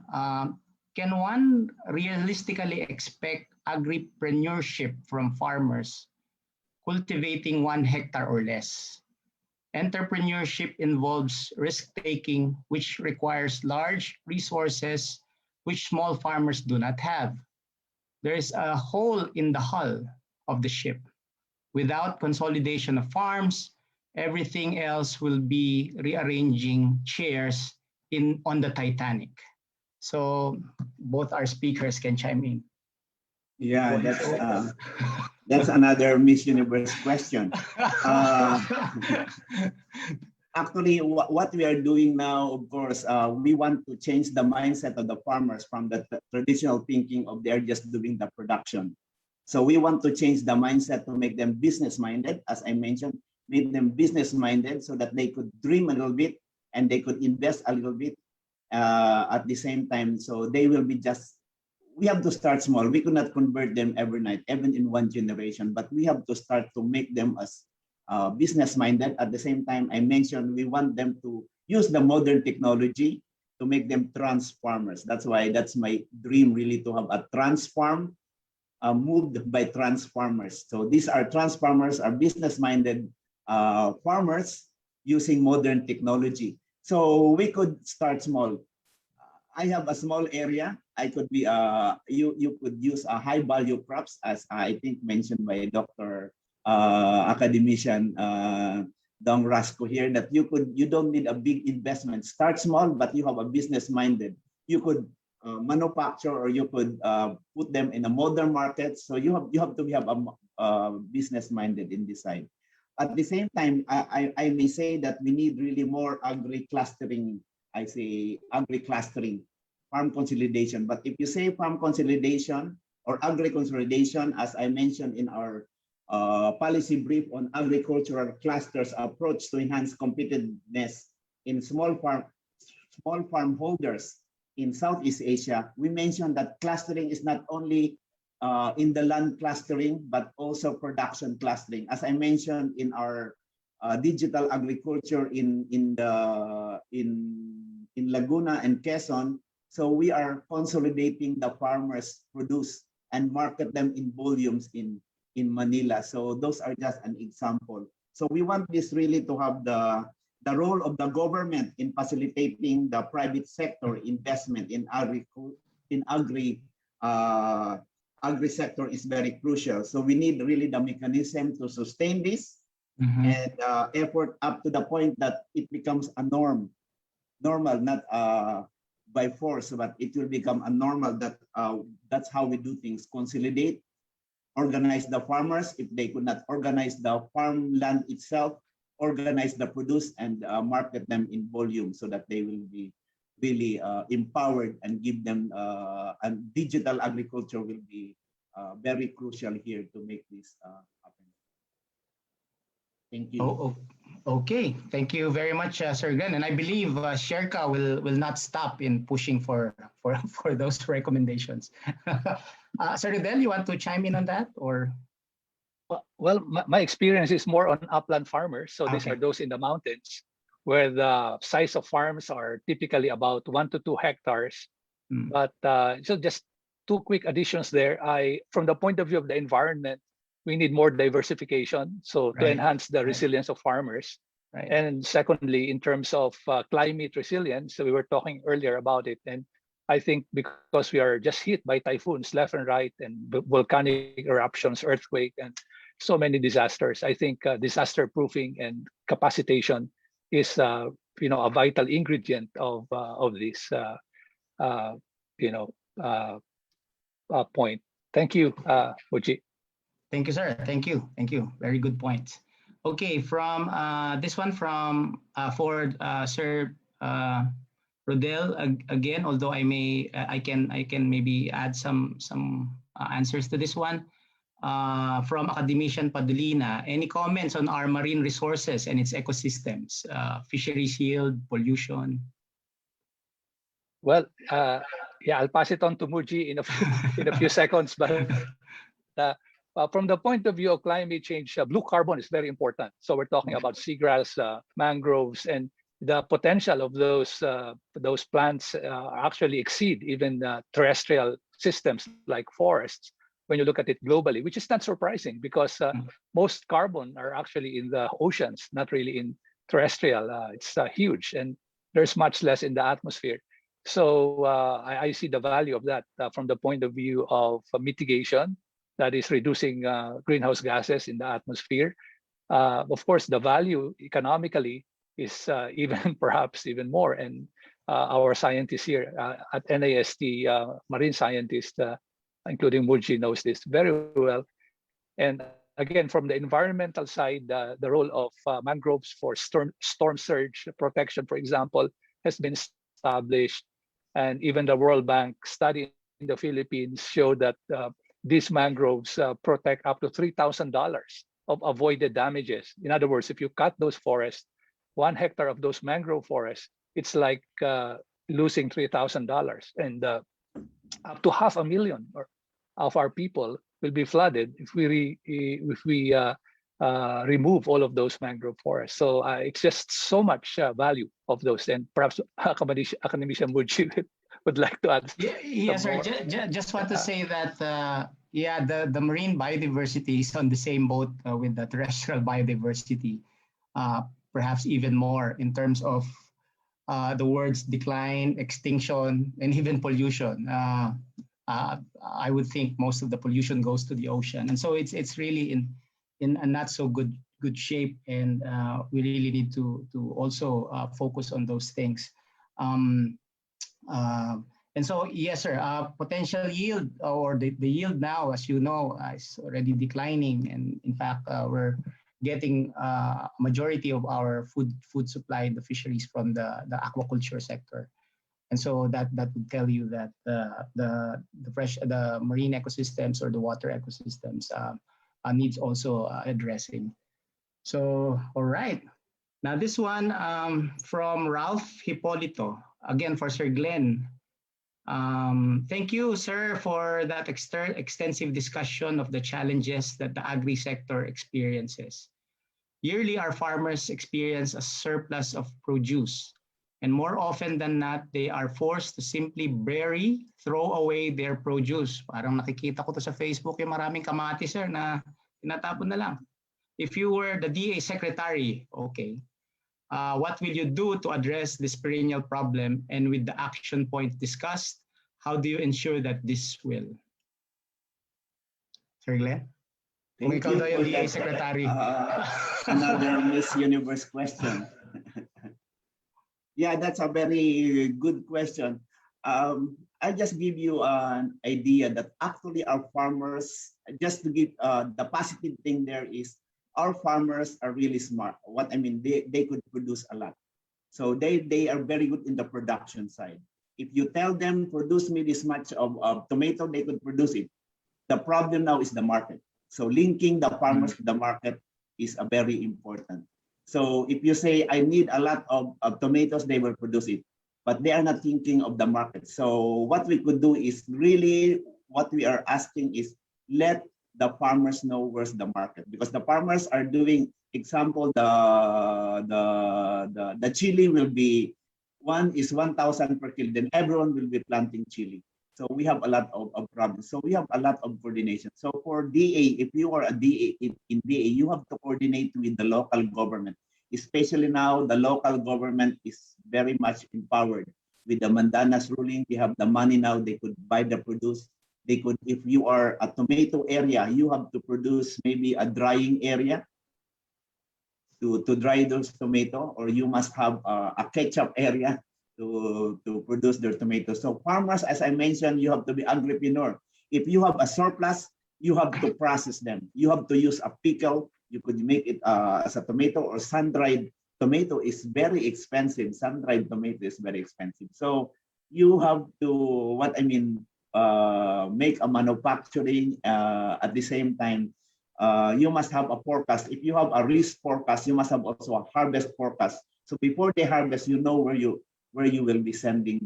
S14: Can one realistically expect agripreneurship from farmers cultivating 1 hectare or less? Entrepreneurship involves risk-taking, which requires large resources which small farmers do not have. There is a hole in the hull of the ship. Without consolidation of farms, everything else will be rearranging chairs on the Titanic. So both our speakers can chime in.
S17: Yeah, that's another Miss Universe question. Actually, what we are doing now, of course, we want to change the mindset of the farmers from the traditional thinking of they're just doing the production. So we want to change the mindset to make them business-minded, as I mentioned, make them business-minded so that they could dream a little bit and they could invest a little bit at the same time. So they will be we have to start small. We could not convert them overnight, even in one generation, but we have to start to make them as business-minded. At the same time, I mentioned we want them to use the modern technology to make them trans-farmers. That's why that's my dream, really, to have a trans-farm moved by trans-farmers. So these are trans-farmers, are business-minded farmers using modern technology. So we could start small. I have a small area. I could be you could use a high value crops, as I think mentioned by Dr. Academician Dong Rasco here, that you don't need a big investment. Start small, but you have a business minded. You could manufacture, or you could put them in a modern market. So you have to have a business minded in this side. At the same time, I may say that we need really more agri-clustering. I say agri-clustering, farm consolidation. But if you say farm consolidation or agri-consolidation, as I mentioned in our policy brief on agricultural clusters approach to enhance competitiveness in small farm holders in Southeast Asia, we mentioned that clustering is not only in the land clustering, but also production clustering. As I mentioned in our digital agriculture in Laguna and Quezon, so we are consolidating the farmers' produce and market them in volumes in Manila. So those are just an example. So we want this really to have the role of the government in facilitating the private sector investment in agri sector is very crucial. So we need really the mechanism to sustain this and effort up to the point that it becomes a normal, not by force, but it will become a normal that that's how we do things. Consolidate, organize the farmers. If they could not organize the farmland itself, organize the produce and market them in volume so that they will be really empowered, and give them and digital agriculture will be very crucial here to make this happen. Thank you.
S14: Okay, thank you very much, Sir Glenn. And I believe Sherka will not stop in pushing for those recommendations. Sir Riddell, you want to chime in on that, or?
S16: Well, my experience is more on upland farmers. So these are those in the mountains where the size of farms are typically about 1 to 2 hectares. But so just two quick additions there. From the point of view of the environment, we need more diversification, so to enhance the resilience of farmers. And secondly, in terms of climate resilience, so we were talking earlier about it, and I think because we are just hit by typhoons left and right, and volcanic eruptions, earthquake, and so many disasters, I think disaster proofing and capacitation is a vital ingredient of this point. Thank you, Muji.
S14: Thank you, sir. Thank you. Thank you. Very good points. Okay, from this one for Sir Rodel again. Although I can maybe add some answers to this one. From Academician Padulina, any comments on our marine resources and its ecosystems, fisheries yield, pollution?
S16: Well, yeah, I'll pass it on to Muji in a few seconds, but from the point of view of climate change, blue carbon is very important. So we're talking about seagrass, mangroves, and the potential of those plants actually exceed even terrestrial systems like forests when you look at it globally, which is not surprising because most carbon are actually in the oceans, not really in terrestrial. It's huge, and there's much less in the atmosphere. So I see the value of that from the point of view of mitigation, that is reducing greenhouse gases in the atmosphere. Of course, the value economically is perhaps even more. And our scientists here at NAST, marine scientists, including Muji, knows this very well. And again, from the environmental side, the role of mangroves for storm surge protection, for example, has been established. And even the World Bank study in the Philippines showed that these mangroves protect up to $3,000 of avoided damages. In other words, if you cut those forests, 1 hectare of those mangrove forests, it's like losing $3,000, and up to 500,000 of our people will be flooded if we remove all of those mangrove forests. So it's just so much value of those, and perhaps Academician Muji would like to add.
S14: Yes, sir. Just want to say that the marine biodiversity is on the same boat with the terrestrial biodiversity, perhaps even more in terms of the words decline, extinction, and even pollution. I would think most of the pollution goes to the ocean, and so it's really in a not so good shape, and we really need to also focus on those things. And so, yes, sir, potential yield, or the yield now, as you know, is already declining. And in fact, we're getting a majority of our food supply in the fisheries from the aquaculture sector. And so that would tell you that the marine ecosystems or the water ecosystems needs also addressing. So, all right. Now this one from Ralph Hipolito, again for Sir Glenn. Thank you, sir, for that extensive discussion of the challenges that the agri-sector experiences. Yearly, our farmers experience a surplus of produce, and more often than not, they are forced to simply bury, throw away their produce. Parang nakikita ko to sa Facebook, yung maraming kamatis, sir, na tinatapon na lang. If you were the DA secretary, okay, what will you do to address this perennial problem? And with the action point discussed, how do you ensure that this will? Sir Glenn?
S17: Thank you for
S14: DA secretary.
S17: Another Miss Universe question. Yeah, that's a very good question. I just give you an idea that actually our farmers, just to give the positive thing there is, our farmers are really smart. What I mean, they could produce a lot. So they are very good in the production side. If you tell them, produce me this much of tomato, they could produce it. The problem now is the market. So linking the farmers to the market is a very important. So if you say, I need a lot of tomatoes, they will produce it. But they are not thinking of the market. So what we could do is really, what we are asking is, let the farmers know where's the market, because the farmers are doing example, the chili will be, one is 1,000 per kilo, then everyone will be planting chili. So we have a lot of problems. So we have a lot of coordination. So for DA, if you are a DA in DA, you have to coordinate with the local government. Especially now, the local government is very much empowered. With the Mandanas ruling, they have the money now, they could buy the produce. They could, if you are a tomato area, you have to produce maybe a drying area to dry those tomato, or you must have a ketchup area to produce their tomatoes. So farmers, as I mentioned, you have to be agripreneur. If you have a surplus, you have to process them. You have to use a pickle. You could make it as a tomato, or sun-dried tomato is very expensive. Sun-dried tomato is very expensive. So you have to, what I mean, make a manufacturing at the same time. You must have a forecast. If you have a risk forecast, you must have also a harvest forecast. So before they harvest, you know where you will be sending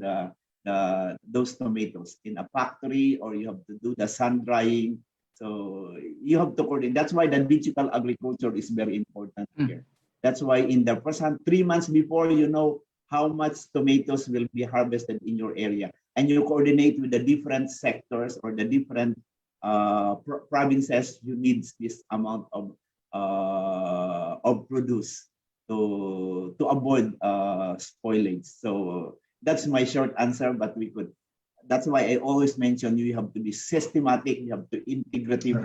S17: those tomatoes, in a factory, or you have to do the sun drying. So you have to coordinate. That's why the digital agriculture is very important here. That's why in the first 3 months before, you know how much tomatoes will be harvested in your area, and you coordinate with the different sectors or the different provinces who needs this amount of produce to avoid spoilage. So that's my short answer, but we could. That's why I always mention you have to be systematic, you have to integrative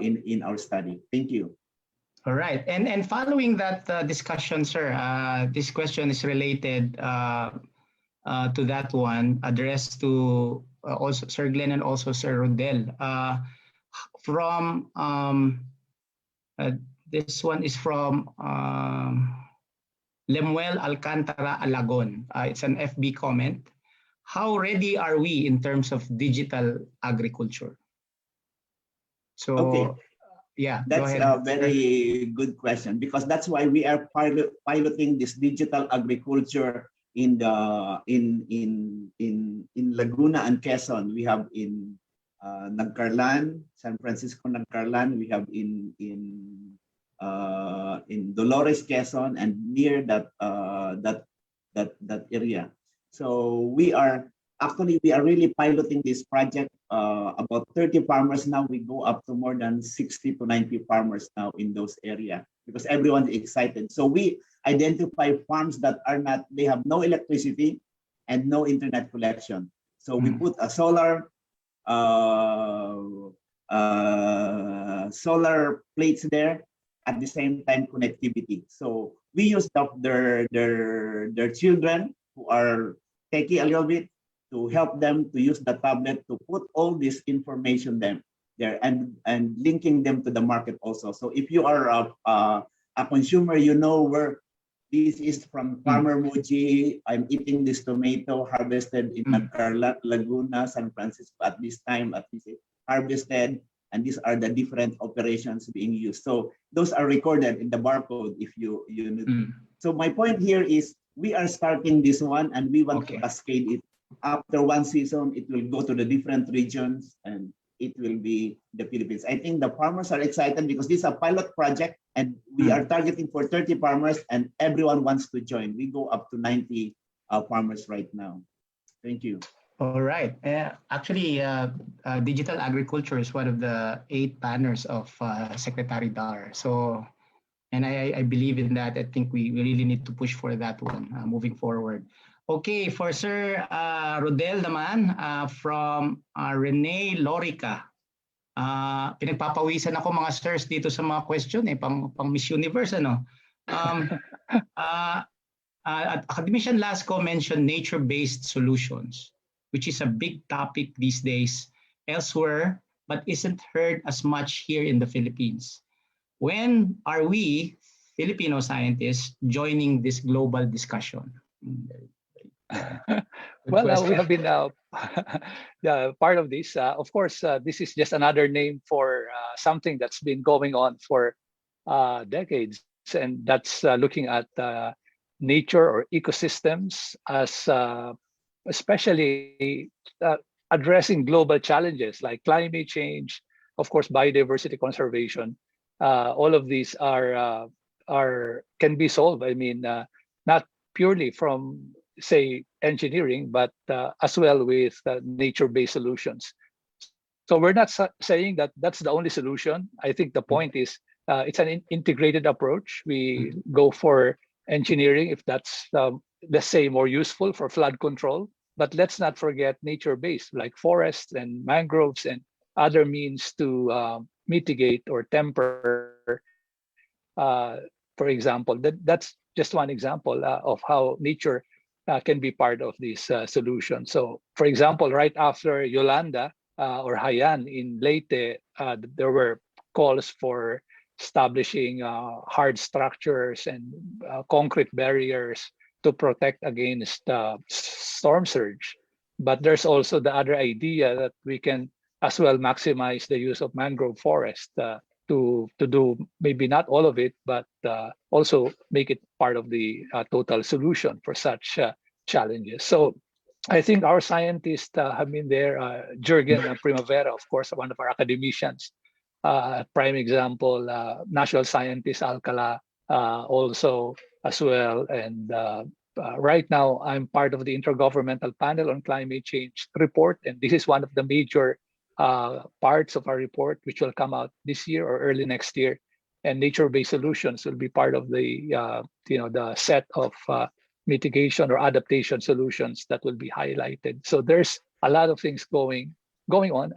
S17: in our study. Thank you.
S14: All right, and following that discussion, sir, this question is related to that one, addressed to also Sir Glenn and also Sir Rodel. From this one is from Lemuel Alcantara Alagon. It's an FB comment. How ready are we in terms of digital agriculture? So,
S17: okay.
S14: Yeah,
S17: that's a very good question, because that's why we are piloting this digital agriculture in Laguna and Quezon. We have in Nagcarlan, San Francisco Nagcarlan. We have in Dolores, Quezon, and near that area. So we are really piloting this project. About 30 farmers now. We go up to more than 60 to 90 farmers now in those areas, because everyone is excited. So we identify farms that they have no electricity and no internet connection. So we put a solar plates there, at the same time connectivity. So we use their children who are techy a little bit to help them to use the tablet to put all this information there and linking them to the market also. So if you are a consumer, you know where this is from Farmer Muji. I'm eating this tomato harvested in Nagcarlan, Laguna, San Francisco at this time, at least harvested, and these are the different operations being used. So those are recorded in the barcode if you need. So my point here is we are starting this one, and we want to cascade it. After one season, it will go to the different regions, and it will be the Philippines. I think the farmers are excited because this is a pilot project, and we are targeting for 30 farmers, and everyone wants to join. We go up to 90 farmers right now. Thank you.
S14: All right. Actually, digital agriculture is one of the 8 banners of Secretary Dar. So, and I believe in that. I think we really need to push for that one moving forward. Okay, for Sir Rodel naman, from Rene Lorica. Pinagpapawisan ako mga sirs dito sa mga question, pang Miss Universe, ano? Academician Lasco mentioned nature-based solutions, which is a big topic these days elsewhere, but isn't heard as much here in the Philippines. When are we, Filipino scientists, joining this global discussion?
S16: Well, we have been part of this. Of course, this is just another name for something that's been going on for decades, and that's looking at nature or ecosystems as especially addressing global challenges like climate change, of course, biodiversity conservation. All of these are can be solved. I mean, not purely from, say, engineering, but as well with nature-based solutions. So we're not saying that that's the only solution. I think the point is it's an integrated approach. We go for engineering if that's, let's say, more useful for flood control. But let's not forget nature-based, like forests and mangroves and other means to mitigate or temper. For example, that's just one example of how nature can be part of this solution. So, for example, right after Yolanda or Haiyan in Leyte, there were calls for establishing hard structures and concrete barriers to protect against storm surge. But there's also the other idea that we can as well maximize the use of mangrove forest to do maybe not all of it, but also make it part of the total solution for such challenges. So I think our scientists have been there. Jürgen Primavera, of course, one of our academicians, prime example, national scientist Alcala also as well. And right now, I'm part of the Intergovernmental Panel on Climate Change report, and this is one of the major parts of our report, which will come out this year or early next year. And nature-based solutions will be part of the the set of mitigation or adaptation solutions that will be highlighted. So there's a lot of things going on.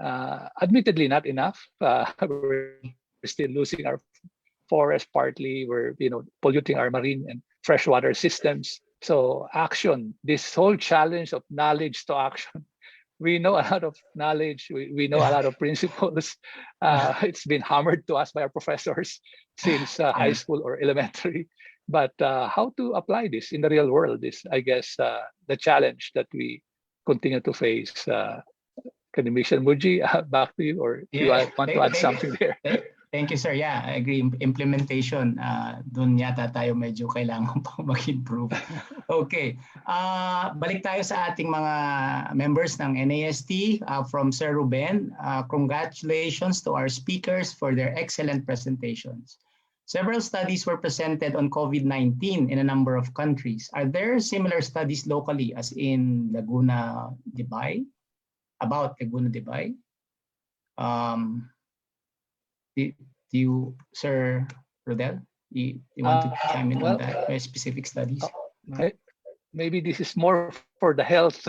S16: Admittedly, not enough. We're still losing our forest partly. We're polluting our marine and freshwater systems. So action, this whole challenge of knowledge to action. We know a lot of knowledge. We know a lot of principles. It's been hammered to us by our professors since high school or elementary. But how to apply this in the real world is, I guess, the challenge that we continue to face. Academician Muji, back to you, or do you want to add something there?
S14: Thank you, sir. Yeah, I agree. Implementation, dun yata tayo medyo kailangan pang mag-improve. Okay. Balik tayo sa ating mga members ng NAST. From Sir Ruben, congratulations to our speakers for their excellent presentations. Several studies were presented on COVID-19 in a number of countries. Are there similar studies locally, as in Laguna de Bay? About Laguna de Bay? Do you, Sir Rodel, you want to chime in on that? Specific studies?
S16: Maybe this is more for the health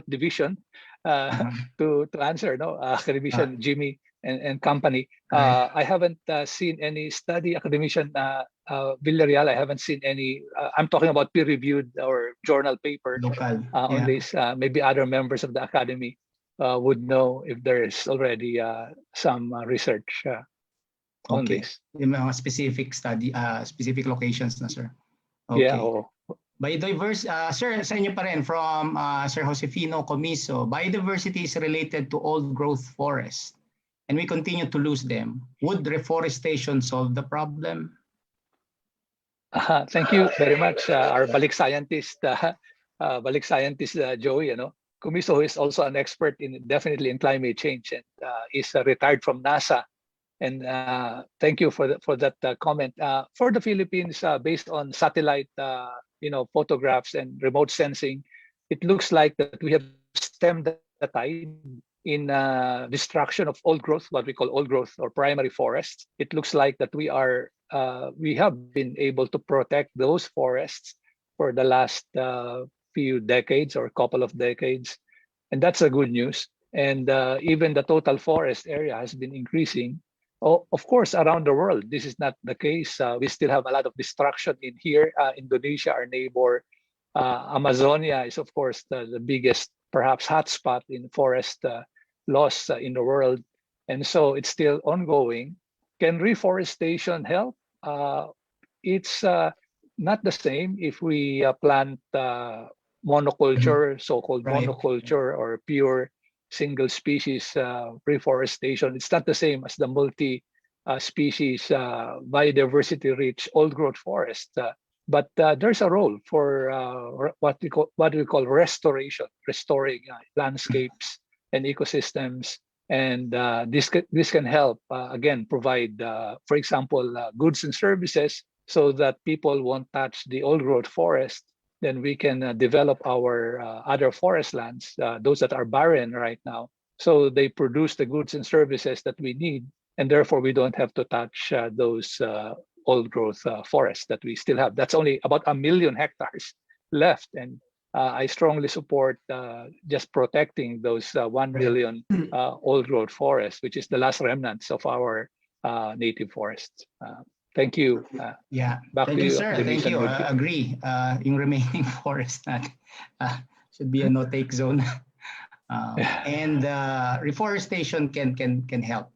S16: division to answer. No, academician Jimmy and company. I haven't seen any study. Academician Villarreal, I haven't seen any. I'm talking about peer-reviewed or journal paper on this. Maybe other members of the academy would know if there is already some research on this.
S14: Yung mga specific study, specific locations na, sir. Okay.
S16: Yeah.
S14: Biodiversity, sir, sa inyo pa rin from Sir Josefino Comiso, biodiversity is related to old growth forests and we continue to lose them. Would reforestation solve the problem?
S16: Thank you very much, our balik scientist Joey. Comiso is also an expert definitely in climate change and is retired from NASA. And thank you for that comment. For the Philippines, based on satellite, photographs and remote sensing, it looks like that we have stemmed the tide in destruction of old growth, what we call old growth or primary forests. It looks like that we have been able to protect those forests for the last few decades or couple of decades, and that's a good news. And even the total forest area has been increasing. Of course, around the world, this is not the case. We still have a lot of destruction in here. Indonesia, our neighbor, Amazonia is, of course, the biggest, perhaps, hotspot in forest loss in the world. And so it's still ongoing. Can reforestation help? It's not the same if we plant monoculture, so-called monoculture or pure single species reforestation. It's not the same as the multi-species biodiversity rich old growth forest, but there's a role for what we call restoration, restoring landscapes and ecosystems, and this can help again provide, for example, goods and services so that people won't touch the old growth forest, then we can develop our other forest lands, those that are barren right now, so they produce the goods and services that we need, and therefore we don't have to touch those old growth forests that we still have. That's only about 1 million hectares left, and I strongly support just protecting those 1 million old growth forests, which is the last remnants of our native forests. Thank you.
S14: Yeah,
S16: back
S14: thank
S16: to
S14: you,
S16: you,
S14: sir.
S16: Denise
S14: Thank
S16: and
S14: you.
S16: Rudy.
S14: Agree. Yung remaining forest natin should be a no-take zone. And reforestation can help.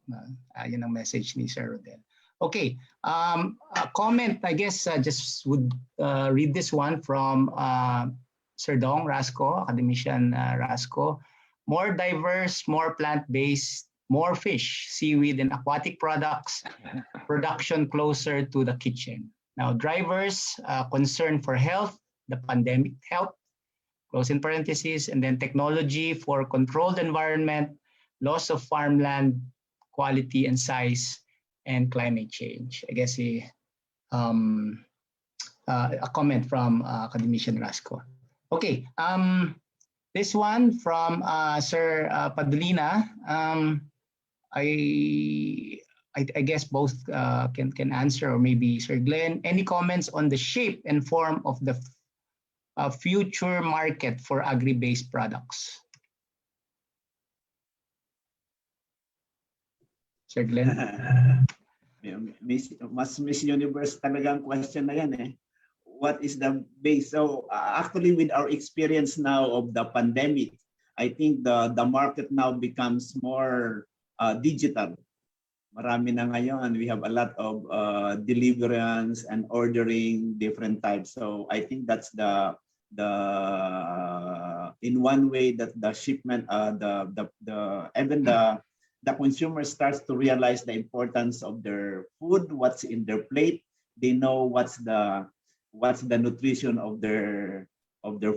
S14: Yun ang message ni Sir Rodel. Okay, a comment, I guess, just would read this one from Sir Dong Rasco, academician Rasco. More diverse, more plant-based, more fish, seaweed, and aquatic products, production closer to the kitchen. Now, drivers concern for health, the pandemic help, close in parentheses, and then technology for controlled environment, loss of farmland, quality and size, and climate change. I guess a comment from academician Rasco. Okay, this one from Sir Padulina. I guess both can answer, or maybe Sir Glenn. Any comments on the shape and form of the future market for agri-based products? Sir Glenn?
S17: Mas Miss Universe talaga ang question na yan eh. What is the base? So actually with our experience now of the pandemic, I think the market now becomes more digital. Marami na ngayon. We have a lot of deliverance and ordering different types. So I think that's the in one way that the shipment even the consumer starts to realize the importance of their food, what's in their plate. They know what's the nutrition of their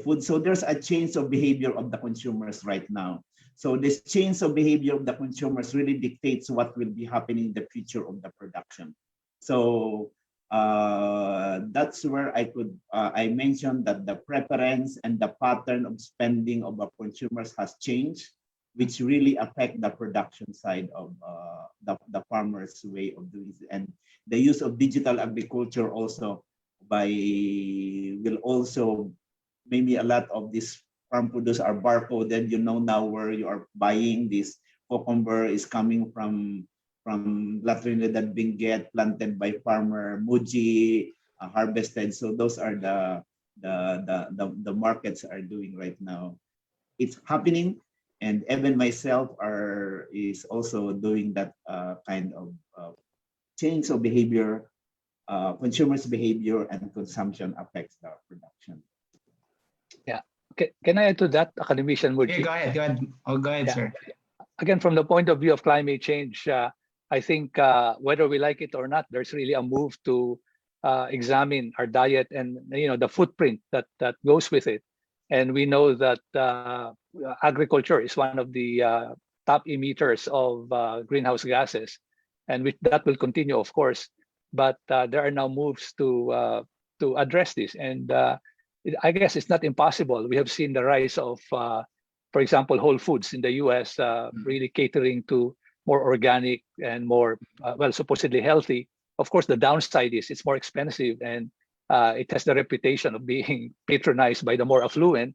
S17: food. So there's a change of behavior of the consumers right now. So this change of behavior of the consumers really dictates what will be happening in the future of the production. So that's where I mentioned that the preference and the pattern of spending of our consumers has changed, which really affect the production side of the farmers' way of doing it. And the use of digital agriculture also will also, maybe a lot of these farm produce are barcoded. You know now where you are buying. This cucumber is coming from La Trinidad Benguet, planted by farmer Muji, harvested. So those are the markets are doing right now. It's happening, and even myself is also doing that kind of change of behavior. Consumers' behavior and consumption affects the production.
S16: Yeah. Can I add to that, academician Muji?
S14: Yeah, go ahead. Oh, go ahead, sir.
S16: Again, from the point of view of climate change, I think whether we like it or not, there's really a move to examine our diet and the footprint that goes with it. And we know that agriculture is one of the top emitters of greenhouse gases, and that will continue, of course. But there are now moves to address this, and I guess it's not impossible. We have seen the rise of, for example, Whole Foods in the U.S. Really catering to more organic and more, supposedly healthy. Of course, the downside is it's more expensive, and it has the reputation of being patronized by the more affluent,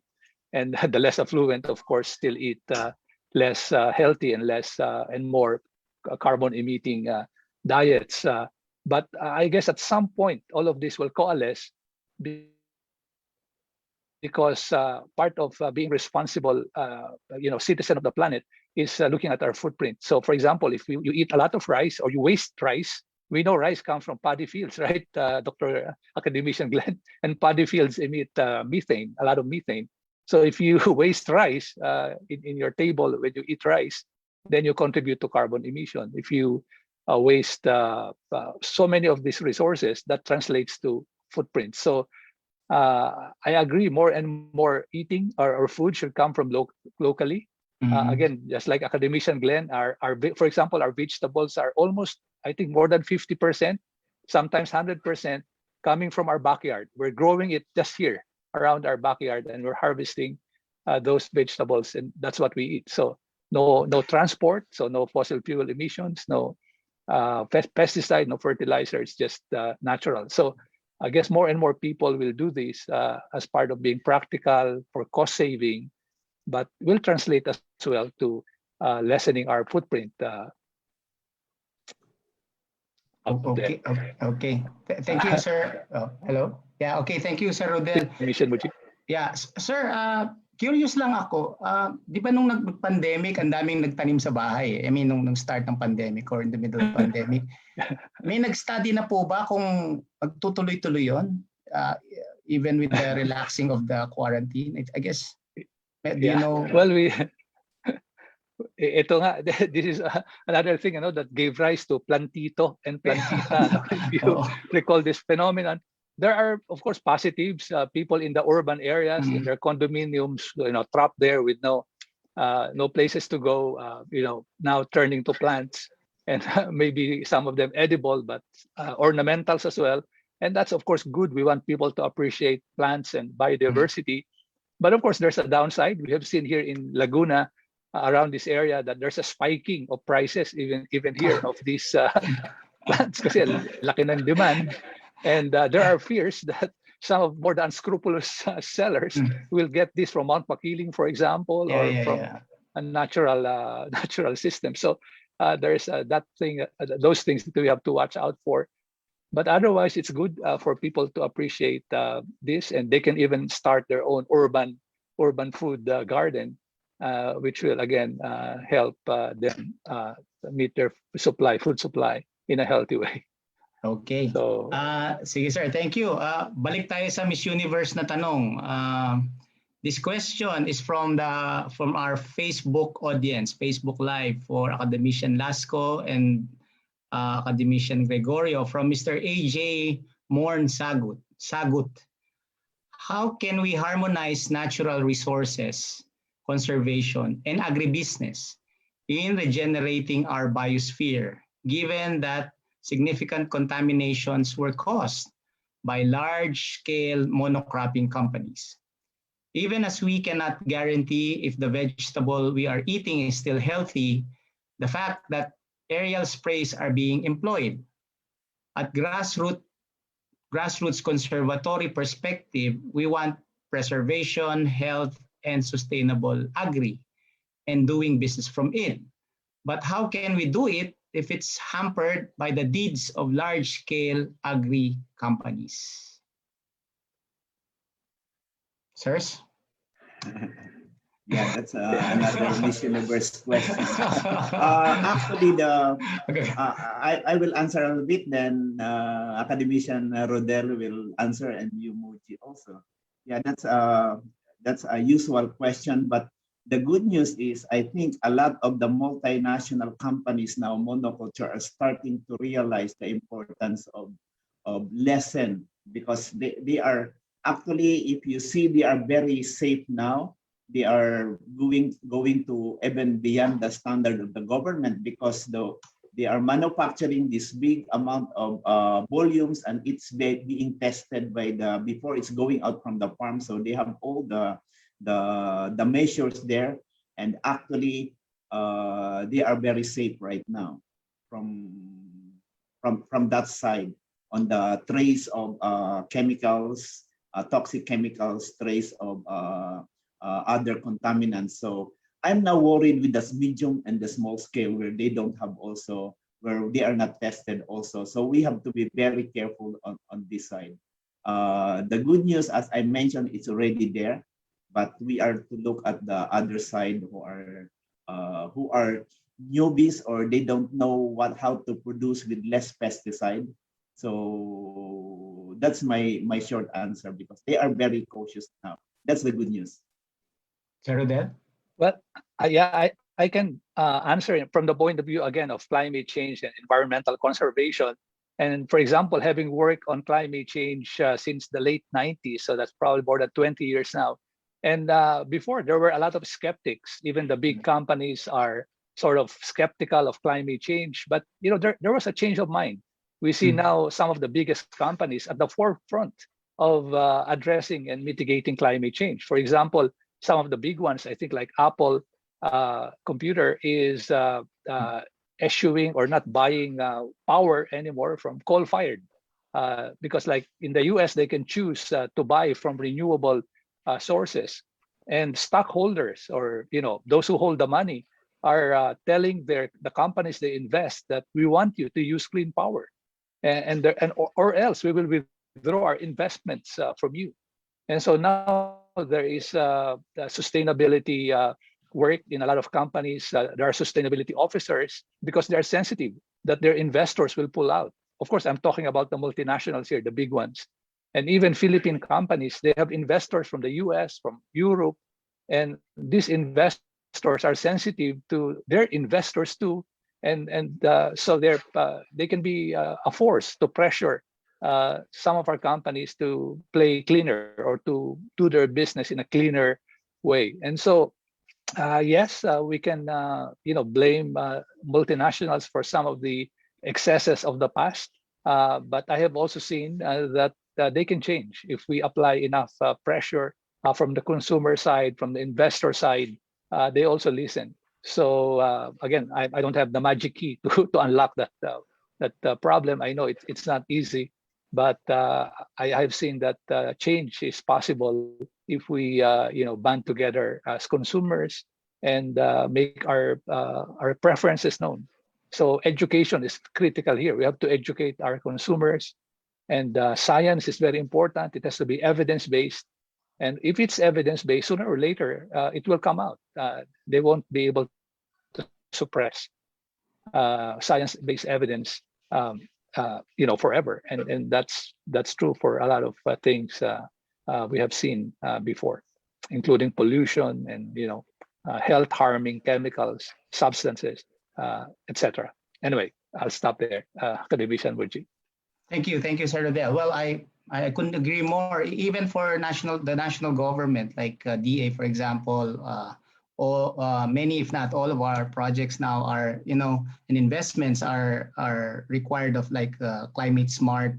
S16: and the less affluent, of course, still eat less healthy and less and more carbon-emitting diets. But I guess at some point, all of this will coalesce, because part of being responsible, citizen of the planet is looking at our footprint. So, for example, if you eat a lot of rice or you waste rice, we know rice comes from paddy fields, right, Dr. Academician Glenn? And paddy fields emit methane, a lot of methane. So if you waste rice in your table when you eat rice, then you contribute to carbon emission. If you waste so many of these resources, that translates to footprint. So I agree, more and more eating or food should come from locally. Again, just like Academician Glenn, for example, our vegetables are almost, I think, more than 50%, sometimes 100% coming from our backyard. We're growing it just here around our backyard, and we're harvesting those vegetables, and that's what we eat. So no transport, so no fossil fuel emissions, no pesticide, no fertilizer. It's just natural. So I guess more and more people will do this as part of being practical for cost saving, but will translate as well to lessening our footprint.
S14: Okay. Thank you, sir. Oh, hello. Yeah. Okay. Thank you, Sir Rodel. Yeah, sir. Curious lang ako. Di ba nung nag-pandemic, ang daming nagtanim sa bahay? I mean, nung start ng pandemic or in the middle of pandemic, may nag-study na po ba kung magtutuloy-tuloy yon? Even with the relaxing of the quarantine, I guess. Do you know?
S16: Well, ito nga, this is another thing, that gave rise to plantito and plantita. If you recall this phenomenon, there are, of course, positives. People in the urban areas, in their condominiums, trapped there with no places to go. Now turning to plants, and maybe some of them edible, but ornamentals as well. And that's, of course, good. We want people to appreciate plants and biodiversity. But of course, there's a downside. We have seen here in Laguna, around this area, that there's a spiking of prices even here of these plants kasi laki ng demand, and there are fears that some of more than unscrupulous sellers will get this from Mount Makiling, for example, or from a natural system. So there's those things that we have to watch out for. But otherwise, it's good for people to appreciate this, and they can even start their own urban food garden, which will again help them meet their food supply in a healthy way.
S14: Okay. So, sige sir, thank you. Balik tayo sa Miss Universe na tanong. This question is from our Facebook audience, Facebook Live for Academician Lasco and Academician Gregorio, from Mr. AJ Morn Sagut. How can we harmonize natural resources conservation and agribusiness in regenerating our biosphere, given that significant contaminations were caused by large-scale monocropping companies? Even as we cannot guarantee if the vegetable we are eating is still healthy, the fact that aerial sprays are being employed at grassroots conservatory perspective, we want preservation, health, and sustainable agri and doing business from it. But how can we do it if it's hampered by the deeds of large-scale agri companies? Sirs?
S17: Yeah, that's another Miss Universe question. Actually, I will answer a bit, then Academician Rodel will answer, and you, Muji, also. Yeah, that's a usual question, but the good news is I think a lot of the multinational companies now, monoculture, are starting to realize the importance of lesson, because they are actually, if you see, they are very safe now. They are going to even beyond the standard of the government, because they are manufacturing this big amount of volumes, and it's being tested before it's going out from the farm. So they have all the measures there, and actually they are very safe right now from that side on the trace of chemicals, toxic chemicals, trace of other contaminants. So I'm now worried with the medium and the small scale where they don't have also, where they are not tested also. So we have to be very careful on this side. The good news, as I mentioned, it's already there, but we are to look at the other side who are newbies, or they don't know how to produce with less pesticide. So that's my short answer, because they are very cautious now. That's the good news.
S16: Well, I can answer it from the point of view again of climate change and environmental conservation. And for example, having worked on climate change since the late 90s, so that's probably more than 20 years now. And before, there were a lot of skeptics. Even the big companies are sort of skeptical of climate change. But there was a change of mind. We see now some of the biggest companies at the forefront of addressing and mitigating climate change. For example, some of the big ones, I think like Apple Computer is eschewing or not buying power anymore from coal-fired because like in the US, they can choose to buy from renewable sources. And stockholders, or those who hold the money, are telling the companies they invest that we want you to use clean power, or else we will withdraw our investments from you. And so now there is the sustainability work in a lot of companies. There are sustainability officers because they're sensitive that their investors will pull out. Of course, I'm talking about the multinationals here, the big ones. And even Philippine companies, they have investors from the US, from Europe, and these investors are sensitive to their investors too. And so they can be a force to pressure some of our companies to play cleaner or to do their business in a cleaner way. And so, yes, we can blame multinationals for some of the excesses of the past. But I have also seen that they can change if we apply enough pressure from the consumer side, from the investor side. They also listen. So again, I don't have the magic key to unlock that problem. I know it's not easy, but I've seen that change is possible if we band together as consumers and make our preferences known. So education is critical here. We have to educate our consumers, and science is very important. It has to be evidence-based. And if it's evidence-based, sooner or later, it will come out. They won't be able to suppress science-based evidence, forever. And that's true for a lot of things we have seen before, including pollution and health-harming chemicals, substances, etc. Anyway, I'll stop there. Academician Woodji.
S14: Thank you, Sir Rodel. Well, I couldn't agree more. Even for the national government, like DA, for example, many, if not all of our projects now are, and investments are required of like climate smart,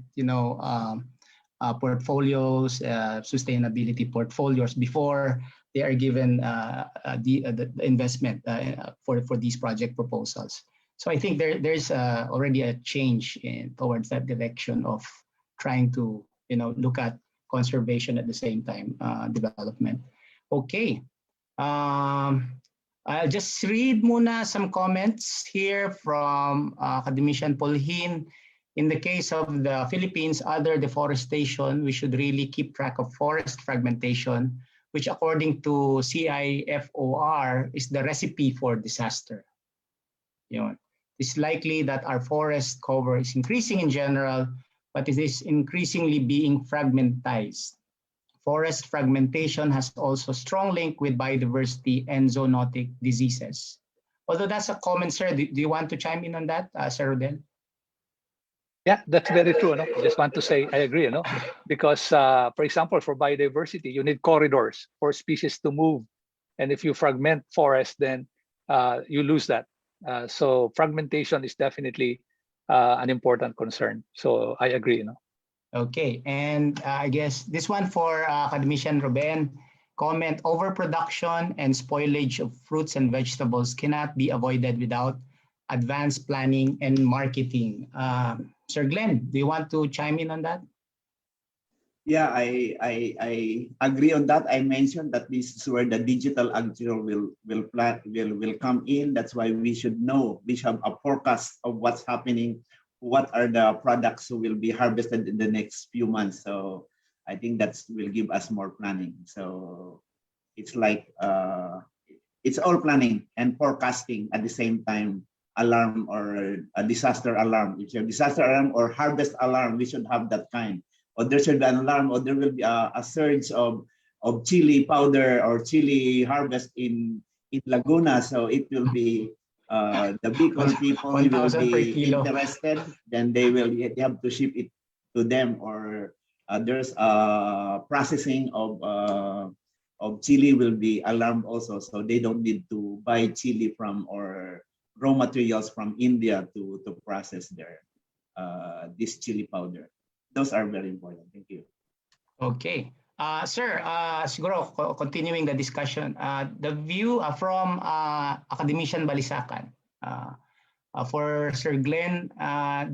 S14: portfolios, sustainability portfolios before they are given the investment for these project proposals. So I think there's already a change towards that direction of trying to look at conservation at the same time development. Okay. I'll just read muna some comments here from Academician Polhin. In the case of the Philippines, other deforestation, we should really keep track of forest fragmentation, which according to CIFOR is the recipe for disaster. It's likely that our forest cover is increasing in general, but it is increasingly being fragmentized. Forest fragmentation has also strong link with biodiversity and zoonotic diseases. Although that's a comment, sir, do you want to chime in on that, Sir Rodel?
S16: Yeah, that's very true. No? I just want to say I agree. Because, for example, for biodiversity, you need corridors for species to move. And if you fragment forest, then you lose that. So fragmentation is definitely an important concern. So I agree.
S14: Okay, and I guess this one for Academician Ruben, comment, overproduction and spoilage of fruits and vegetables cannot be avoided without advanced planning and marketing. Sir Glenn, do you want to chime in on that?
S17: Yeah, I agree on that. I mentioned that this is where the digital agriculture will come in. That's why we should know, we should have a forecast of what's happening, what are the products who will be harvested in the next few months. So I think that will give us more planning. So it's like, it's all planning and forecasting at the same time, alarm or a disaster alarm. If you have disaster alarm or harvest alarm, we should have that kind. Or there should be an alarm, or there will be a surge of chili powder or chili harvest in Laguna. So it will be the Bicol people will be interested, then they have to ship it to them, or there's processing of chili will be alarmed also, so they don't need to buy chili from or raw materials from India to process their this chili powder. Those are very important. Thank you.
S14: Okay. Sir, siguro continuing the discussion, the view from Academician Balisacan. For Sir Glenn,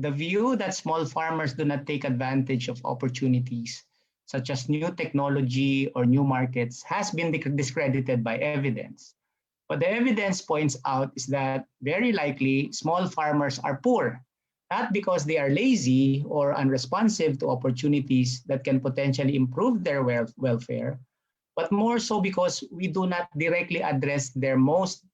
S14: the view that small farmers do not take advantage of opportunities such as new technology or new markets has been discredited by evidence. What the evidence points out is that very likely small farmers are poor, not because they are lazy or unresponsive to opportunities that can potentially improve their welfare, but more so because we do not directly address their most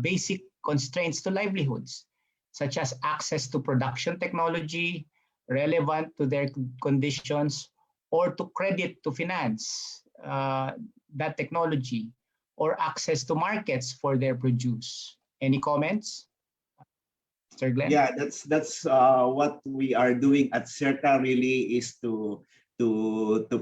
S14: basic constraints to livelihoods, such as access to production technology relevant to their conditions, or to credit to finance that technology, or access to markets for their produce. Any comments? Mr. Glenn?
S17: Yeah, that's what we are doing at CERTA really is to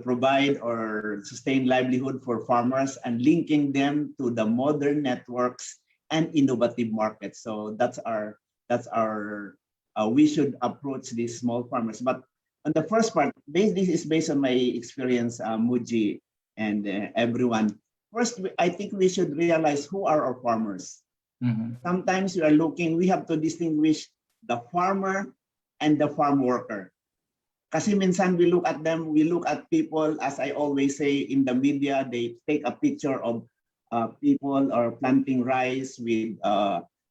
S17: provide or sustain livelihood for farmers and linking them to the modern networks and innovative markets. So that's our we should approach these small farmers. But on the first part, this is based on my experience, Muji and everyone. First, I think we should realize who are our farmers. Sometimes we have to distinguish the farmer and the farm worker. Kasi minsan we look at them, we look at people, as I always say in the media, they take a picture of people are planting rice with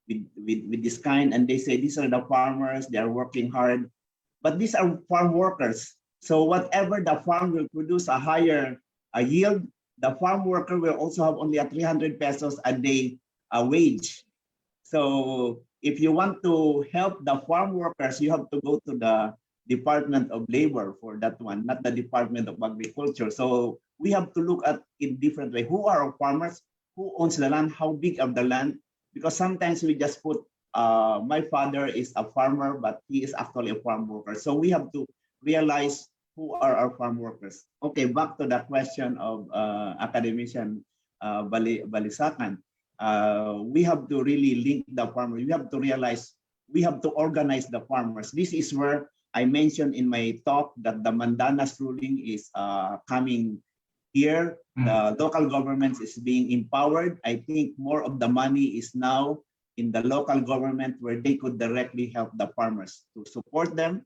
S17: this kind, and they say these are the farmers, they are working hard. But these are farm workers. So whatever the farm will produce a higher yield, the farm worker will also have only a 300 pesos a day wage. So if you want to help the farm workers, you have to go to the Department of Labor for that one, not the Department of Agriculture. So we have to look at it different way. Who are our farmers? Who owns the land? How big of the land? Because sometimes we just put, my father is a farmer, but he is actually a farm worker. So we have to realize who are our farm workers. Okay, back to the question of Academician Balisacan. We have to really link the farmer. We have to realize we have to organize the farmers. This is where I mentioned in my talk that the Mandanas ruling is coming here. The local governments is being empowered. I think more of the money is now in the local government where they could directly help the farmers to support them,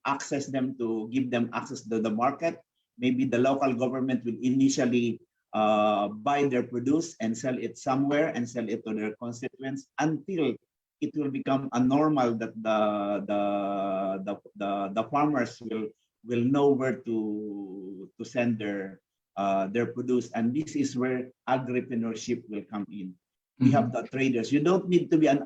S17: access them, to give them access to the market. Maybe the local government will initially buy their produce and sell it somewhere and sell it to their constituents until it will become a normal that the farmers will know where to send their produce. And this is where agripreneurship will come in. We have the traders. You don't need to be a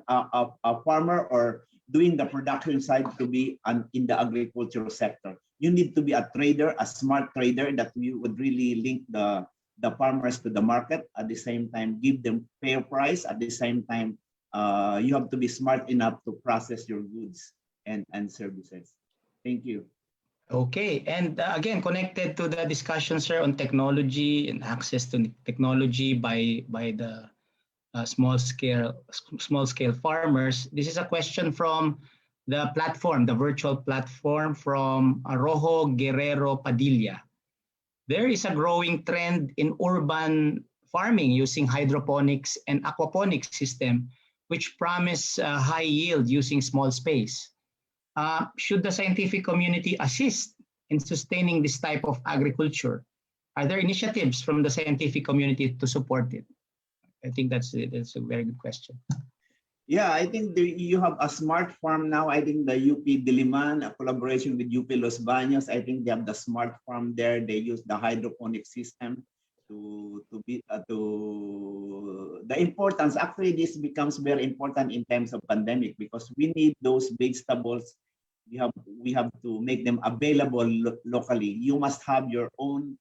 S17: farmer or doing the production side to be in the agricultural sector. You need to be a trader, a smart trader that we would really link the farmers to the market, at the same time give them fair price, at the same time you have to be smart enough to process your goods and services. Thank you.
S14: Okay, and again, connected to the discussion, sir, on technology and access to technology by the small scale farmers. This is a question from the platform, the virtual platform, from Rojo Guerrero Padilla. There is a growing trend in urban farming using hydroponics and aquaponics system, which promise high yield using small space. Should the scientific community assist in sustaining this type of agriculture? Are there initiatives from the scientific community to support it? I think that's a very good question.
S17: Yeah, I think you have a smart farm now. I think the UP Diliman, a collaboration with UP Los Baños, I think they have the smart farm there. They use the hydroponic system the importance. Actually, this becomes very important in times of pandemic because we need those vegetables. We have to make them available locally. You must have your own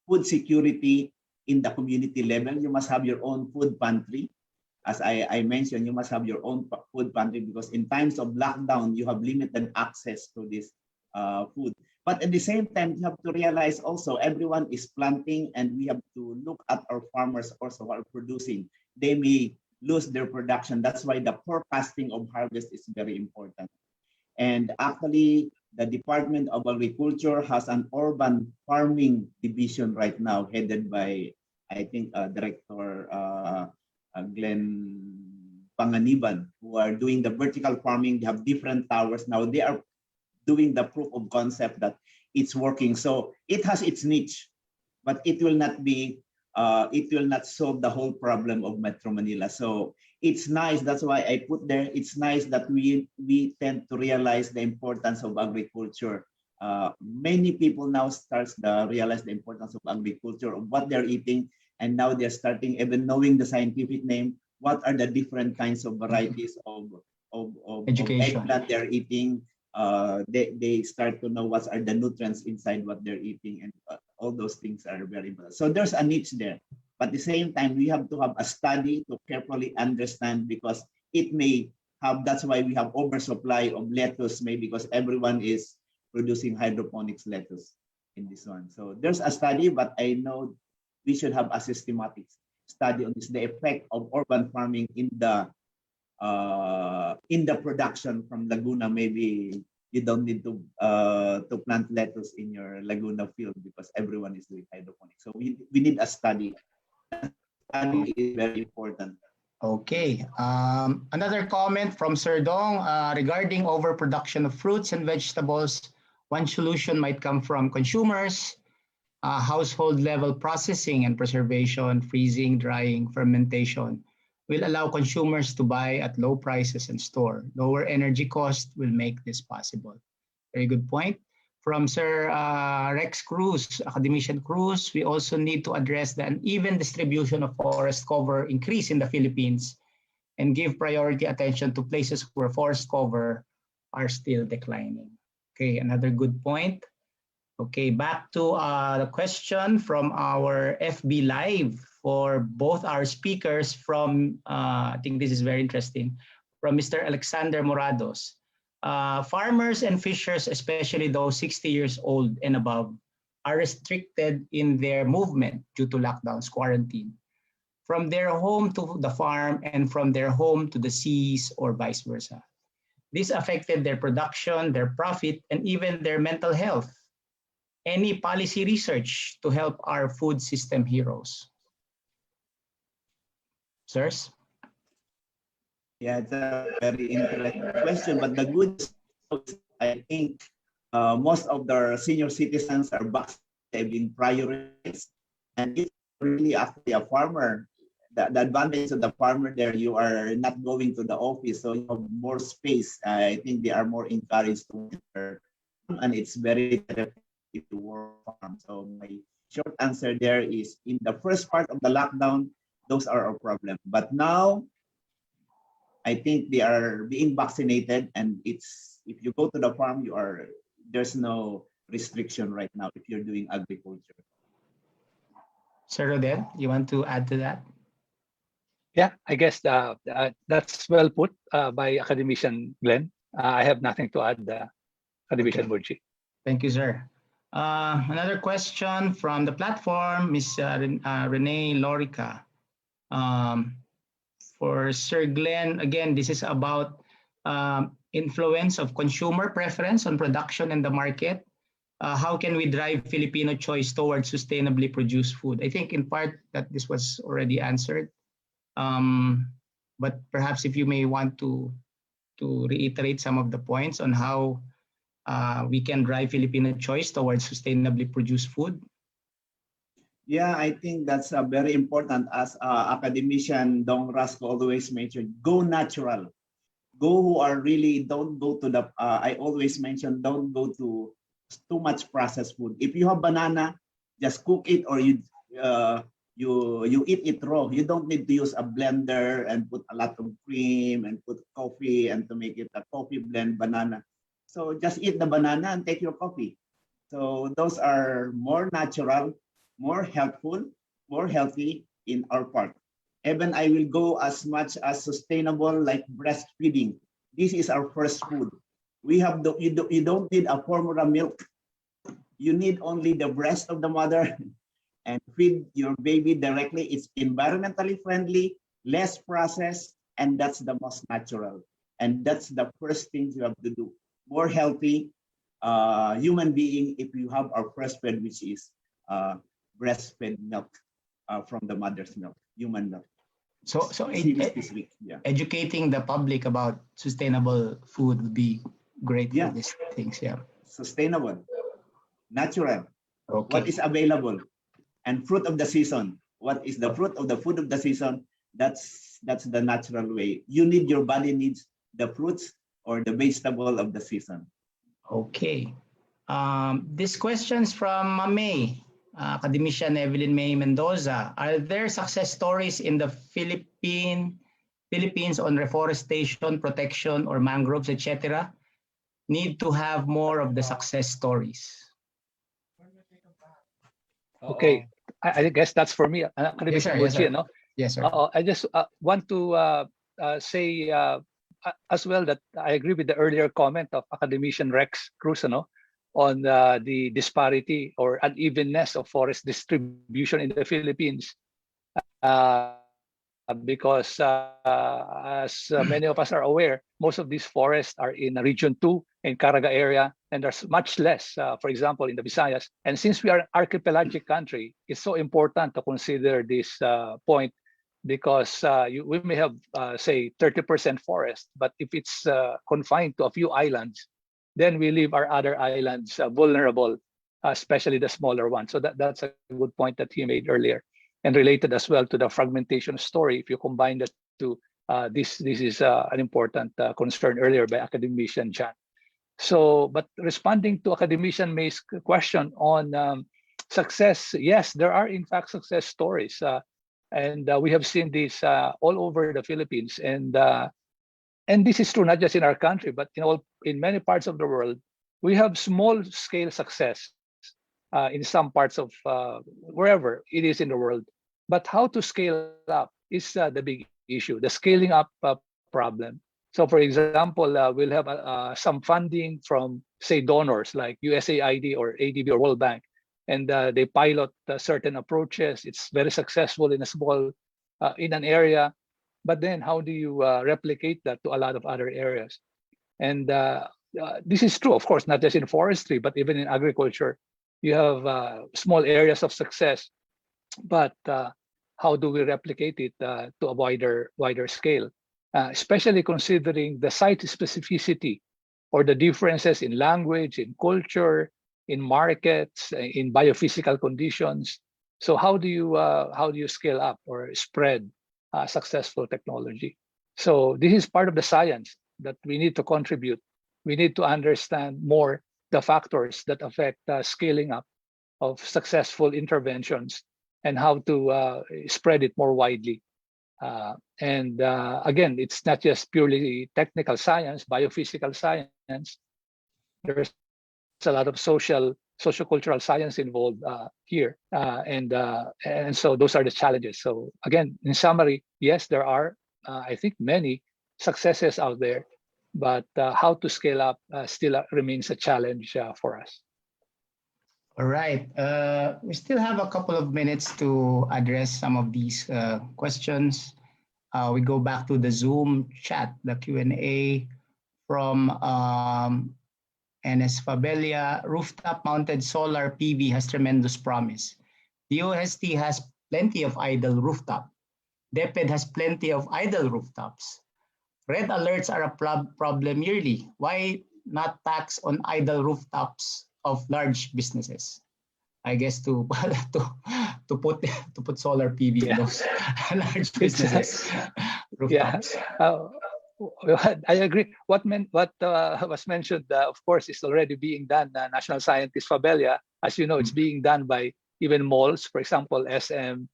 S17: food security in the community level. You must have your own food pantry. As I mentioned, you must have your own food pantry because in times of lockdown, you have limited access to this food. But at the same time, you have to realize also everyone is planting and we have to look at our farmers also who are producing. They may lose their production. That's why the forecasting of harvest is very important. And actually, the Department of Agriculture has an urban farming division right now, headed by, I think, Director Glenn Panganiban, who are doing the vertical farming. They have different towers now. They are doing the proof of concept that it's working. So it has its niche, but it will not be, it will not solve the whole problem of Metro Manila. So it's nice. That's why I put there. It's nice that we tend to realize the importance of agriculture. Many people now realize the importance of agriculture, of what they're eating, and now they're starting even knowing the scientific name. What are the different kinds of varieties of eggplant they're eating? They start to know what are the nutrients inside what they're eating, and all those things are very important. So there's a niche there. But at the same time, we have to have a study to carefully understand, because it may have, that's why we have oversupply of lettuce, maybe because everyone is producing hydroponics lettuce in this one. So there's a study, but I know we should have a systematic study on this, the effect of urban farming in the production from Laguna. Maybe you don't need to plant lettuce in your Laguna field because everyone is doing hydroponics. So we need a study. Study is very important.
S14: Okay. Another comment from Sir Dong regarding overproduction of fruits and vegetables. One solution might come from consumers, household level processing and preservation, freezing, drying, fermentation will allow consumers to buy at low prices and store. Lower energy cost will make this possible. Very good point. From Sir Rex Cruz, Academician Cruz, we also need to address the uneven distribution of forest cover increase in the Philippines and give priority attention to places where forest cover are still declining. Okay, another good point. Okay, back to the question from our FB Live for both our speakers from, I think this is very interesting, from Mr. Alexander Morados. Farmers and fishers, especially those 60 years old and above, are restricted in their movement due to lockdowns, quarantine, from their home to the farm and from their home to the seas or vice versa. This affected their production, their profit, and even their mental health. Any policy research to help our food system heroes? Sirs?
S17: Yeah, it's a very interesting question, but the good news, I think most of the senior citizens are vaccinated, being prioritized, and it's really actually a farmer. The advantage of the farmer there, you are not going to the office, so you have more space. I think they are more encouraged to work, and it's very therapeutic to work farm. So my short answer there is, in the first part of the lockdown, those are our problem. But now, I think they are being vaccinated, and it's, if you go to the farm, there's no restriction right now if you're doing agriculture.
S14: Sir Rodel, you want to add to that?
S16: Yeah, I guess that's well put by Academician Glenn. I have nothing to add, Academician Murji.
S14: Thank you, sir. Another question from the platform, Ms. Renee Lorica. For Sir Glenn, again, this is about influence of consumer preference on production and the market. How can we drive Filipino choice towards sustainably produced food? I think in part that this was already answered. But perhaps if you may want to reiterate some of the points on how we can drive Filipino choice towards sustainably produced food.
S17: Yeah, I think that's very important. As Academician Dong Rasco always mentioned, go natural. Go who are really, don't go to the, I always mention, don't go to too much processed food. If you have banana, just cook it, or you eat it raw. You don't need to use a blender and put a lot of cream and put coffee and to make it a coffee blend banana. So just eat the banana and take your coffee. So those are more natural, more helpful, more healthy in our part. Even I will go as much as sustainable, like breastfeeding. This is our first food. We have you don't need a formula milk. You need only the breast of the mother and feed your baby directly. It's environmentally friendly, less processed, and that's the most natural. And that's the first thing you have to do. more healthy human being if you have our breastfed, which is breastfed milk from the mother's milk, human milk.
S14: So
S17: this week, yeah.
S14: Educating the public about sustainable food would be great for these things. Yeah.
S17: Sustainable, natural.
S14: Okay.
S17: What is available, and fruit of the season. What is the fruit of the food of the season? That's the natural way. Your body needs the fruits or the vegetable of the season.
S14: Okay. This question's from May, academician Evelyn May Mendoza. Are there success stories in the Philippines on reforestation, protection, or mangroves, etc.? Need to have more of the success stories.
S16: Okay, I guess that's for me.
S14: Yes, sir. Yes, sir.
S16: No?
S14: Yes, sir.
S16: I just want to say as well that I agree with the earlier comment of academician Rex Cruz, on the disparity or unevenness of forest distribution in the Philippines. Because as many of us are aware, most of these forests are in Region 2 in Caraga area, and there's much less, for example, in the Visayas. And since we are an archipelagic country, it's so important to consider this point, because we may have, say, 30% forest, but if it's confined to a few islands, then we leave our other islands vulnerable, especially the smaller ones. So that's a good point that he made earlier, and related as well to the fragmentation story. If you combine the two, this is an important concern earlier by academician Jan. So, but responding to academician May's question on success, yes, there are in fact success stories. And we have seen this all over the Philippines. And this is true not just in our country, but in many parts of the world. We have small-scale success in some parts of wherever it is in the world. But how to scale up is the big issue, the scaling up problem. So, for example, we'll have some funding from, say, donors like USAID or ADB or World Bank, and they pilot certain approaches. It's very successful in a small, in an area. But then how do you replicate that to a lot of other areas? And this is true, of course, not just in forestry, but even in agriculture. You have small areas of success, but how do we replicate it to a wider scale? Especially considering the site specificity or the differences in language, in culture, in markets, in biophysical conditions. So how do you scale up or spread successful technology? So this is part of the science that we need to contribute. We need to understand more the factors that affect scaling up of successful interventions and how to spread it more widely. Again, it's not just purely technical science, biophysical science. There's a lot of sociocultural science involved here, and so those are the challenges. So again, in summary, yes, there are I think many successes out there, but how to scale up still remains a challenge for us.
S14: All right, we still have a couple of minutes to address some of these questions. We go back to the Zoom chat, the Q&A from NS Fabelia. Rooftop-mounted solar PV has tremendous promise. DOST has plenty of idle rooftop. DepEd has plenty of idle rooftops. Red alerts are a problem yearly. Why not tax on idle rooftops of large businesses? I guess to put solar PV in those large businesses. Rooftops.
S16: I agree. What was mentioned, of course, is already being done. National Scientist Fabelia, as you know, it's being done by even malls, for example, SM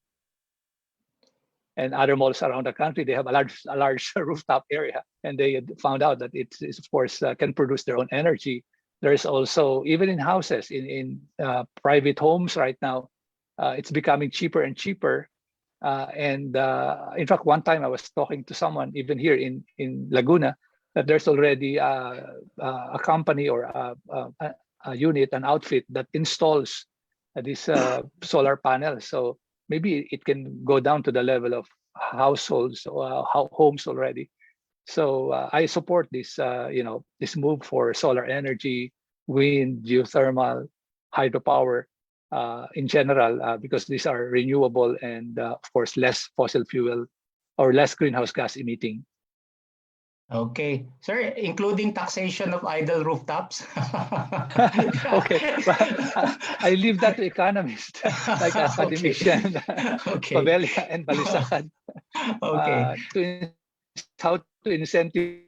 S16: and other malls around the country. They have a large rooftop area, and they found out that it's of course can produce their own energy. There is also, even in houses, in private homes right now, it's becoming cheaper and cheaper. In fact, one time I was talking to someone, even here in Laguna, that there's already a company or a unit, an outfit that installs these solar panels. So maybe it can go down to the level of households or homes already. So I support this, this move for solar energy, wind, geothermal, hydropower in general, because these are renewable and, of course, less fossil fuel or less greenhouse gas emitting.
S14: Okay, sir, including taxation of idle rooftops.
S16: Okay, well, I leave that to economists like academician
S14: Okay.
S16: Pavella and Balisacan
S14: Okay.
S16: how to incentivize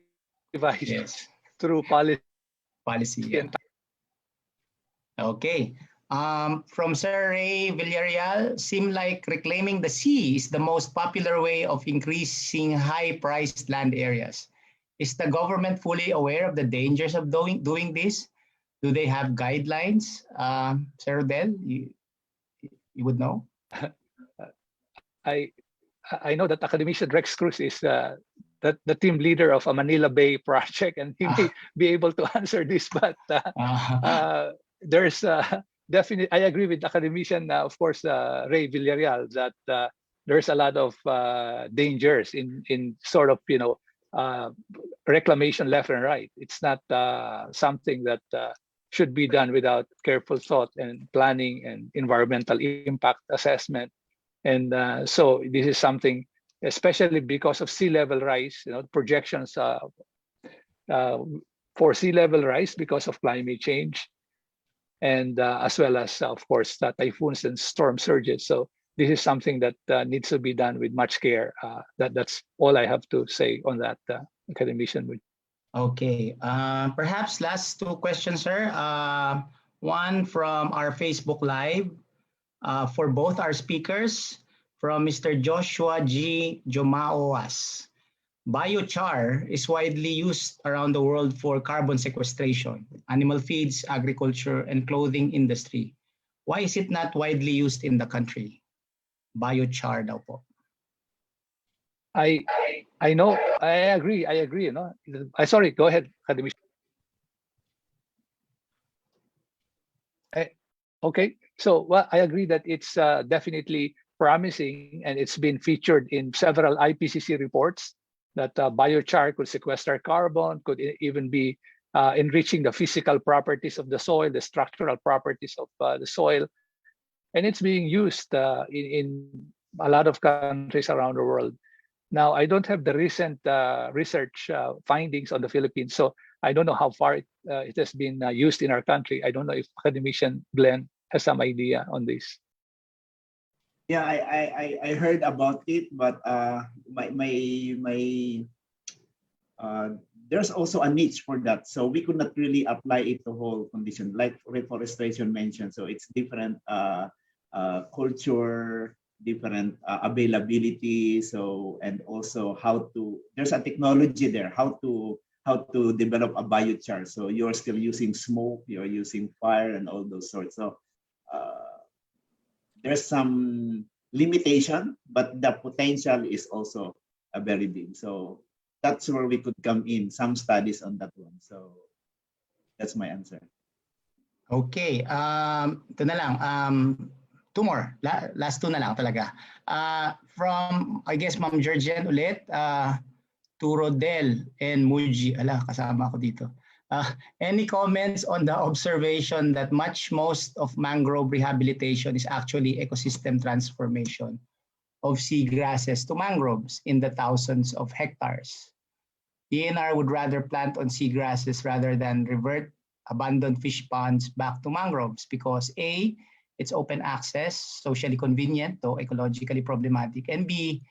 S16: through policy.
S14: Yeah. Okay. From Sir Ray Villarreal, seem like reclaiming the sea is the most popular way of increasing high-priced land areas. Is the government fully aware of the dangers of doing this? Do they have guidelines? Sir Rodel, you would know?
S16: I know that academician Rex Cruz is the team leader of a Manila Bay project, and he may be able to answer this. But there's definitely, I agree with academician, of course, Ray Villarreal, that there's a lot of dangers in sort of reclamation left and right. It's not something that should be done without careful thought and planning and environmental impact assessment. And so this is something, especially because of sea level rise, projections for sea level rise because of climate change, and as well as, of course, typhoons and storm surges. So this is something that needs to be done with much care. That's all I have to say on that, academician.
S14: Okay, perhaps last two questions, sir. One from our Facebook Live for both our speakers, from Mr. Joshua G. Jomaoas. Biochar is widely used around the world for carbon sequestration, animal feeds, agriculture, and clothing industry. Why is it not widely used in the country? Biochar daw po.
S16: I know, I agree, sorry, go ahead, academician. Okay, so well, I agree that it's definitely promising, and it's been featured in several IPCC reports that biochar could sequester carbon, could even be enriching the physical properties of the soil, the structural properties of the soil. And it's being used in a lot of countries around the world. Now, I don't have the recent research findings on the Philippines, so I don't know how far it has been used in our country. I don't know if academician Glenn has some idea on this.
S17: Yeah, I heard about it, but there's also a niche for that, so we could not really apply it to whole condition like reforestation mentioned. So it's different culture, different availability. So, and also how to, there's a technology there, how to develop a biochar. So you're still using smoke, you're using fire, and all those sorts. So there's some limitation, but the potential is also very big. So that's where we could come in, some studies on that one. So that's my answer.
S14: Okay, ito na lang. Two more, last two na lang talaga. From, I guess, Ma'am Georgian ulit, to Rodel and Muji. Ala, kasama ako dito. Any comments on the observation that most of mangrove rehabilitation is actually ecosystem transformation of seagrasses to mangroves in the thousands of hectares? ENR would rather plant on seagrasses rather than revert abandoned fish ponds back to mangroves because A, it's open access, socially convenient, though ecologically problematic, and B,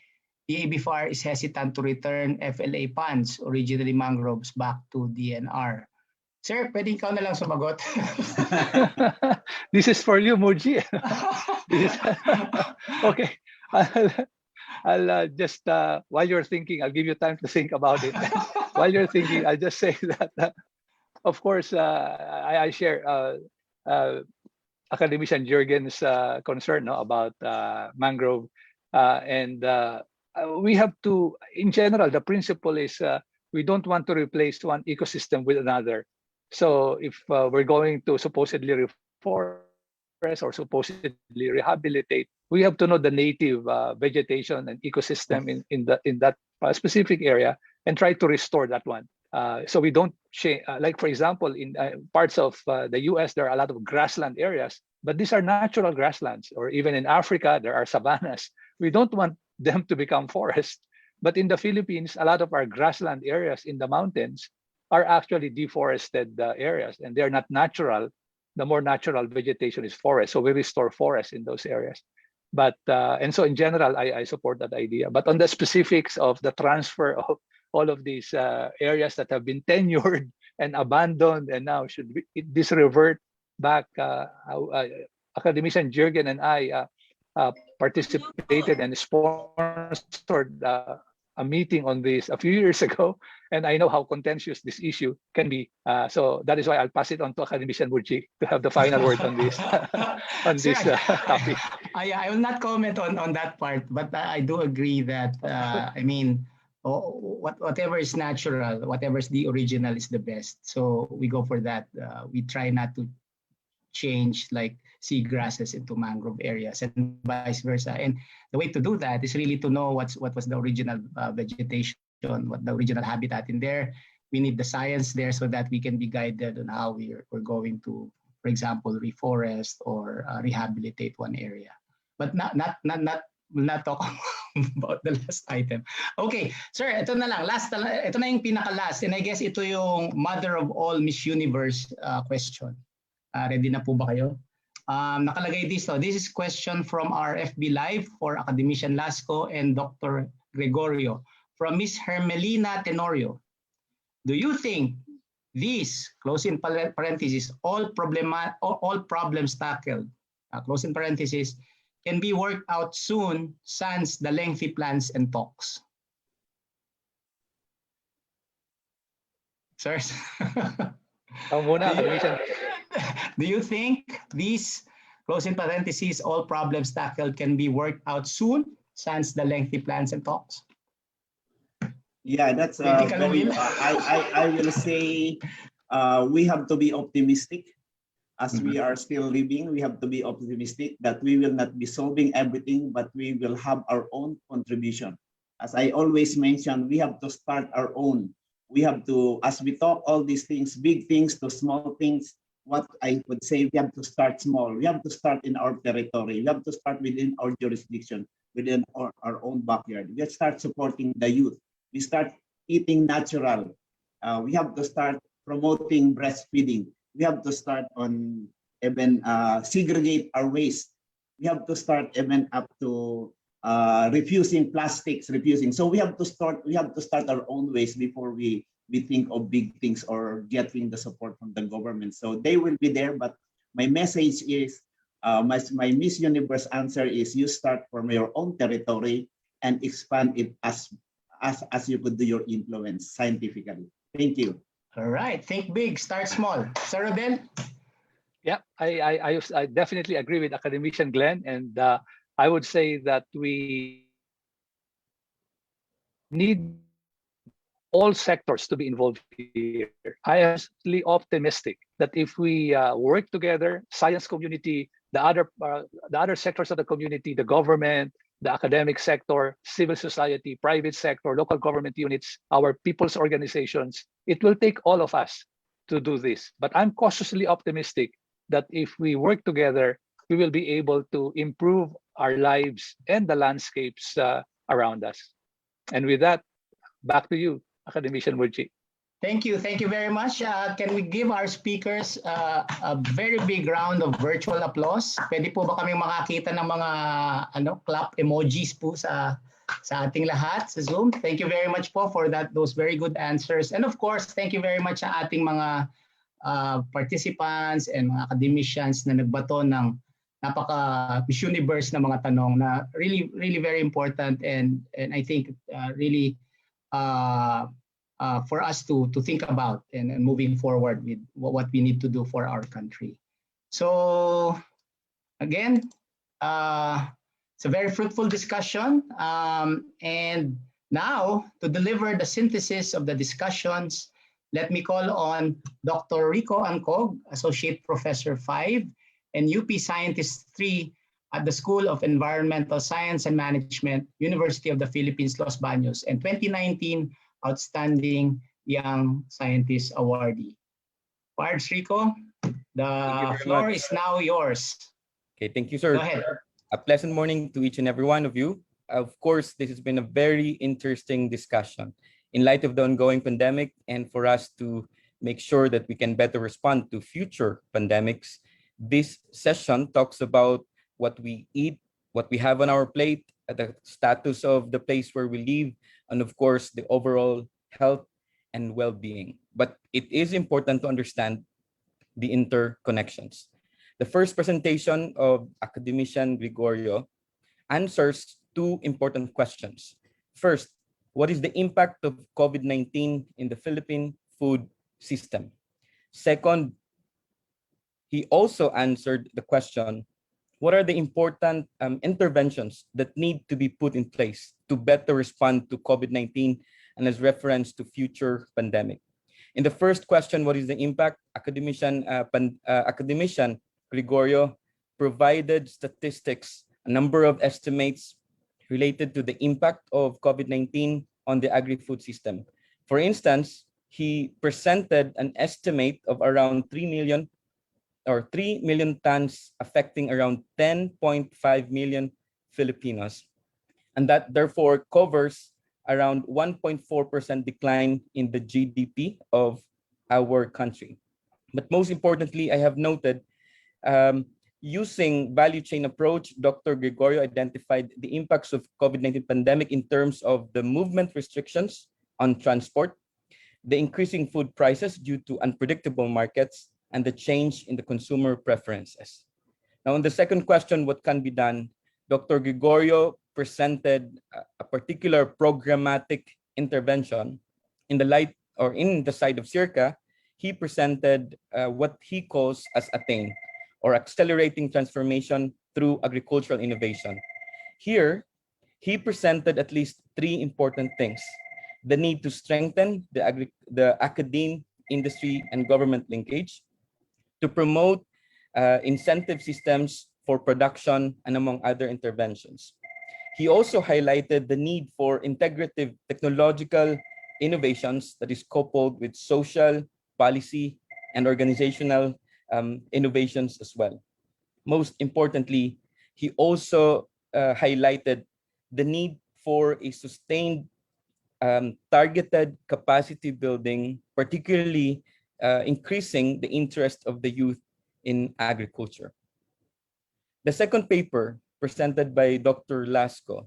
S14: the ABFAR is hesitant to return FLA ponds, originally mangroves, back to DNR. Sir, pwede ikaw na lang sumagot.
S16: This is for you, Muji. Okay. I'll just, while you're thinking, I'll give you time to think about it. While you're thinking, I'll just say that, of course, I share academician Jürgen's concern about mangrove. And we have to, in general, the principle is we don't want to replace one ecosystem with another. So if we're going to supposedly reforest or supposedly rehabilitate, we have to know the native vegetation and ecosystem in that specific area and try to restore that one. So we don't change, like for example, in parts of the US, there are a lot of grassland areas, but these are natural grasslands, or even in Africa, there are savannas. We don't want them to become forests. But in the Philippines, a lot of our grassland areas in the mountains are actually deforested areas, and they're not natural. The more natural vegetation is forest. So we restore forests in those areas. But, and so in general, I support that idea. But on the specifics of the transfer of all of these areas that have been tenured and abandoned, and now should this revert back? Academician Jürgen and I participated and sponsored a meeting on this a few years ago, and I know how contentious this issue can be. So that is why I'll pass it on to Academician Burji to have the final word on this on this topic.
S14: I will not comment on that part, but I do agree that I mean, whatever is natural, whatever is the original is the best. So we go for that. We try not to change like seagrasses into mangrove areas and vice versa. And the way to do that is really to know what was the original vegetation, what the original habitat in there. We need the science there so that we can be guided on how we're going to, for example, reforest or rehabilitate one area. But we'll not talk about the last item. Okay, sir, ito na lang. Ito na yung pinaka-last. And I guess ito yung mother of all Miss Universe question. Ready na po ba kayo? Nakalagay dito. This is question from our FB Live for Academician Lasco and Dr. Gregorio from Miss Hermelina Tenorio. Do you think these, close in parentheses, all problems tackled, close in parentheses, can be worked out soon sans the lengthy plans and talks? Sir? Do you think these, close in parentheses, all problems tackled can be worked out soon sans the lengthy plans and talks?
S17: Yeah, that's very, I will say we have to be optimistic. As we are still living, we have to be optimistic that we will not be solving everything, but we will have our own contribution. As I always mention, we have to start our own. We have to, as we talk all these things, big things to small things, what I would say, we have to start small. We have to start in our territory. We have to start within our jurisdiction, within our own backyard. We have to start supporting the youth. We start eating natural. We have to start promoting breastfeeding. We have to start on even segregate our waste. We have to start even up to refusing plastics, So we have to start our own ways before we think of big things or getting the support from the government. So they will be there, but my message is, my Miss Universe answer is you start from your own territory and expand it as you could do your influence scientifically. Thank you.
S14: All right, think big, start small. Sir Rodel?
S16: Yeah, I definitely agree with Academician Glenn, and I would say that we need all sectors to be involved here. I am really optimistic that if we work together, science community, the other sectors of the community, the government, the academic sector, civil society, private sector, local government units, our people's organizations, it will take all of us to do this. But I'm cautiously optimistic that if we work together, we will be able to improve our lives and the landscapes around us. And with that, back to you, Academician Burji.
S14: Thank you very much. Can we give our speakers a very big round of virtual applause? Pwede po ba kaming makakita ng mga clap emojis po sa ating lahat sa Zoom? Thank you very much po for those very good answers. And of course, thank you very much sa ating mga participants and mga academicians na nagbato ng napaka Miss Universe na mga tanong na really very important and I think really for us to think about and moving forward with what we need to do for our country. So again, it's a very fruitful discussion. And now to deliver the synthesis of the discussions, let me call on Dr. Rico Angcog, Associate Professor 5 and UP Scientist 3 at the School of Environmental Science and Management, University of the Philippines, Los Baños, and 2019 Outstanding Young Scientist awardee. Pards Rico, the floor is now yours.
S18: Okay, thank you, sir.
S14: Go ahead.
S18: A pleasant morning to each and every one of you. Of course, this has been a very interesting discussion in light of the ongoing pandemic, and for us to make sure that we can better respond to future pandemics. This session talks about what we eat, what we have on our plate, the status of the place where we live, and of course, the overall health and well-being. But it is important to understand the interconnections. The first presentation of academician Gregorio answers two important questions. First, what is the impact of COVID-19 in the Philippine food system? Second, he also answered the question, what are the important interventions that need to be put in place to better respond to COVID-19 and as reference to future pandemic? In the first question, what is the impact? Academician Gregorio provided statistics, a number of estimates related to the impact of COVID-19 on the agri-food system. For instance, he presented an estimate of around 3 million tons affecting around 10.5 million Filipinos. And that therefore covers around 1.4% decline in the GDP of our country. But most importantly, I have noted, using value chain approach, Dr. Gregorio identified the impacts of COVID-19 pandemic in terms of the movement restrictions on transport, the increasing food prices due to unpredictable markets, and the change in the consumer preferences. Now, on the second question, what can be done? Dr. Gregorio presented a particular programmatic intervention in the light or in the side of CIRCA. He presented what he calls as ATTAIN, or accelerating transformation through agricultural innovation. Here, he presented at least three important things: the need to strengthen the academe, industry, and government linkage, to promote incentive systems for production, and among other interventions. He also highlighted the need for integrative technological innovations that is coupled with social, policy, and organizational innovations as well. Most importantly, he also highlighted the need for a sustained targeted capacity building, particularly increasing the interest of the youth in agriculture. The second paper, presented by Dr. Lasco,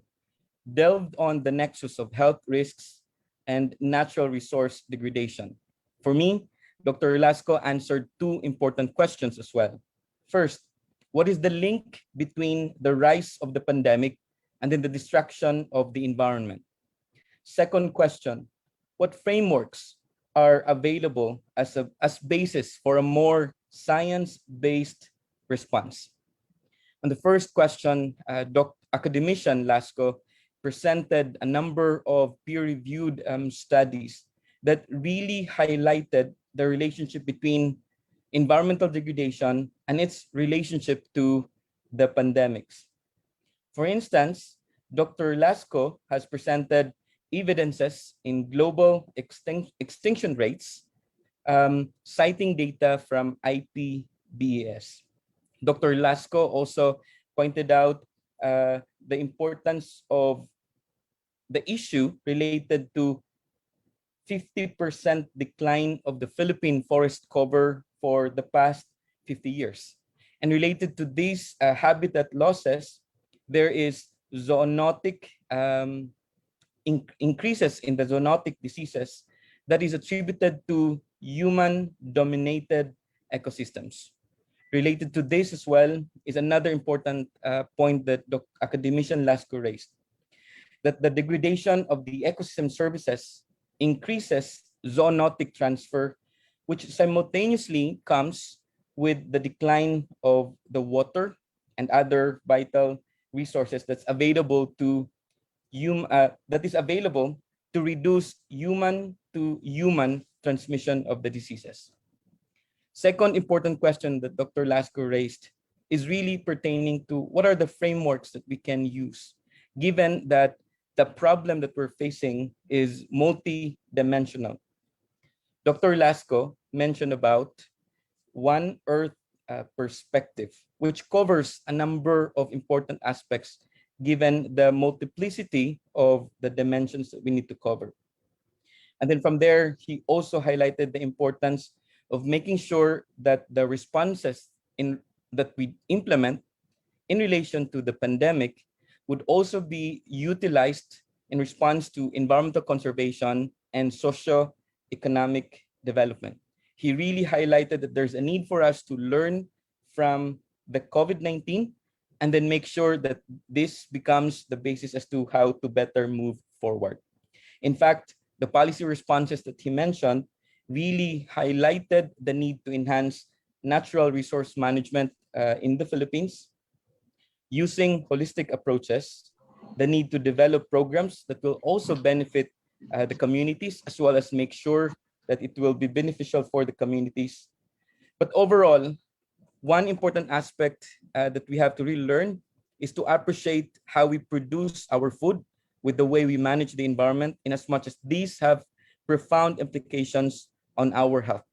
S18: delved on the nexus of health risks and natural resource degradation. For me, Dr. Lasco answered two important questions as well. First, what is the link between the rise of the pandemic and then the destruction of the environment? Second question, what frameworks are available as basis for a more science-based response? On the first question, academician Lasco presented a number of peer-reviewed studies that really highlighted the relationship between environmental degradation and its relationship to the pandemics. For instance, Dr. Lasco has presented evidences in global extinction rates, citing data from IPBES. Dr. Lasco also pointed out the importance of the issue related to 50% decline of the Philippine forest cover for the past 50 years. And related to these habitat losses, there is zoonotic increases in the zoonotic diseases that is attributed to human-dominated ecosystems. Related to this as well is another important point that academician Lasco raised, that the degradation of the ecosystem services increases zoonotic transfer, which simultaneously comes with the decline of the water and other vital resources that's available to reduce human-to-human transmission of the diseases. Second important question that Dr. Lasco raised is really pertaining to what are the frameworks that we can use, given that the problem that we're facing is multi-dimensional. Dr. Lasco mentioned about One Earth perspective, which covers a number of important aspects given the multiplicity of the dimensions that we need to cover. And then from there, he also highlighted the importance of making sure that the responses that we implement in relation to the pandemic would also be utilized in response to environmental conservation and socio-economic development. He really highlighted that there's a need for us to learn from the COVID-19 and then make sure that this becomes the basis as to how to better move forward. In fact, the policy responses that he mentioned really highlighted the need to enhance natural resource management in the Philippines, using holistic approaches, the need to develop programs that will also benefit the communities, as well as make sure that it will be beneficial for the communities. But overall, one important aspect that we have to really learn is to appreciate how we produce our food with the way we manage the environment, in as much as these have profound implications on our health.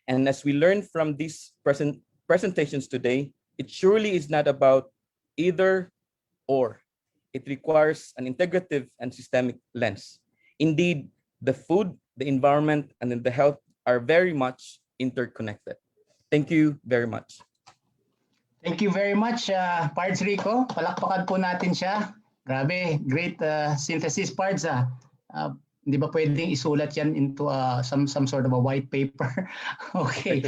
S18: And as we learn from these presentations today, it surely is not about either or. It requires an integrative and systemic lens. Indeed, the food, the environment, and then the health are very much interconnected. Thank you very much.
S14: Thank you very much, Pards Rico. Palakpakan po natin siya. Grabe, great synthesis, Pards. Hindi ba pwedeng isulat yan into some sort of a white paper? Okay.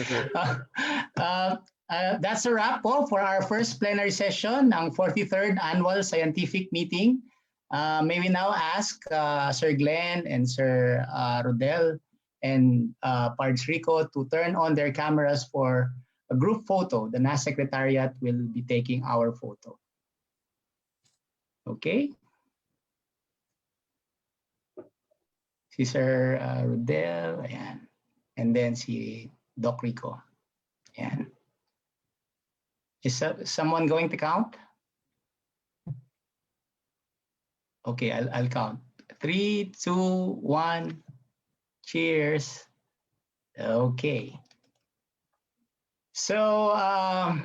S14: That's a wrap po for our first plenary session, ang 43rd Annual Scientific Meeting. May we now ask Sir Glenn and Sir Rodel and Pards Rico to turn on their cameras for a group photo. The NAS Secretariat will be taking our photo. Okay. Si Sir Rodel, ayan. And then si Doc Rico. Ayan. Is someone going to count? Okay, I'll count. 3, 2, 1. Cheers. Okay. So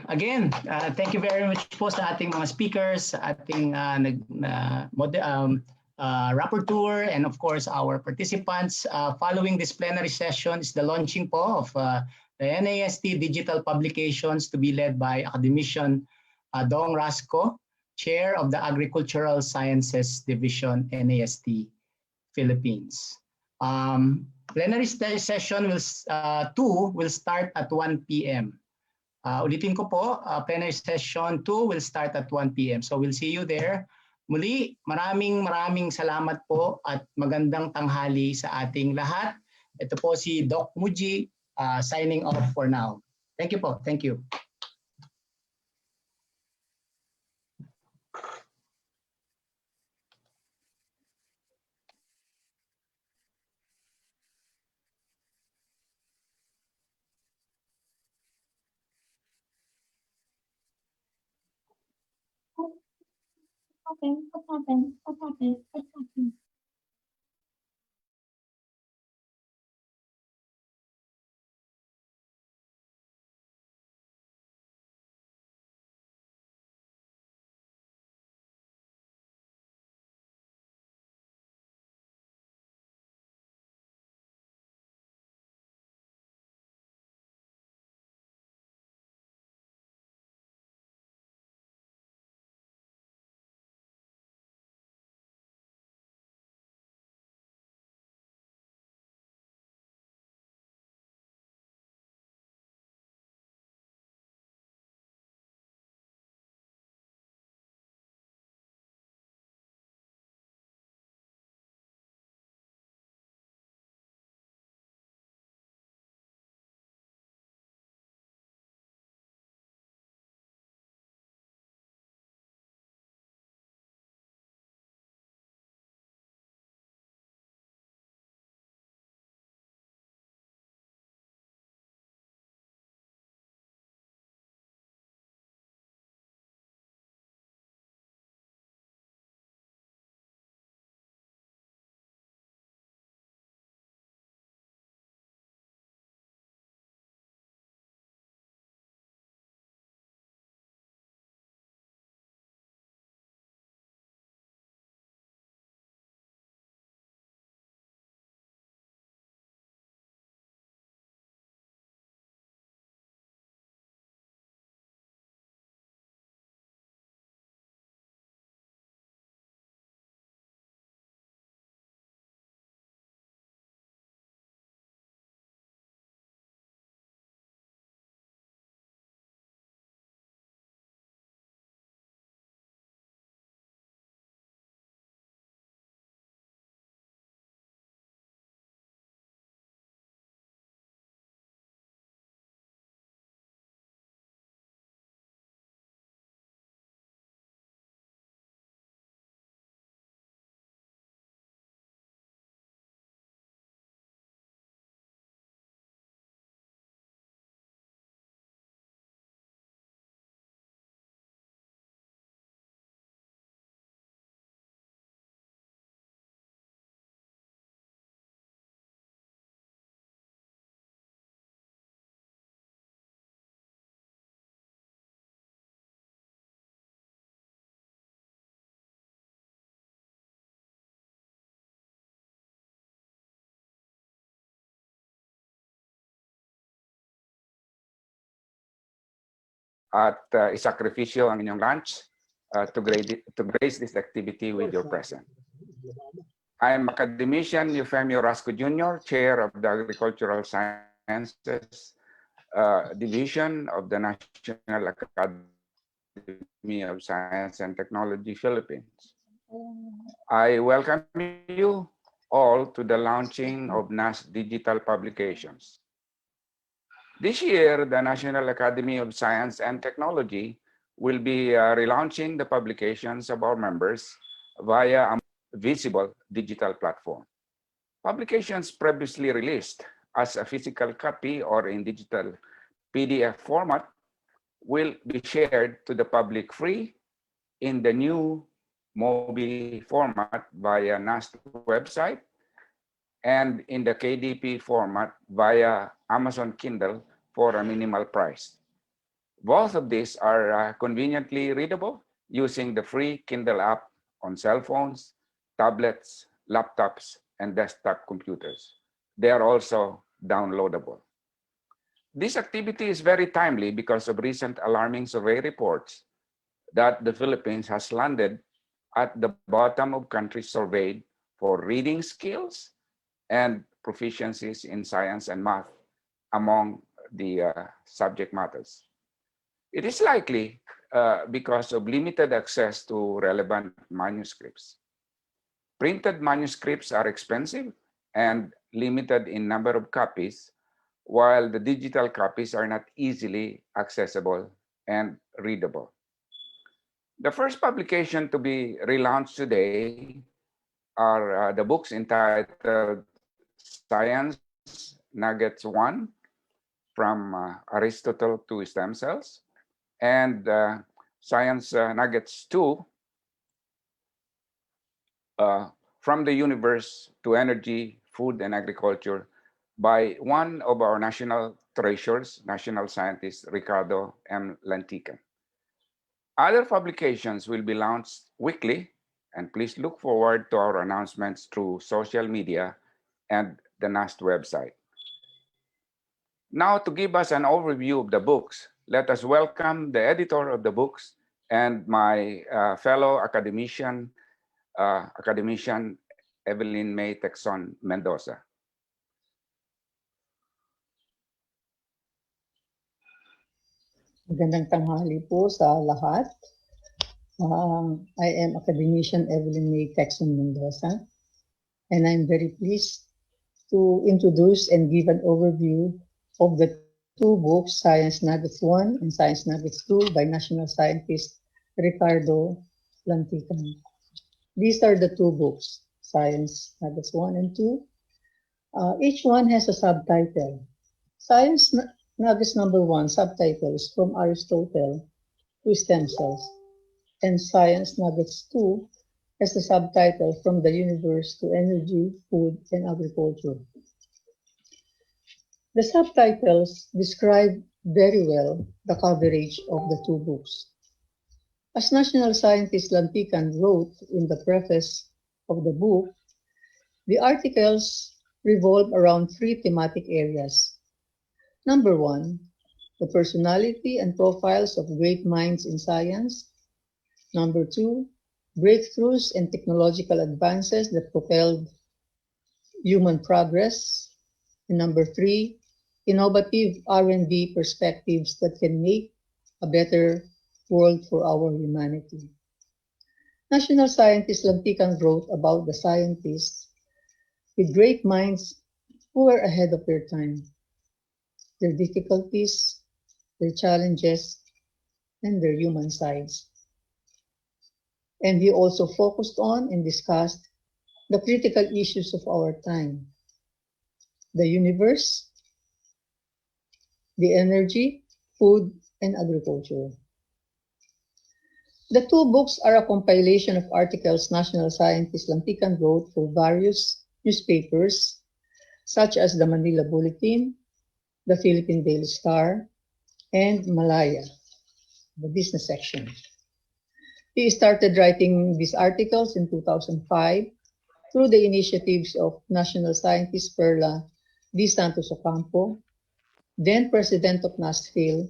S14: again, thank you very much po sa ating mga speakers, sa ating rapporteur, and of course our participants. Following this plenary session is the launching po of the NAST digital publications to be led by academician Dong Rasco, Chair of the Agricultural Sciences Division, NAST Philippines. Plenary session will start at 1 p.m. Ulitin ko po, plenary session 2 will start at 1 p.m. So we'll see you there. Muli, maraming salamat po at magandang tanghali sa ating lahat. Ito po si Doc Muji signing off for now. Thank you po. Thank you.
S5: What happened?
S19: at isakripisyo ang inyong lunch to grace this activity with your presence. I am academician Eufemio Rasco Jr., Chair of the Agricultural Sciences Division of the National Academy of Science and Technology, Philippines. I welcome you all to the launching of NAST digital publications. This year, the National Academy of Science and Technology will be relaunching the publications of our members via a visible digital platform. Publications previously released as a physical copy or in digital PDF format will be shared to the public free in the new mobile format via NAST website and in the KDP format via Amazon Kindle for a minimal price. Both of these are conveniently readable using the free Kindle app on cell phones, tablets, laptops, and desktop computers. They are also downloadable. This activity is very timely because of recent alarming survey reports that the Philippines has landed at the bottom of countries surveyed for reading skills and proficiencies in science and math among the subject matters. It is likely because of limited access to relevant manuscripts. Printed manuscripts are expensive and limited in number of copies, while the digital copies are not easily accessible and readable. The first publication to be relaunched today are the books entitled Science Nuggets 1, from Aristotle to Stem Cells, and Science Nuggets 2, From the Universe to Energy, Food, and Agriculture, by one of our national treasures, national scientist, Ricardo M. Lantican. Other publications will be launched weekly, and please look forward to our announcements through social media and the NAST website. Now, to give us an overview of the books, let us welcome the editor of the books and my fellow academician, Evelyn May Texon Mendoza.
S20: Magandang tanghali po sa lahat. I am academician Evelyn May Texon Mendoza, and I'm very pleased to introduce and give an overview of the two books, Science Nuggets 1 and Science Nuggets 2 by national scientist Ricardo Lantican. These are the two books, Science Nuggets 1 and 2. Each one has a subtitle. Science Nuggets number 1 subtitle is From Aristotle to Stem Cells, and Science Nuggets 2 has the subtitle From the Universe to Energy, Food, and Agriculture. The subtitles describe very well the coverage of the two books. As National Scientist Lantican wrote in the preface of the book, the articles revolve around three thematic areas. Number 1, the personality and profiles of great minds in science. Number 2, breakthroughs and technological advances that propelled human progress. And number 3, innovative R&D perspectives that can make a better world for our humanity. National Scientist Lantican wrote about the scientists with great minds who were ahead of their time, their difficulties, their challenges, and their human sides. And he also focused on and discussed the critical issues of our time: the universe, the energy, food, and agriculture. The two books are a compilation of articles National Scientist Lantican wrote for various newspapers, such as the Manila Bulletin, the Philippine Daily Star, and Malaya, the business section. He started writing these articles in 2005 through the initiatives of National Scientist Perla D. Santos Ocampo, then President of NAST-Phil,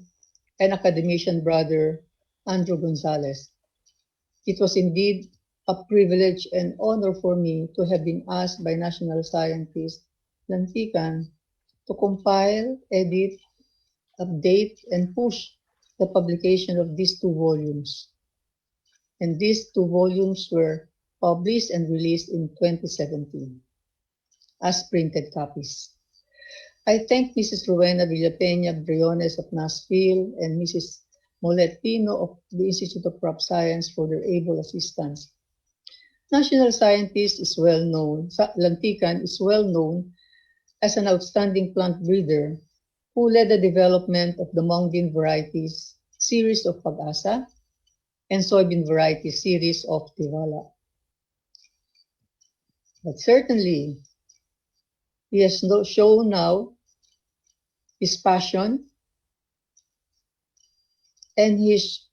S20: and academician brother Andrew Gonzalez. It was indeed a privilege and honor for me to have been asked by national scientist Lantican to compile, edit, update, and push the publication of these 2 volumes. And these 2 volumes were published and released in 2017 as printed copies. I thank Mrs. Rowena Villapeña Briones of Nashville and Mrs. Molet Pino of the Institute of Crop Science for their able assistance. National scientist is well known, Lantican is well known as an outstanding plant breeder who led the development of the mung bean varieties series of Pag-asa and soybean variety series of Tiwala. But certainly, he has shown now his passion and his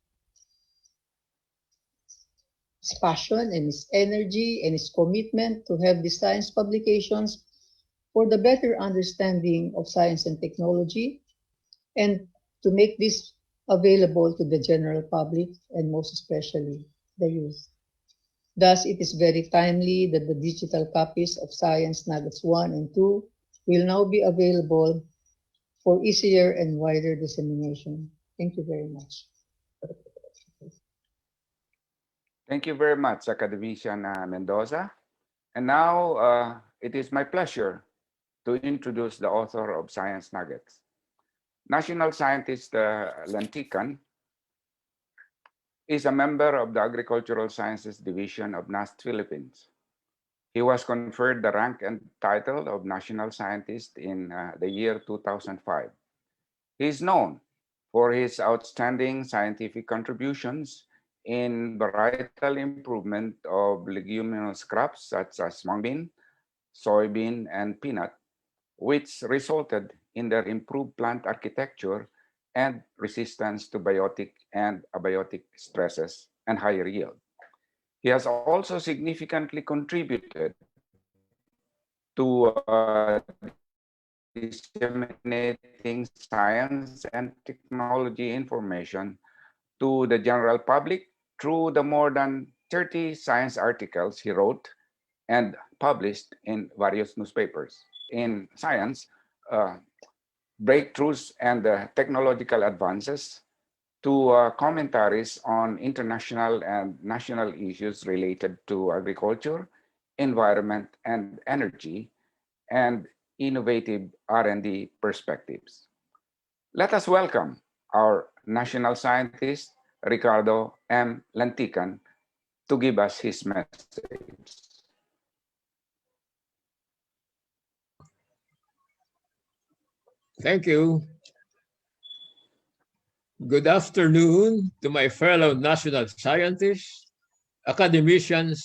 S20: passion and his energy and his commitment to have the science publications for the better understanding of science and technology and to make this available to the general public and most especially the youth. Thus, it is very timely that the digital copies of Science Nuggets 1 and 2 will now be available for easier and wider dissemination. Thank you very much.
S19: Thank you very much, Academician Mendoza. And now it is my pleasure to introduce the author of Science Nuggets. National Scientist Lantican is a member of the Agricultural Sciences Division of DOST Philippines. He was conferred the rank and title of National Scientist in the year 2005. He is known for his outstanding scientific contributions in varietal improvement of leguminous crops such as mung bean, soybean, and peanut, which resulted in their improved plant architecture and resistance to biotic and abiotic stresses and higher yield. He has also significantly contributed to disseminating science and technology information to the general public through the more than 30 science articles he wrote and published in various newspapers. In science, breakthroughs and technological advances to commentaries on international and national issues related to agriculture, environment, and energy, and innovative R&D perspectives. Let us welcome our national scientist, Ricardo M. Lantican, to give us his message.
S21: Thank you. Good afternoon to my fellow national scientists, academicians,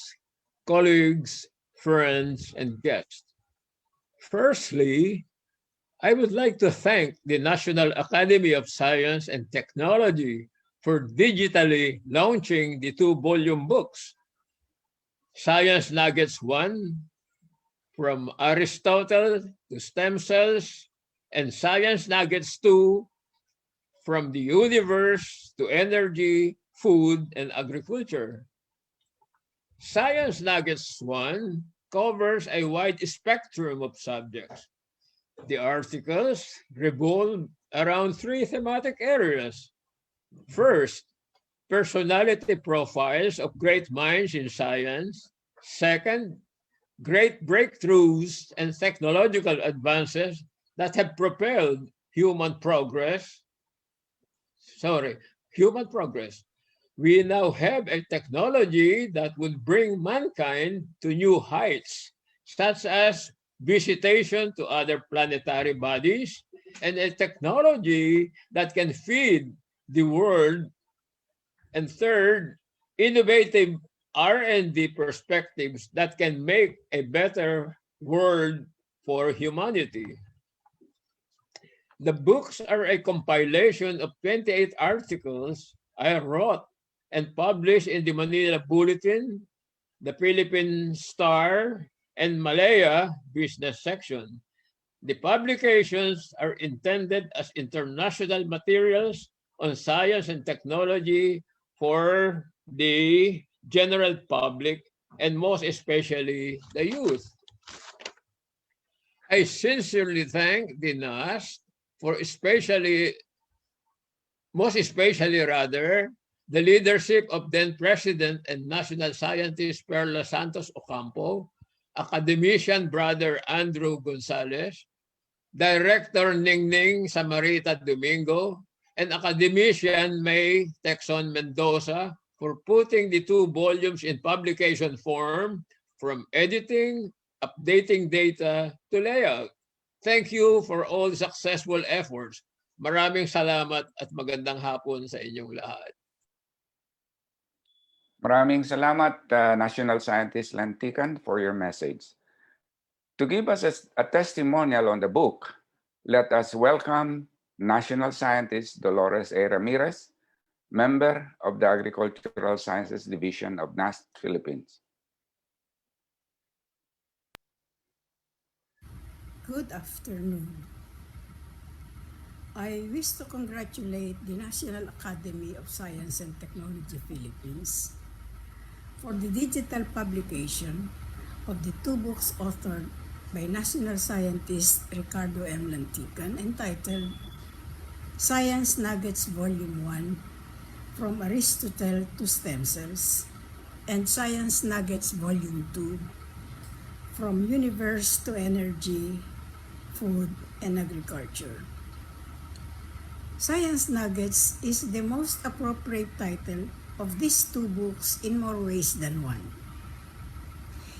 S21: colleagues, friends, and guests. Firstly, I would like to thank the National Academy of Science and Technology for digitally launching the 2-volume books, Science Nuggets 1, From Aristotle to Stem Cells, and Science Nuggets 2, From the Universe to Energy, Food, and Agriculture. Science Nuggets 1 covers a wide spectrum of subjects. The articles revolve around 3 thematic areas. First, personality profiles of great minds in science. Second, great breakthroughs and technological advances that have propelled human progress. We now have a technology that will bring mankind to new heights, such as visitation to other planetary bodies, and a technology that can feed the world. And third, innovative R&D perspectives that can make a better world for humanity. The books are a compilation of 28 articles I wrote and published in the Manila Bulletin, the Philippine Star, and Malaya Business section. The publications are intended as international materials on science and technology for the general public and most especially the youth. I sincerely thank the NAST for most especially the leadership of then President and National Scientist Perla Santos Ocampo, academician Brother Andrew Gonzalez, Director Ningning Samarita Domingo, and academician May Texon Mendoza for putting the 2 volumes in publication form, from editing, updating data to layout. Thank you for all the successful efforts. Maraming salamat at magandang hapon sa inyong lahat.
S19: Maraming salamat, National Scientist Lantican, for your message. To give us a testimonial on the book, let us welcome National Scientist Dolores A. Ramirez, member of the Agricultural Sciences Division of NAST Philippines.
S8: Good afternoon. I wish to congratulate the National Academy of Science and Technology Philippines for the digital publication of the 2 books authored by national scientist Ricardo M. Lantican entitled Science Nuggets Volume 1 From Aristotle to Stem Cells and Science Nuggets Volume 2 From Universe to Energy, Food, and Agriculture. Science Nuggets is the most appropriate title of these 2 books in more ways than one.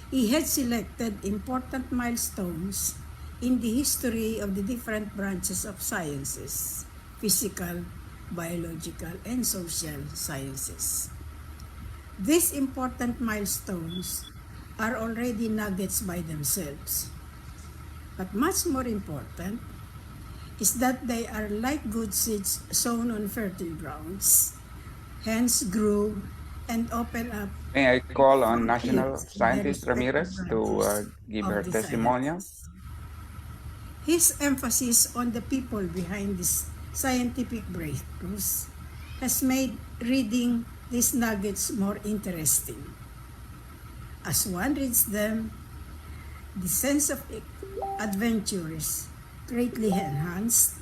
S8: He had selected important milestones in the history of the different branches of sciences, physical, biological, and social sciences. These important milestones are already nuggets by themselves. But much more important is that they are like good seeds sown on fertile grounds, hence grew and open up.
S19: May I call on National Scientist Ramirez to give her testimonial?
S8: His emphasis on the people behind these scientific breakthroughs has made reading these nuggets more interesting. As one reads them, the sense of adventure is greatly enhanced,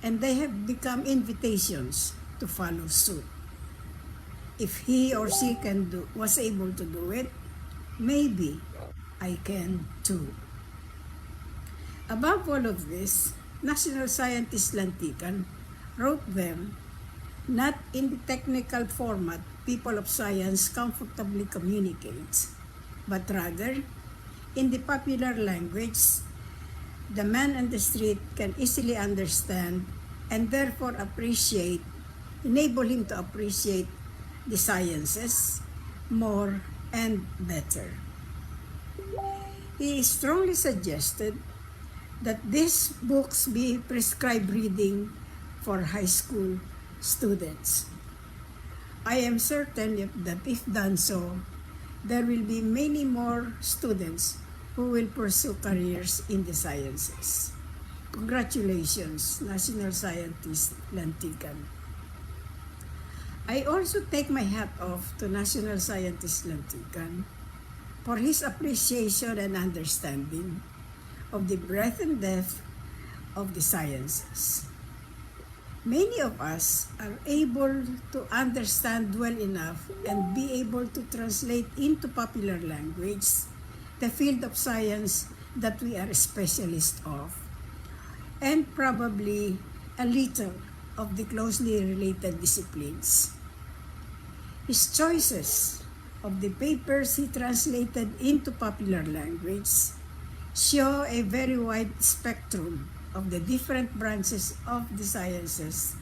S8: and they have become invitations to follow suit. If he or she was able to do it, maybe I can too. Above all of this, National Scientist Lantican wrote them not in the technical format people of science comfortably communicate, but rather in the popular language the man on the street can easily understand and therefore enable him to appreciate the sciences more and better. He strongly suggested that these books be prescribed reading for high school students. I am certain that if done so, there will be many more students who will pursue careers in the sciences. Congratulations, National Scientist Lantican. I also take my hat off to National Scientist Lantican for his appreciation and understanding of the breadth and depth of the sciences. Many of us are able to understand well enough and be able to translate into popular language the field of science that we are specialists of, and probably a little of the closely related disciplines. His choices of the papers he translated into popular language show a very wide spectrum of the different branches of the sciences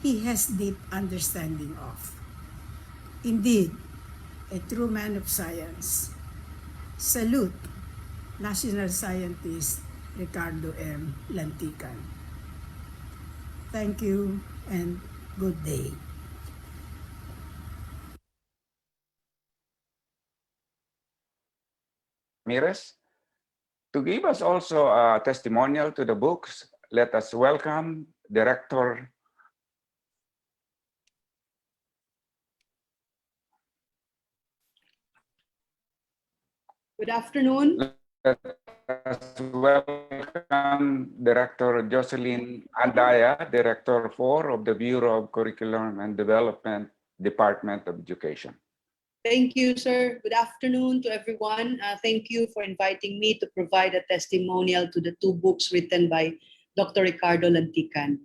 S8: he has deep understanding of. Indeed, a true man of science. Salute, National Scientist Ricardo M. Lantican. Thank you and good day.
S19: Ramirez. To give us also a testimonial to the books, let us welcome Director
S4: Good afternoon.
S19: Let us welcome Director Jocelyn Andaya, Director 4 of the Bureau of Curriculum and Development, Department of Education.
S1: Thank you, sir. Good afternoon to everyone. Thank you for inviting me to provide a testimonial to the two books written by Dr. Ricardo Lantican.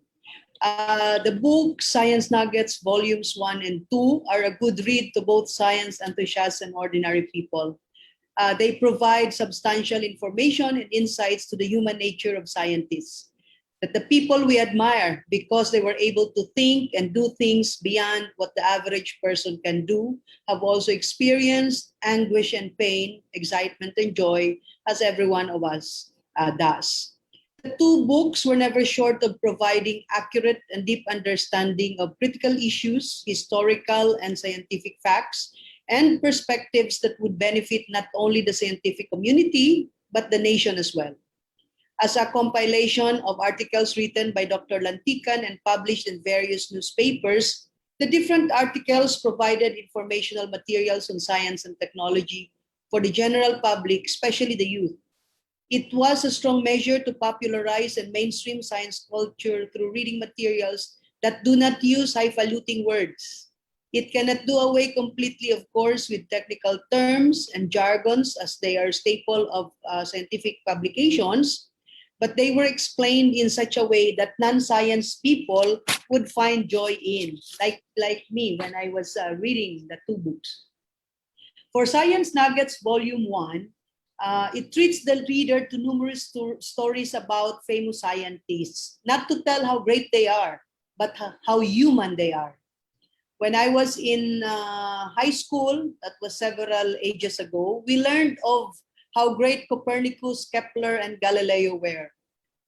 S1: The book, Science Nuggets, Volumes 1 and 2, are a good read to both science enthusiasts and ordinary people. They provide substantial information and insights to the human nature of scientists, that the people we admire because they were able to think and do things beyond what the average person can do, have also experienced anguish and pain, excitement and joy, as every one of us does. The two books were never short of providing accurate and deep understanding of critical issues, historical and scientific facts, and perspectives that would benefit not only the scientific community, but the nation as well. As a compilation of articles written by Dr. Lantican and published in various newspapers, the different articles provided informational materials on science and technology for the general public, especially the youth. It was a strong measure to popularize and mainstream science culture through reading materials that do not use highfalutin words. It cannot do away completely, of course, with technical terms and jargons as they are staple of scientific publications, but they were explained in such a way that non-science people would find joy in, like me when I was reading the two books. For Science Nuggets Volume 1, it treats the reader to numerous stories about famous scientists, not to tell how great they are, but how human they are. When I was in high school, that was several ages ago, we learned of how great Copernicus, Kepler, and Galileo were.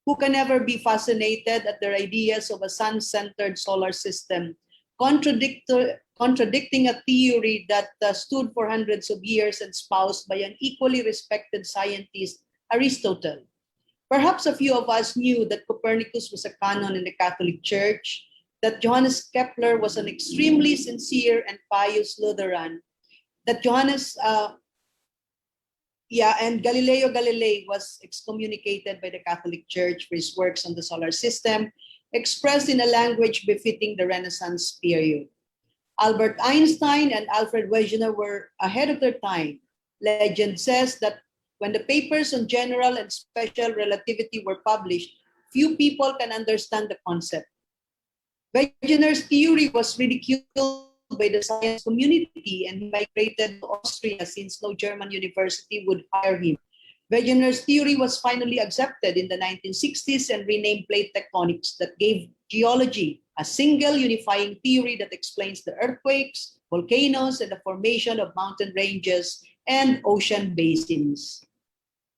S1: Who can ever be fascinated at their ideas of a sun-centered solar system, contradicting a theory that stood for hundreds of years and espoused by an equally respected scientist, Aristotle? Perhaps a few of us knew that Copernicus was a canon in the Catholic Church, that Johannes Kepler was an extremely sincere and pious Lutheran, that and Galileo Galilei was excommunicated by the Catholic Church for his works on the solar system, expressed in a language befitting the Renaissance period. Albert Einstein and Alfred Wegener were ahead of their time. Legend says that when the papers on general and special relativity were published, few people can understand the concept. Wegener's theory was ridiculed by the science community and he migrated to Austria since no German university would hire him. Wegener's theory was finally accepted in the 1960s and renamed plate tectonics, that gave geology a single unifying theory that explains the earthquakes, volcanoes, and the formation of mountain ranges and ocean basins.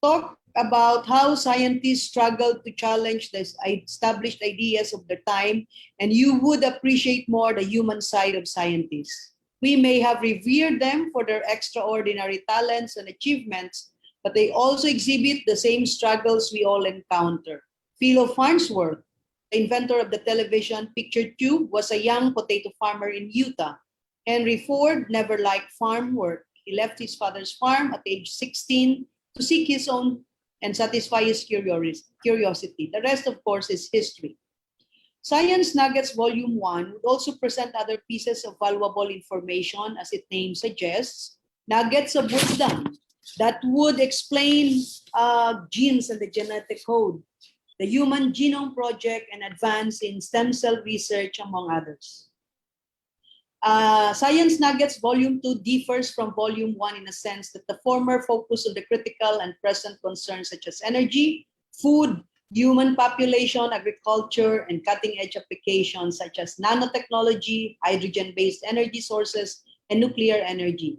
S1: Talk about how scientists struggled to challenge the established ideas of their time, and you would appreciate more the human side of scientists. We may have revered them for their extraordinary talents and achievements, but they also exhibit the same struggles we all encounter. Philo Farnsworth, the inventor of the television picture tube, was a young potato farmer in Utah. Henry Ford never liked farm work. He left his father's farm at age 16 to seek his own and satisfy his curiosity. The rest, of course, is history. Science Nuggets Volume 1 would also present other pieces of valuable information, as its name suggests, nuggets of wisdom that would explain genes and the genetic code, the Human Genome Project, and advance in stem cell research, among others. Science Nuggets Volume 2 differs from Volume 1 in a sense that the former focus on the critical and present concerns such as energy, food, human population, agriculture, and cutting-edge applications such as nanotechnology, hydrogen-based energy sources, and nuclear energy.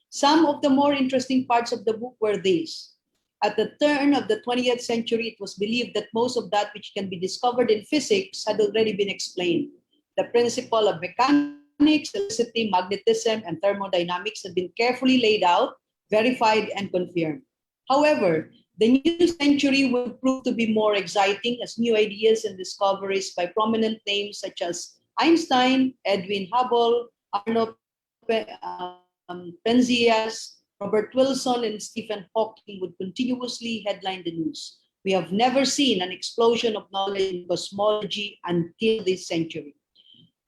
S1: Some of the more interesting parts of the book were these. At the turn of the 20th century, it was believed that most of that which can be discovered in physics had already been explained. The principle of mechanics, electricity, magnetism, and thermodynamics had been carefully laid out, verified, and confirmed. However, the new century will prove to be more exciting as new ideas and discoveries by prominent names such as Einstein, Edwin Hubble, Arno Penzias, Robert Wilson and Stephen Hawking would continuously headline the news. We have never seen an explosion of knowledge in cosmology until this century.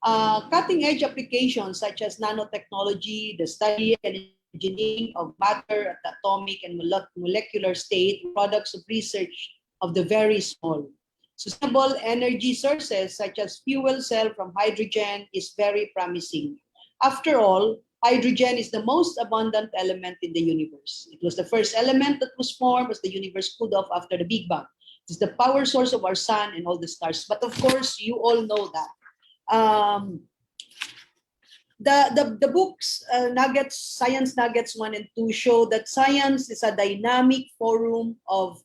S1: Cutting-edge applications such as nanotechnology, the study and engineering of matter at the atomic and molecular state, products of research of the very small. Sustainable energy sources such as fuel cell from hydrogen is very promising. After all, hydrogen is the most abundant element in the universe. It was the first element that was formed as the universe cooled off after the Big Bang. It is the power source of our sun and all the stars. But of course, you all know that. The books, Nuggets, Science Nuggets 1 and 2 show that science is a dynamic forum of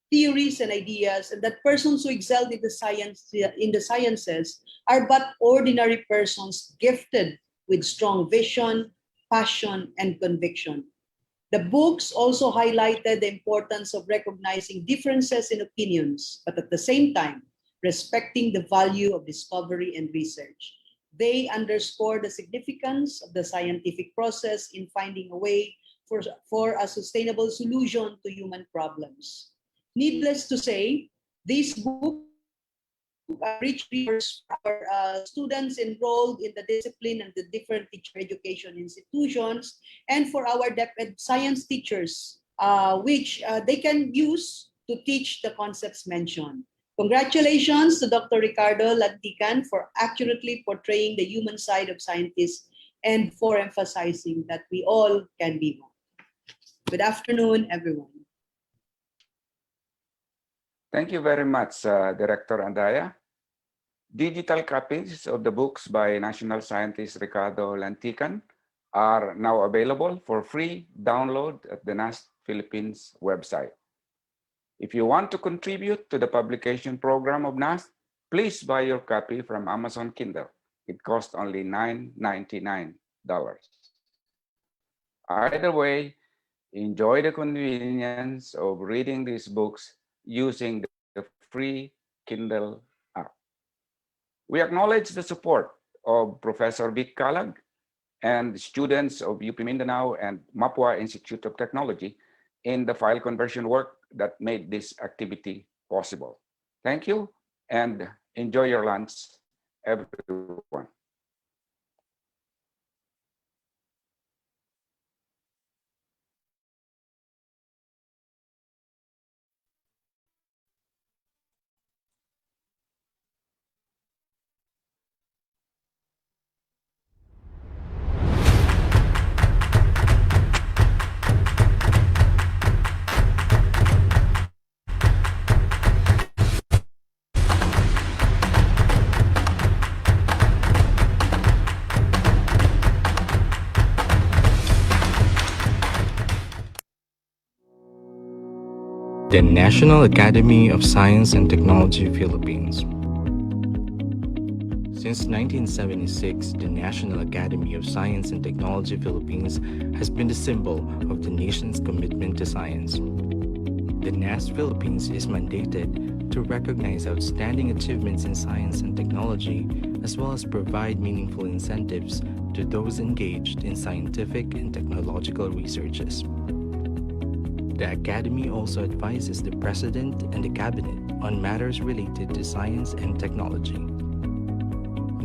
S1: theories and ideas, and that persons who excelled in the sciences are but ordinary persons gifted with strong vision, passion, and conviction. The books also highlighted the importance of recognizing differences in opinions, but at the same time, respecting the value of discovery and research. They underscore the significance of the scientific process in finding a way for a sustainable solution to human problems. Needless to say, these books are rich resources for students enrolled in the discipline and the different teacher education institutions, and for our science teachers, which they can use to teach the concepts mentioned. Congratulations to Dr. Ricardo Lantican for accurately portraying the human side of scientists and for emphasizing that we all can be one. Good afternoon, everyone.
S19: Thank you very much, Director Andaya. Digital copies of the books by National Scientist Ricardo Lantican are now available for free download at the DOST-Philippines website. If you want to contribute to the publication program of NAST, please buy your copy from Amazon Kindle. It costs only $9.99. Either way, enjoy the convenience of reading these books using the free Kindle app. We acknowledge the support of Professor Vic Calag and students of UP Mindanao and Mapua Institute of Technology in the file conversion work that made this activity possible. Thank you and enjoy your lunch, everyone.
S2: The National Academy of Science and Technology Philippines. Since 1976, the National Academy of Science and Technology Philippines has been the symbol of the nation's commitment to science. The NAST Philippines is mandated to recognize outstanding achievements in science and technology, as well as provide meaningful incentives to those engaged in scientific and technological researches. The Academy also advises the President and the Cabinet on matters related to science and technology.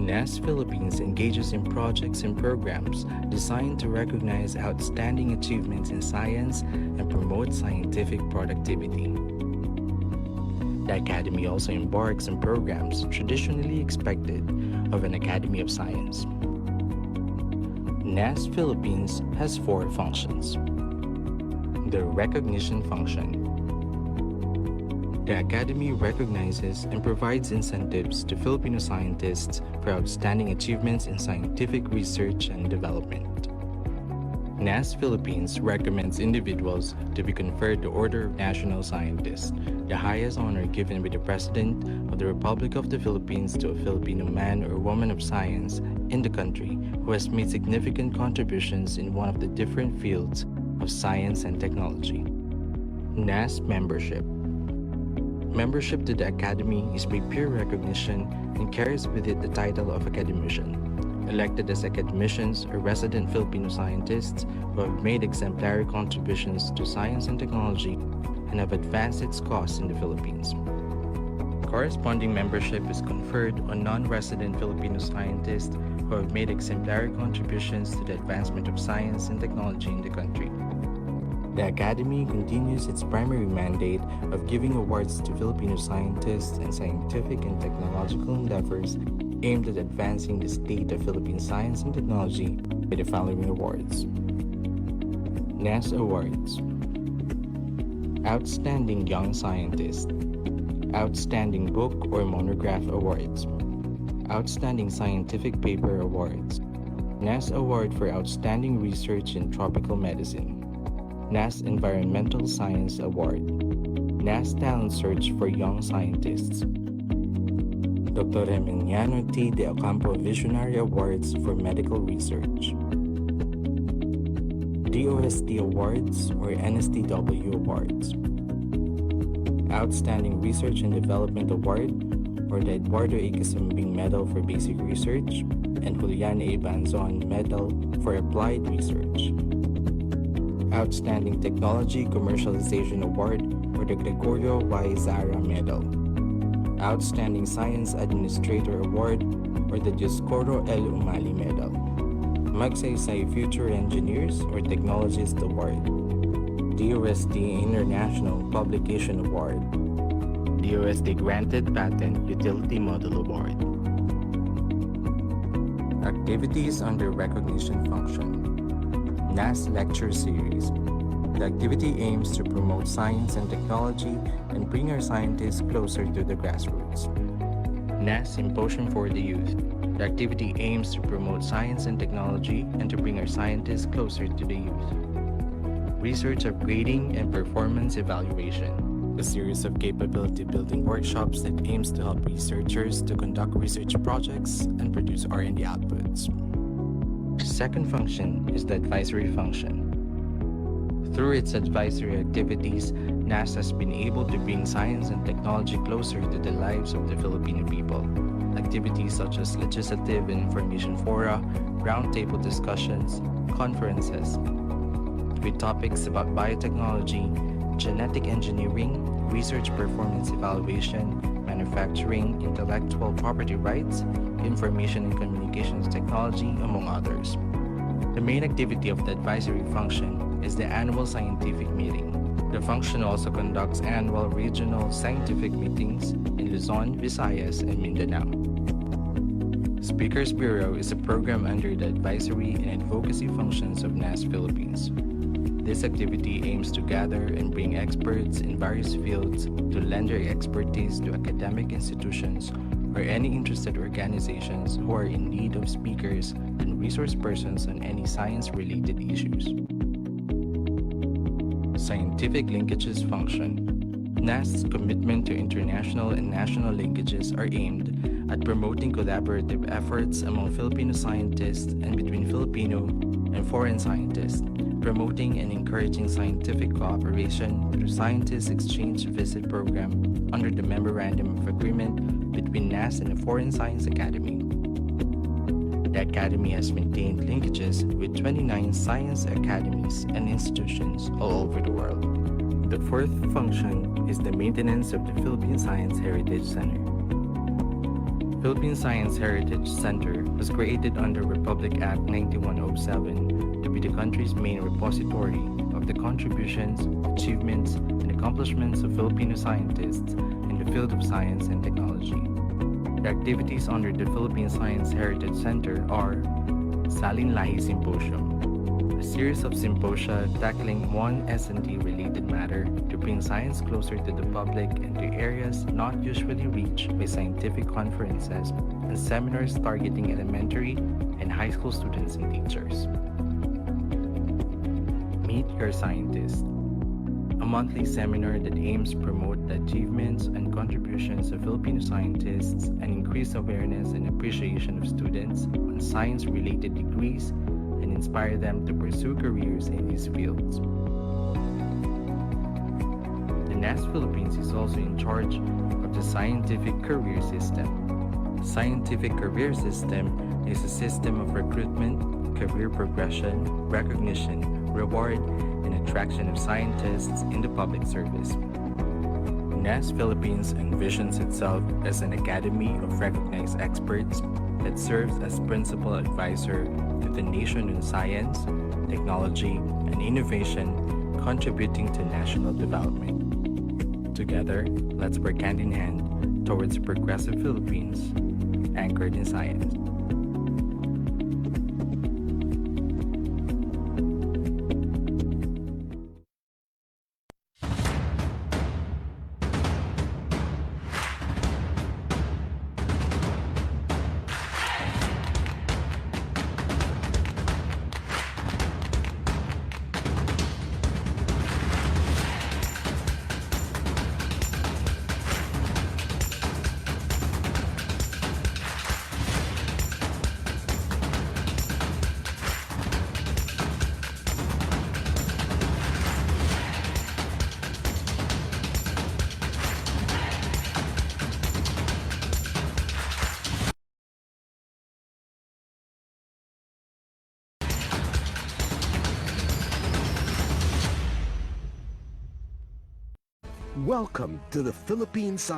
S2: NAST Philippines engages in projects and programs designed to recognize outstanding achievements in science and promote scientific productivity. The Academy also embarks on programs traditionally expected of an Academy of Science. NAST Philippines has 4 functions. The recognition function. The Academy recognizes and provides incentives to Filipino scientists for outstanding achievements in scientific research and development. NAST Philippines recommends individuals to be conferred the Order of National Scientist, the highest honor given by the President of the Republic of the Philippines to a Filipino man or woman of science in the country who has made significant contributions in one of the different fields of science and technology. NAST membership. Membership to the Academy is by peer recognition and carries with it the title of academician. elected as academicians or resident Filipino scientists who have made exemplary contributions to science and technology and have advanced its cause in the Philippines. Corresponding membership is conferred on non-resident Filipino scientists who have made exemplary contributions to the advancement of science and technology in the country. The Academy continues its primary mandate of giving awards to Filipino scientists and scientific and technological endeavors aimed at advancing the state of Philippine science and technology with the following awards. NAST Awards: Outstanding Young Scientist, Outstanding Book or Monograph Awards, Outstanding Scientific Paper Awards, NAST Award for Outstanding Research in Tropical Medicine, NAST Environmental Science Award, NAST Talent Search for Young Scientists, Dr. Emiliano T. de Ocampo Visionary Awards for Medical Research, DOST Awards or NSTW Awards, Outstanding Research and Development Award or the Eduardo A. Casumbing Medal for Basic Research and Julian A. Banzon Medal for Applied Research, Outstanding Technology Commercialization Award or the Gregorio Y. Zara Medal, Outstanding Science Administrator Award or the Dioscoro L. Umali Medal, Magsaysay Future Engineers or Technologist Award, DOST International Publication Award, DOST Granted Patent Utility Model Award. Activities under Recognition Function. NAST Lecture Series. The activity aims to promote science and technology and bring our scientists closer to the grassroots. NAST Symposium for the Youth. The activity aims to promote science and technology and to bring our scientists closer to the youth. Research Upgrading and Performance Evaluation. A series of capability building workshops that aims to help researchers to conduct research projects and produce R&D outputs. The second function is the advisory function. Through its advisory activities, NAST has been able to bring science and technology closer to the lives of the Filipino people. Activities such as legislative and information fora, roundtable discussions, conferences, with topics about biotechnology, genetic engineering, research performance evaluation, manufacturing, intellectual property rights, information and communications technology, among others. The main activity of the advisory function is the annual scientific meeting. The function also conducts annual regional scientific meetings in Luzon, Visayas, and Mindanao. Speakers Bureau is a program under the advisory and advocacy functions of NAST Philippines. This activity aims to gather and bring experts in various fields to lend their expertise to academic institutions or any interested organizations who are in need of speakers and resource persons on any science-related issues. Scientific Linkages Function. NAST's commitment to international and national linkages are aimed at promoting collaborative efforts among Filipino scientists and between Filipino and foreign scientists, promoting and encouraging scientific cooperation through Scientist Exchange Visit Program under the Memorandum of Agreement between NAST and the Foreign Science Academy. The Academy has maintained linkages with 29 science academies and institutions all over the world. The fourth function is the maintenance of the Philippine Science Heritage Center. Philippine Science Heritage Center was created under Republic Act 9107 to be the country's main repository of the contributions, achievements, and accomplishments of Filipino scientists in the field of science and technology. The activities under the Philippine Science Heritage Center are Salin Lahi Symposium, a series of symposia tackling one S&T related matter to bring science closer to the public and to areas not usually reached by scientific conferences and seminars targeting elementary and high school students and teachers. Meet Your Scientist, a monthly seminar that aims to promote the achievements and contributions of Filipino scientists and increase awareness and appreciation of students on science-related degrees and inspire them to pursue careers in these fields. The NAST Philippines is also in charge of the scientific career system. Scientific career system is a system of recruitment, career progression, recognition, reward, and attraction of scientists in the public service. DOST Philippines envisions itself as an academy of recognized experts that serves as principal advisor to the nation in science, technology, and innovation, contributing to national development. Together, let's work hand in hand towards a progressive Philippines anchored in science.
S3: Welcome to the Philippine Science